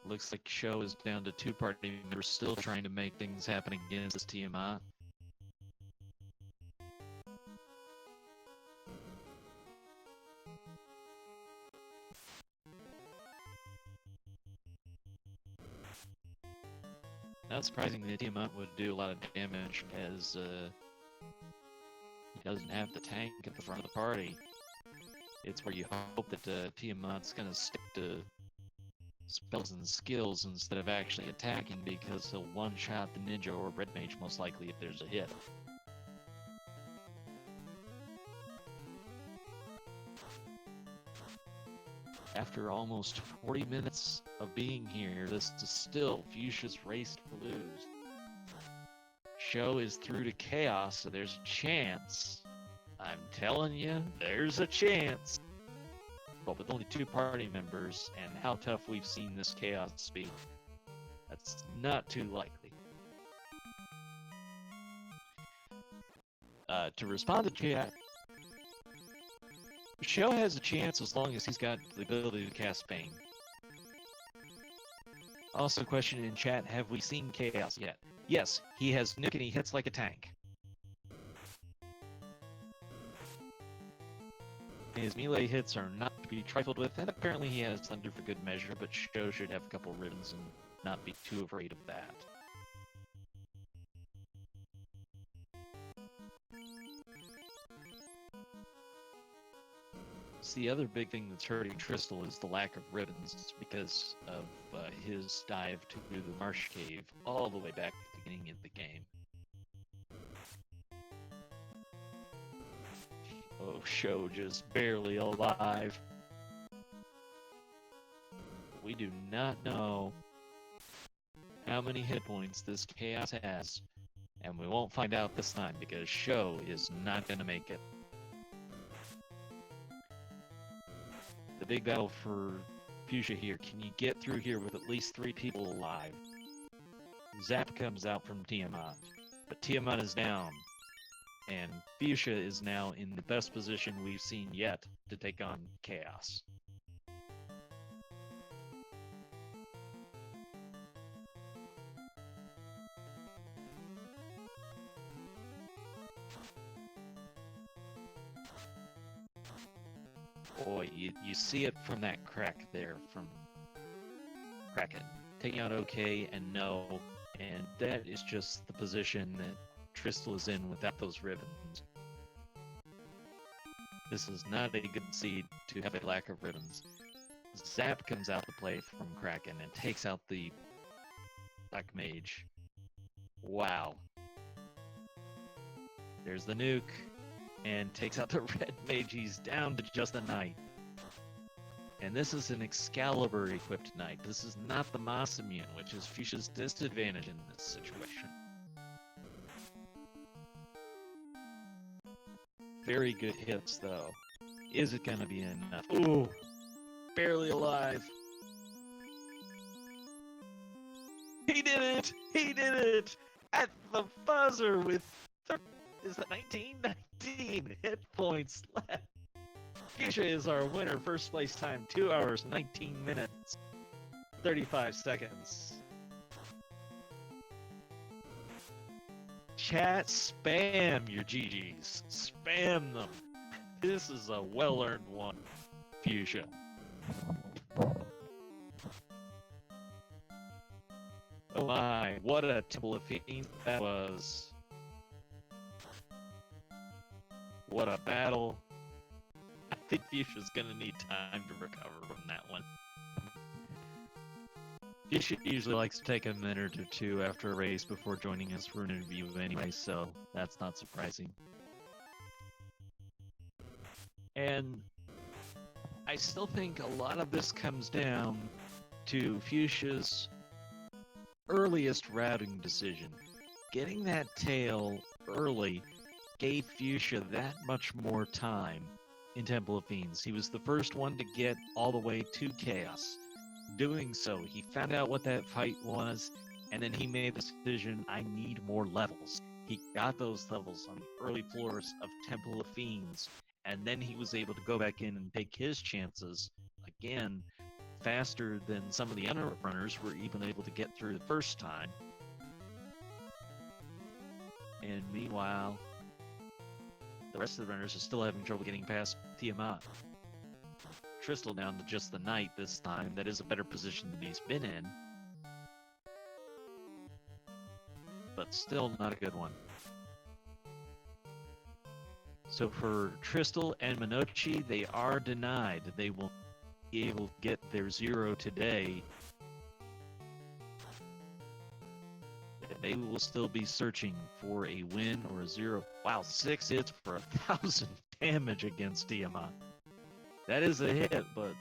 Looks like Show is down to 2 party members, still trying to make things happen against this Tiamat. Not surprisingly, the Tiamat would do a lot of damage as he doesn't have the tank at the front of the party. It's where you hope that Tiamat's gonna stick to spells and skills instead of actually attacking, because he'll one-shot the ninja or red mage most likely if there's a hit. After almost 40 minutes of being here, this is still Fuchsia's race to lose. Show is through to Chaos, so there's a chance. I'm telling you, there's a chance. But with only 2 party members, and how tough we've seen this Chaos be, that's not too likely. To respond to chat, Show has a chance as long as he's got the ability to cast Bane. Also, question in chat, have we seen Chaos yet? Yes, he has Nuke and he hits like a tank. His melee hits are not to be trifled with, and apparently he has Thunder for good measure, but Show should have a couple ribbons and not be too afraid of that. The other big thing that's hurting Tristle is the lack of ribbons because of his dive to the Marsh cave all the way back at the beginning of the game. Oh, Show just barely alive. We do not know how many hit points this Chaos has, and we won't find out this time because Show is not going to make it. The big battle for Fuchsia here. Can you get through here with at least 3 people alive? Zap comes out from Tiamat, but Tiamat is down, and Fuchsia is now in the best position we've seen yet to take on Chaos. Boy, you see it from that crack there from Kraken. Taking out OK and no, and that is just the position that Tristle is in without those ribbons. This is not a good seed to have a lack of ribbons. Zap comes out to play from Kraken and takes out the Black Mage. Wow. There's the nuke, and takes out the red mage. He's down to just a knight. And this is an Excalibur-equipped knight. This is not the Moss immune, which is Fuchsia's disadvantage in this situation. Very good hits, though. Is it going to be enough? Ooh, barely alive. He did it! He did it! At the buzzer with, is that 19 hit points left. Fuchsia is our winner. First place time, 2 hours, 19 minutes, 35 seconds. Chat, spam your GGs. Spam them. This is a well-earned one, Fuchsia. Oh my, what a Temple of Fiends that was. What a battle. I think Fuchsia's gonna need time to recover from that one. Fuchsia usually likes to take a minute or two after a race before joining us for an interview anyway, so that's not surprising. And I still think a lot of this comes down to Fuchsia's earliest routing decision. Getting that tail early gave Fuchsia that much more time in Temple of Fiends. He was the first one to get all the way to Chaos. Doing so, he found out what that fight was, and then he made the decision, I need more levels. He got those levels on the early floors of Temple of Fiends, and then he was able to go back in and take his chances again faster than some of the other runners were even able to get through the first time. And meanwhile, the rest of the runners are still having trouble getting past Tiamat. Tristel down to just the knight this time. That is a better position than he's been in. But still not a good one. So for Tristel and Minochi, they are denied. They will be able to get their 0 today. They will still be searching for a win or a 0. Wow, 6 hits for 1,000 damage against Tiamat. That is a hit, but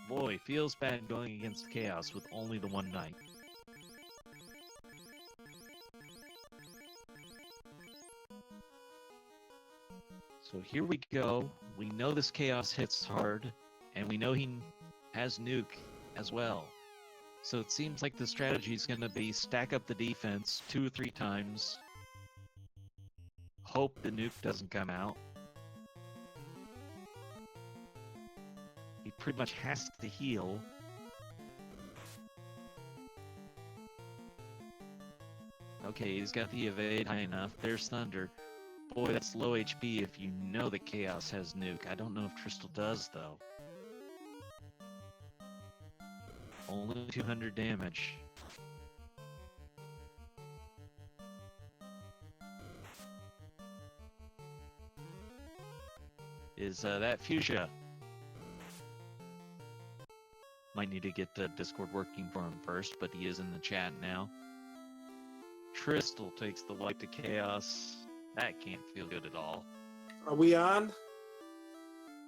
boy, feels bad going against Chaos with only the one knight. So here we go. We know this Chaos hits hard, and we know he has nuke as well. So it seems like the strategy is going to be stack up the defense 2 or 3 times, hope the nuke doesn't come out. He pretty much has to heal. Okay, he's got the evade high enough. There's Thunder. Boy, that's low HP if you know that Chaos has nuke. I don't know if Tristel does, though. Only 200 damage. Is that Fuchsia? Might need to get the Discord working for him first, but he is in the chat now. Tristel takes the wipe to Chaos. That can't feel good at all. Are we on?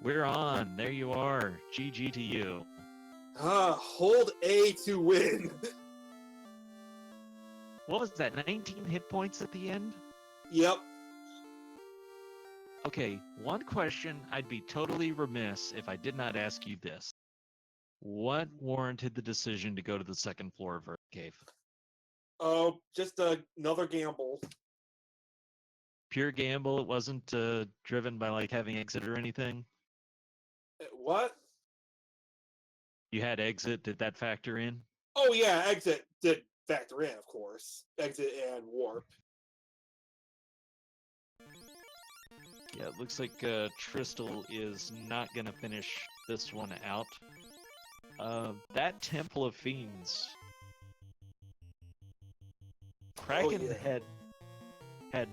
We're on. There you are. GG to you. Hold A to win. What was that, 19 hit points at the end? Yep. Okay, one question I'd be totally remiss if I did not ask you this. What warranted the decision to go to the second floor of Earth Cave? Oh, just another gamble. Pure gamble? It wasn't driven by like having exit or anything? What? You had exit, did that factor in? Oh yeah, exit did factor in, of course. Exit and warp. Yeah, it looks like Tristel is not going to finish this one out. That Temple of Fiends. Kraken had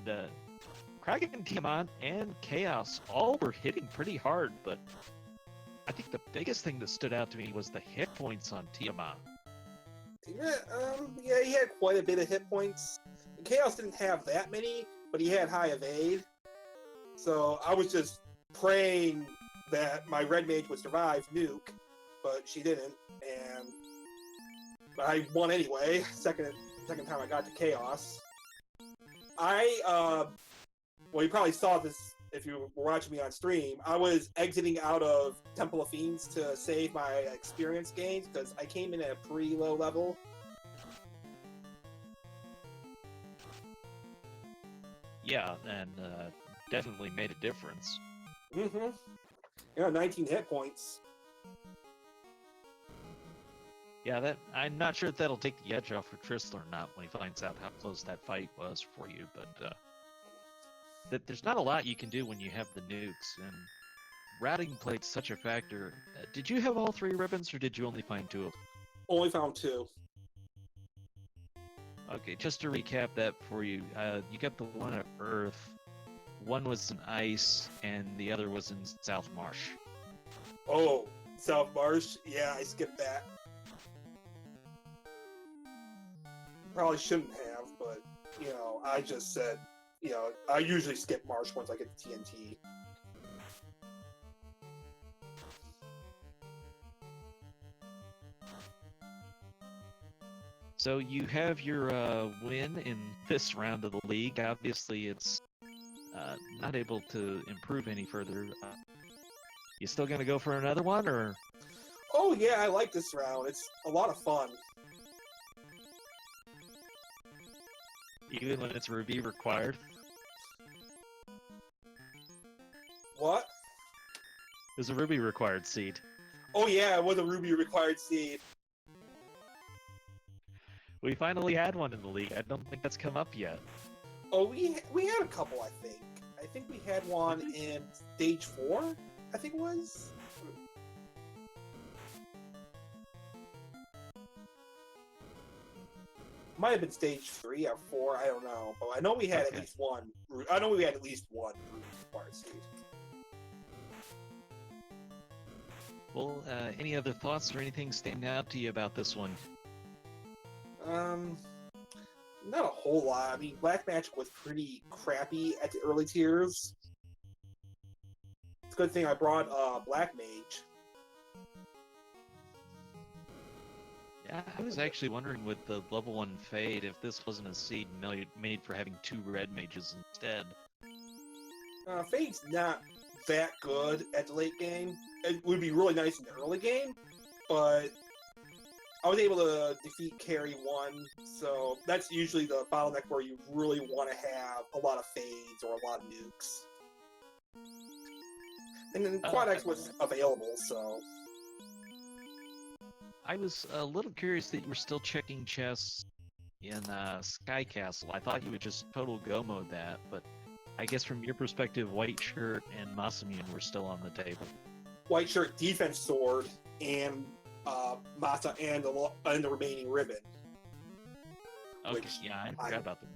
Kraken, Tiamat, and Chaos all were hitting pretty hard, but I think the biggest thing that stood out to me was the hit points on Tiamat. Yeah, he had quite a bit of hit points. Chaos didn't have that many, but he had high evade. So I was just praying that my red mage would survive nuke, but she didn't, and I won anyway. Second time I got to chaos. Well, you probably saw this if you were watching me on stream. I was exiting out of Temple of Fiends to save my experience gains because I came in at a pretty low level. Yeah, and definitely made a difference. Mm-hmm. Yeah, 19 hit points. Yeah, I'm not sure if that'll take the edge off for Tristler or not when he finds out how close that fight was for you, but there's not a lot you can do when you have the nukes, and routing played such a factor. Did you have all 3 ribbons, or did you only find 2 of them? Only found 2. Okay, just to recap that for you, you got the one at Earth, one was in Ice, and the other was in South Marsh. Oh, South Marsh? Yeah, I skipped that. Probably shouldn't have, but, I just said, I usually skip Marsh once I get the TNT. So you have your win in this round of the league. Obviously, it's not able to improve any further. You still gonna go for another one, or? Oh yeah, I like this round. It's a lot of fun. Even when it's Ruby required? What? There's a Ruby required seed. Oh yeah, it was a Ruby required seed. We finally had one in the league. I don't think that's come up yet. Oh, we had a couple, I think. I think we had one in stage 4, I think it was. Might have been stage 3 or 4, I don't know. But I know we had at least one. I know we had at least one Ruby required seed. Well, any other thoughts or anything standing out to you about this one? Not a whole lot. I mean, Black Magic was pretty crappy at the early tiers. It's a good thing I brought Black Mage. Yeah, I was actually wondering with the level 1 Fade if this wasn't a seed made for having 2 red mages instead. Fade's not that good at the late game. It would be really nice in the early game, but I was able to defeat carry 1, so that's usually the bottleneck where you really want to have a lot of fades or a lot of nukes. And then Quad X was available, so... I was a little curious that you were still checking chests in Sky Castle. I thought you would just total go mode that, but I guess from your perspective, White Shirt and Masamune were still on the table. White Shirt, Defense Sword, and Masa and the remaining ribbon. Okay, yeah, I forgot about them.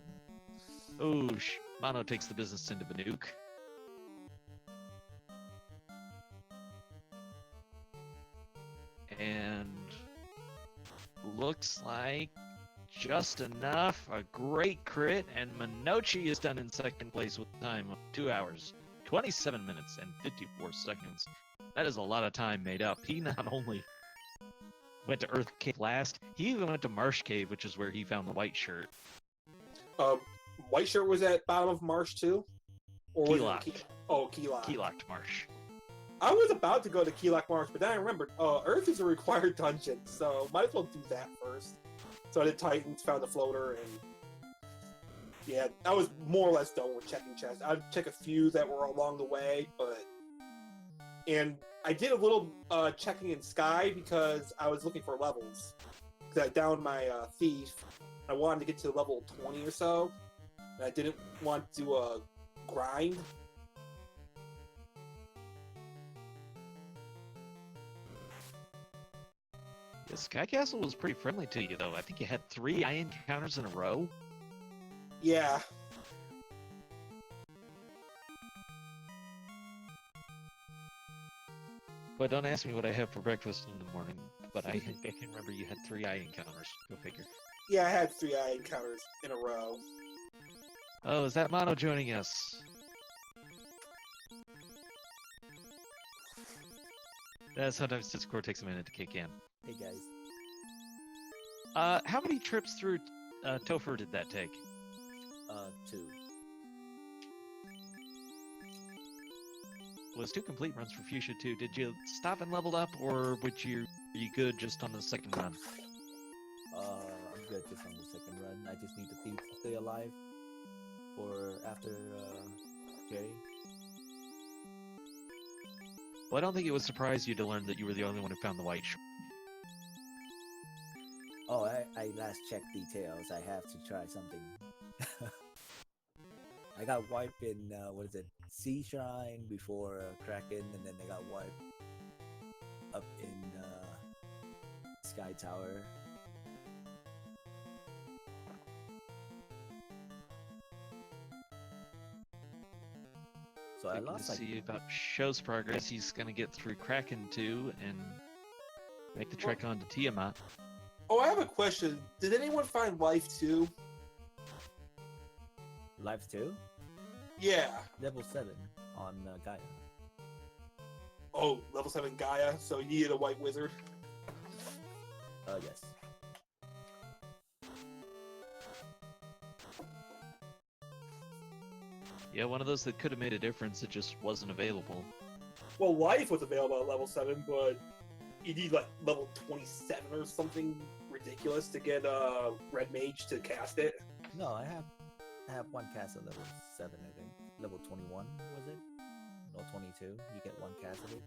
Oh, Mono takes the business into Banuk. And looks like just enough. A great crit, and Minochi is done in second place with a time of 2 hours, 27 minutes, and 54 seconds. That is a lot of time made up. He not only went to Earth Cave last, he even went to Marsh Cave, which is where he found the White Shirt. White Shirt was at bottom of Marsh too? Or Keylocked. Keylocked. Keylocked Marsh. I was about to go to Keylock Marsh, but then I remembered, Earth is a required dungeon, so might as well do that first. So I did Titans, found the floater, and yeah, I was more or less done with checking chests. I'd check a few that were along the way, and I did a little checking in Sky because I was looking for levels. Because I downed my Thief. I wanted to get to level 20 or so, and I didn't want to grind. Yeah, Sky Castle was pretty friendly to you, though. I think you had 3 eye encounters in a row. Yeah. But don't ask me what I have for breakfast in the morning. But I can remember you had 3 eye encounters. Go figure. Yeah, I had 3 eye encounters in a row. Oh, is that Mono joining us? Sometimes Discord takes a minute to kick in. Hey guys. How many trips through Topher did that take? 2. Was 2 complete runs for Fuchsia too. Did you stop and level up, or were you good just on the second run? I'm good just on the second run. I just need the thief to stay alive for after Jerry. Well, I don't think it would surprise you to learn that you were the only one who found the white shroom. Oh, I last checked details. I have to try something. I got wiped in, what is it, Sea Shrine before Kraken, and then I got wiped up in Sky Tower. So I lost like... see about show's progress. He's gonna get through Kraken 2 and make the trek on to Tiamat. Oh, I have a question. Did anyone find Life 2? Life 2? Yeah. Level 7 on Gaia. Oh, level 7 Gaia, so you needed a white wizard? Yes. Yeah, one of those that could have made a difference. It just wasn't available. Well, Life was available at level 7, but you need like level 27 or something ridiculous to get Red Mage to cast it. No, I have one cast at level 7, I think. Level 21, was it? No, 22. You get one cast of it.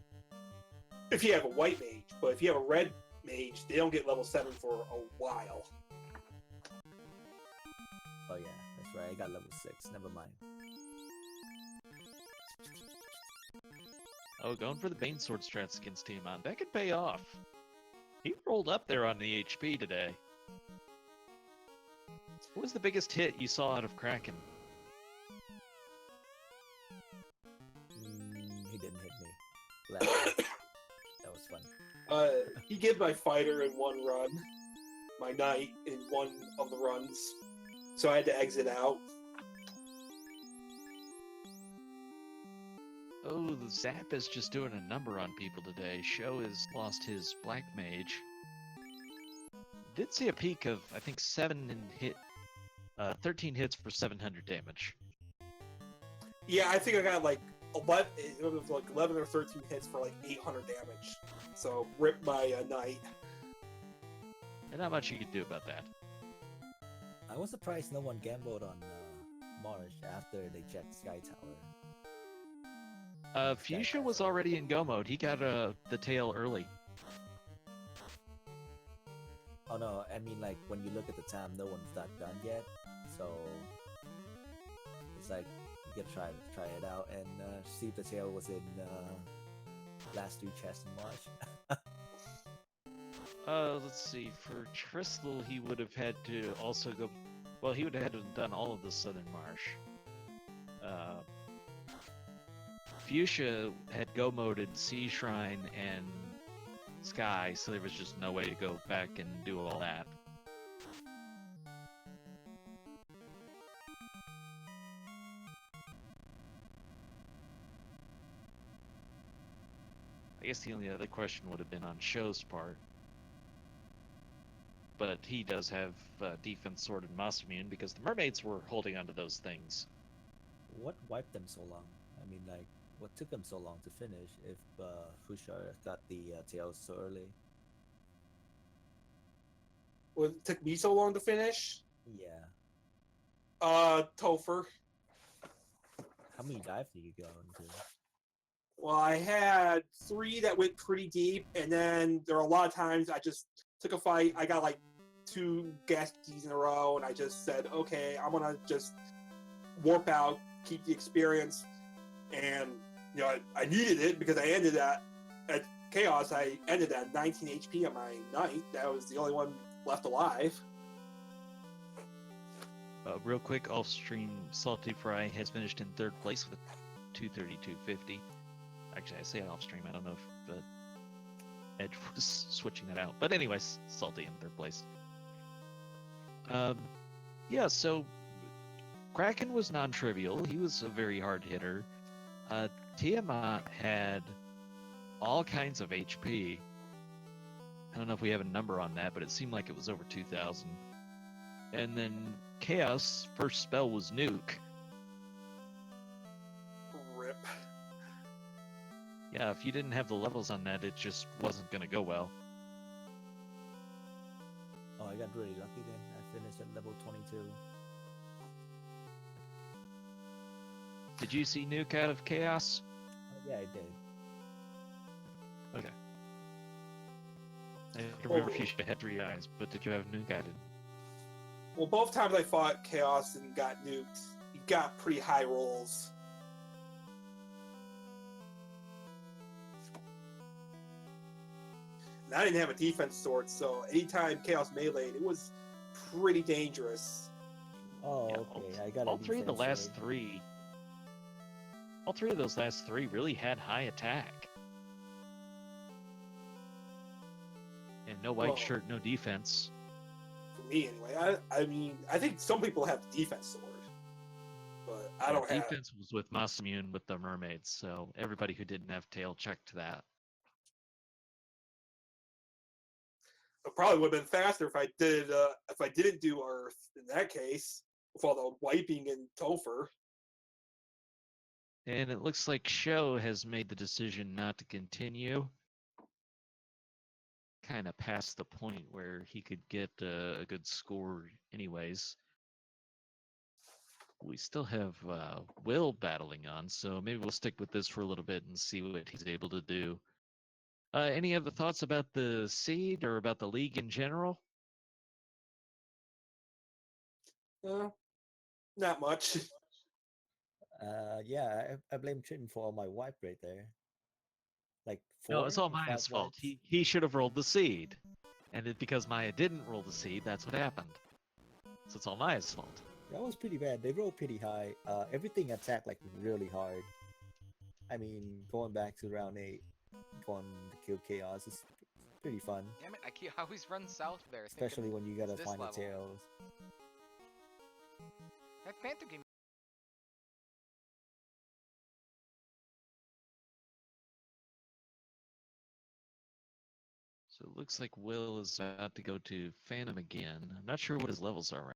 If you have a white mage, but if you have a red mage, they don't get level 7 for a while. Oh yeah, that's right. I got level 6. Never mind. Oh, going for the Bane Sword strats against Tiamat. That could pay off. He rolled up there on the HP today. What was the biggest hit you saw out of Kraken? He didn't hit me. That was fun. He gave my fighter in one run, my knight in one of the runs, so I had to exit out. Oh, the Zap is just doing a number on people today. Sho has lost his Black Mage. Did see a peak of, I think, 13 hits for 700 damage. Yeah, I think I got like 11, it was like 11 or 13 hits for like 800 damage. So, rip my knight. And not much you could do about that. I was surprised no one gambled on Marsh after they checked Sky Tower. Fuchsia was already in go mode. He got the tail early. Oh no, I mean like when you look at the time, no one's not done yet. So it's like you can try it out and see if the tail was in last 2 chests in March. Let's see. For Tristle, he would have had to also go. Well, he would have had to have done all of the Southern Marsh. Fuchsia had go moded Sea Shrine and Sky, so there was just no way to go back and do all that. I guess the only other question would have been on Sho's part. But he does have defense sword and moss immune because the mermaids were holding onto those things. What wiped them so long? I mean, like, what took them so long to finish if Fuchsia got the tails so early? Well, it took me so long to finish? Yeah. Topher. How many dives did you go into? Well, I had 3 that went pretty deep, and then there were a lot of times I just took a fight. I got like 2 gas keys in a row, and I just said, okay, I'm gonna just warp out, keep the experience, and you know, I needed it because I ended at Chaos. I ended at 19 HP on my knight. That was the only one left alive. Real quick, off stream, Salty Fry has finished in 3rd place with a 232.50. Actually, I say off stream. I don't know if Edge was switching that out, but anyways, Salty in 3rd place. Yeah, so Kraken was non-trivial. He was a very hard hitter. Tiamat had all kinds of HP. I don't know if we have a number on that, but it seemed like it was over 2,000. And then Chaos' first spell was Nuke. Rip. Yeah, if you didn't have the levels on that, it just wasn't going to go well. Oh, I got really lucky then. I finished at level 22. Did you see Nuke out of Chaos? Oh, yeah, I did. Okay. I don't remember if you should have had 3 eyes, but did you have Nuke? I didn't. Well, both times I fought Chaos and got nuked, he got pretty high rolls. And I didn't have a defense sword, so anytime Chaos meleeed, it was pretty dangerous. Oh, Yeah, okay. I got all a three of the defense last sword. 3. All 3 of those last 3 really had high attack. And no white Well, shirt, no defense. For me, anyway. I mean, I think some people have the defense sword, but I don't have. Defense was with Masamune with the mermaids, so everybody who didn't have tail checked that. It probably would have been faster if I did. If I didn't do Earth in that case, with all the wiping and Topher. And it looks like Sho has made the decision not to continue. Kind of past the point where he could get a good score anyways. We still have Will battling on, so maybe we'll stick with this for a little bit and see what he's able to do. Any other thoughts about the seed or about the league in general? Not much. Yeah, I blame Chitin for all my wipe right there. Like No, 4 it's all or 5 Maya's fault. wipes. He should have rolled the seed. And because Maya didn't roll the seed, that's what happened. So it's all Maya's fault. That was pretty bad. They rolled pretty high. Everything attacked like really hard. I mean, going back to round 8, going to kill Chaos is pretty fun. Damn it, I always run south there. Especially when you gotta this find the level. tails. That Panther game. So it looks like Will is about to go to Phantom again. I'm not sure what his levels are right.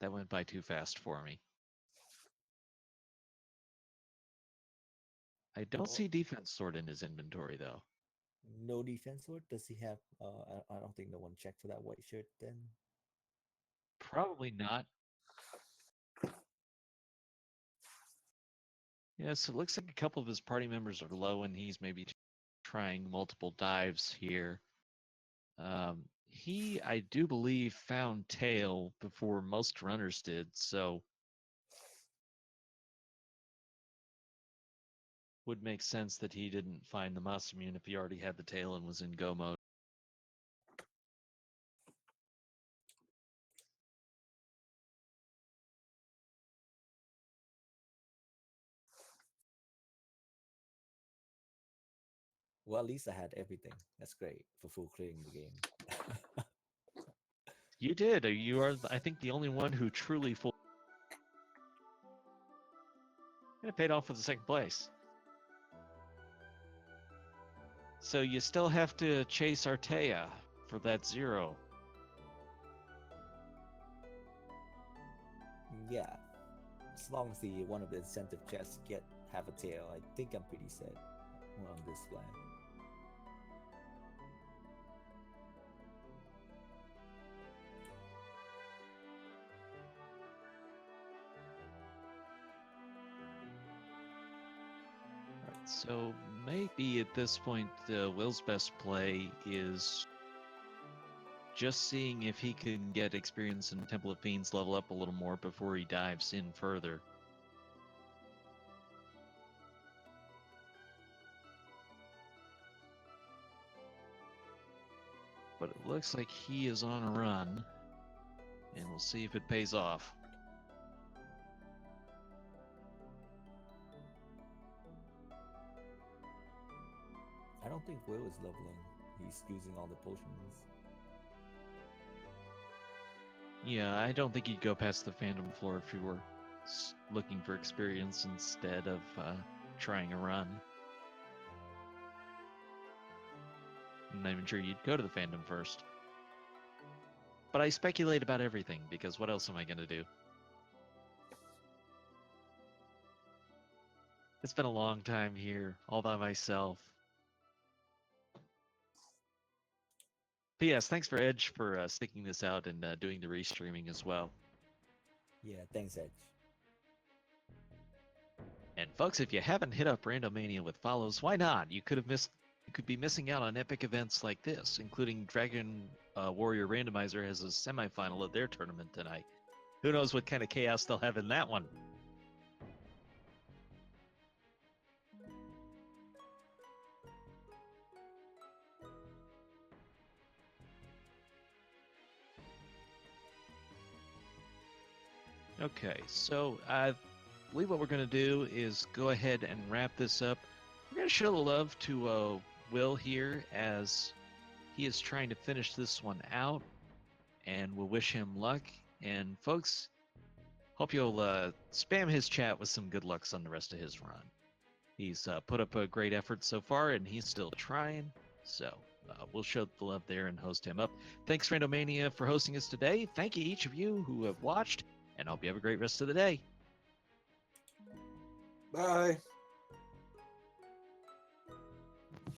That went by too fast for me. I don't see defense sword in his inventory though. No defense sword? Does he have? I don't think no one checked for that white shirt then. Probably not. Yeah, so it looks like a couple of his party members are low and he's maybe trying multiple dives here. He, I do believe, found tail before most runners did, so would make sense that he didn't find the Masamune if he already had the tail and was in go mode. Well, at least I had everything. That's great for full clearing the game. You did. You are, I think, the only one who truly full. And it paid off with the second place. So you still have to chase Artea for that 0. Yeah, as long as the one of the incentive chests have a tail, I think I'm pretty set on this plan. So maybe at this point, Will's best play is just seeing if he can get experience in Temple of Fiends level up a little more before he dives in further. But it looks like he is on a run, and we'll see if it pays off. I don't think Will is leveling. He's using all the potions. Yeah, I don't think he'd go past the Phantom floor if he were looking for experience instead of trying a run. I'm not even sure you'd go to the fandom first. But I speculate about everything, because what else am I going to do? It's been a long time here, all by myself. But yes, thanks for Edge for sticking this out and doing the restreaming as well. Yeah, thanks, Edge. And folks, if you haven't hit up Randomania with follows, why not? You could be missing out on epic events like this, including Dragon Warrior Randomizer has a semifinal of their tournament tonight. Who knows what kind of chaos they'll have in that one? Okay, so I believe what we're going to do is go ahead and wrap this up. We're going to show the love to Will here as he is trying to finish this one out, and we'll wish him luck. And folks, hope you'll spam his chat with some good lucks on the rest of his run. He's put up a great effort so far, and he's still trying. So we'll show the love there and host him up. Thanks, Randomania, for hosting us today. Thank you, each of you who have watched, and I hope you have a great rest of the day. Bye.